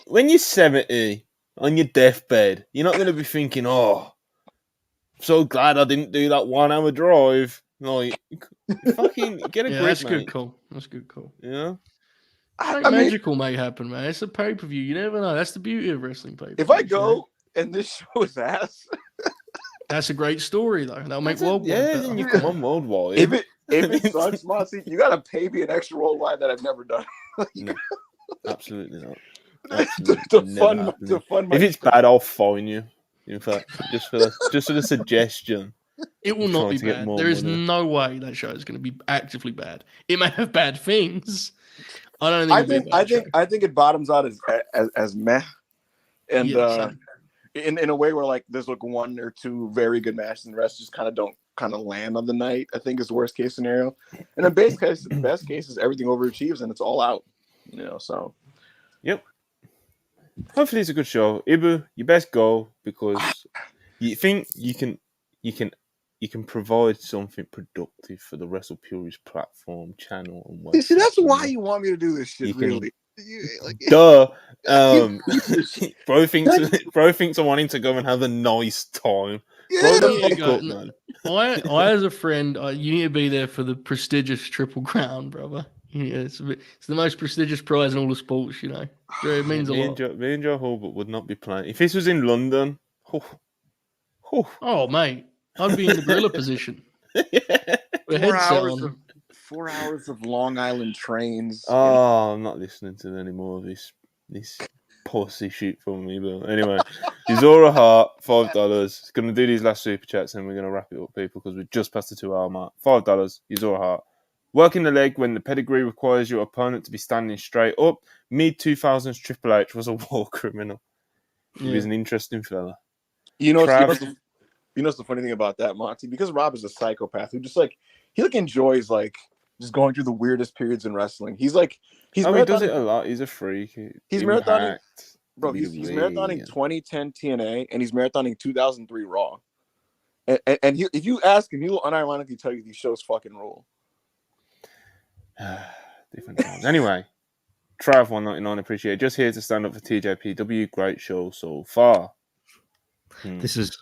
when you're 70 on your deathbed, you're not going to be thinking, "Oh, I'm so glad I didn't do that 1-hour drive." No, you fucking get a grip, that's mate. good call. That's good call. Yeah. Magical may happen, man. It's a pay-per-view. You never know. That's the beauty of wrestling pay-per-view. If I go and this show is ass, that's a great story, though. That'll make worldwide. Yeah, then you come on worldwide. If it sucks, Monty, you gotta pay me an extra worldwide that I've never done. No, absolutely not. Absolutely to never fund happening. my If it's bad, I'll fine you. In fact, just for the suggestion. It will of not trying be to get bad. more There is money. no way that show is going to be actively bad. It may have bad things. I don't think it'll be a bad show. I think it bottoms out as meh, and Yeah, same. in a way where like there's like one or two very good matches and the rest just kind of don't land on the night. I think is the worst case scenario, and the best case is everything overachieves and it's all out. So Yep. Hopefully it's a good show. Ibu, you best go because you think you can provide something productive for the Wrestle Purist platform, channel, and website. see, that's why you want me to do this shit. Really? Duh. Bro thinks I'm wanting to go and have a nice time. Yeah. Bro, the fuck up, man. I as a friend, you need to be there for the prestigious Triple Crown, brother. Yeah, it's the most prestigious prize in all of sports, It means a lot. Me and Joe Hulbert would not be playing. If this was in London, oh mate, I'd be in the gorilla position. Yeah. With a headset on. 4 hours of Long Island trains. Oh, I'm not listening to any more of this pussy shit from me. But anyway, Yuzora Hart, $5. It's gonna do these last super chats and we're gonna wrap it up, people, because we're just past the 2 hour mark. $5, Yuzora Hart. Working the leg when the pedigree requires your opponent to be standing straight up. Mid 2000s Triple H was a war criminal. He was an interesting fella. You know what's the funny thing about that, Monty? Because Rob is a psychopath who just he enjoys just going through the weirdest periods in wrestling. He does it a lot. He's a freak. He's marathoning, bro. He's marathoning 2010 TNA and he's marathoning 2003 Raw. And if you ask him, he will unironically tell you these shows fucking rule. Different times. Anyway, Trav 199, appreciate it. Just here to stand up for TJPW. Great show so far. This is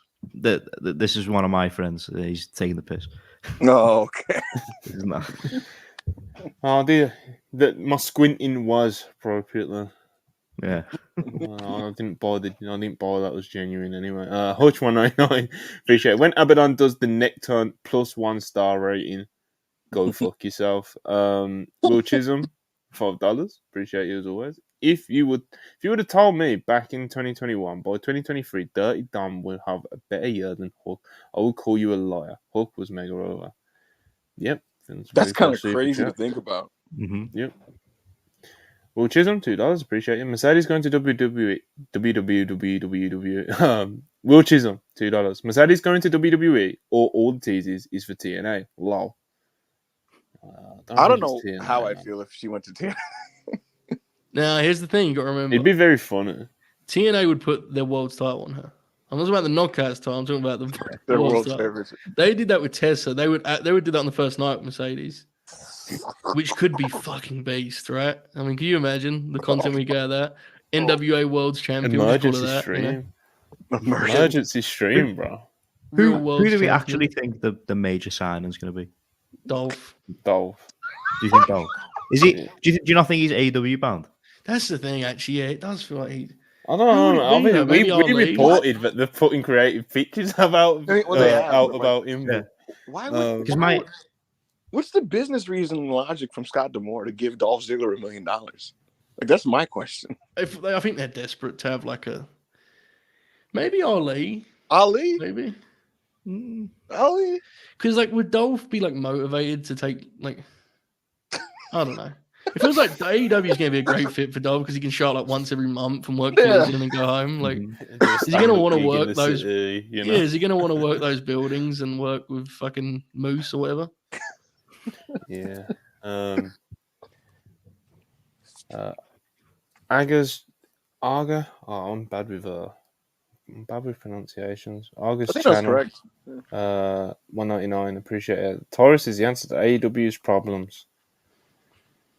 one of my friends. He's taking the piss. No, okay. This is not. Oh dear, my squinting was appropriate then. Yeah. I didn't buy that was genuine anyway. Hutch 199, appreciate it. When Abaddon does the neck turn plus 1 star rating, go fuck yourself. Will Chisholm, $5, appreciate you as always. If you would have told me back in 2021, by 2023, Dirty Dom will have a better year than Hook, I would call you a liar. Hook was mega over. Yep. That's kind of crazy to think about. Mm-hmm. Yep. Will Chisholm, $2, appreciate you. Mercedes going to WWE. Will Chisholm, $2. Mercedes going to WWE or all the teases is for TNA. Lol. I don't know how I feel if she went to TNA. Now, here's the thing you got to remember. It'd be very funny. TNA would put their world's title on her. I'm not talking about the knockouts title. I'm talking about their world's title. Favorite. They did that with Tessa. They would do that on the first night with Mercedes, which could be fucking beast, right? I mean, can you imagine the content we get out of that? NWA World's Champion. Emergency stream. Emergency stream, bro. Who do we actually think the major signing is going to be? Dolph. Do you think Dolph? Is he? Yeah. Do you not think he's AEW bound? That's the thing, actually. Yeah, it does feel like he. I don't know. I mean, we reported that they're putting creative pictures about him. Yeah. Why would? What's the business reason and logic from Scott D'Amore to give Dolph Ziggler $1 million? That's my question. I think they're desperate to have maybe Ali. Ali, maybe. Ali, because would Dolph be motivated to take I don't know. It feels like AEW is going to be a great fit for Dolph because he can show up once every month and work and then go home. Is he going to want to work those? City, Yeah, is he going to want to work those buildings and work with fucking Moose or whatever? Yeah. Aga. Oh, I'm bad with pronunciations. Aga's channel. That's correct. 199. Appreciate it. Taurus is the answer to AEW's problems.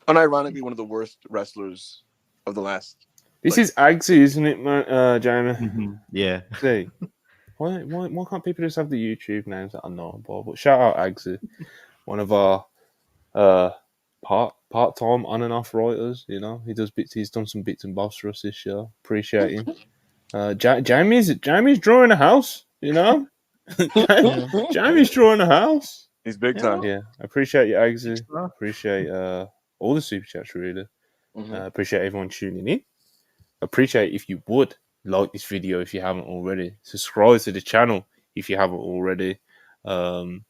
Unironically, one of the worst wrestlers of the last. This is Agsy, isn't it, Jamie? Mm-hmm. Yeah. See, why can't people just have the YouTube names that I know about? But shout out Agsy, one of our part-time on and off writers. He does bits. He's done some bits and bobs for us this year. Appreciate him. Jamie's drawing a house. Jamie's drawing a house. He's big time. Yeah, I appreciate you, Agsy. Appreciate all the super chats, really. Mm-hmm. Appreciate everyone tuning in. appreciate if you would like this video if you haven't already. Subscribe to the channel if you haven't already. What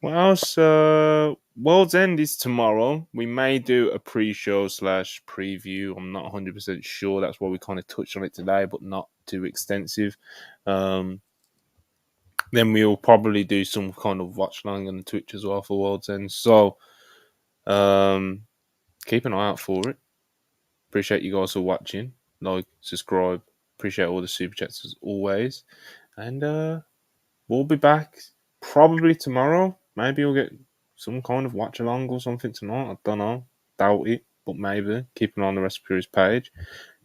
else? World's End is tomorrow. We may do a pre-show / preview. I'm not 100% sure. That's why we kind of touched on it today, but not too extensive. Then we'll probably do some kind of watch along on Twitch as well for World's End. So keep an eye out for it. Appreciate you guys for watching. Like, subscribe. Appreciate all the super chats as always. And we'll be back probably tomorrow. Maybe we'll get some kind of watch along or something tonight. I don't know. Doubt it, but maybe. Keep an eye on the Recipe page.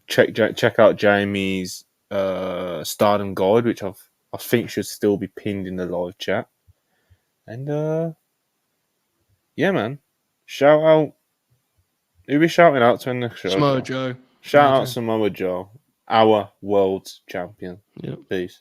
Check out Jamie's Stardom guide, which I think should still be pinned in the live chat. And yeah, man. Shout out. Who are we shouting out to in the show? Samoa Joe. Shout out Samoa Joe, our world champion. Yep. Peace.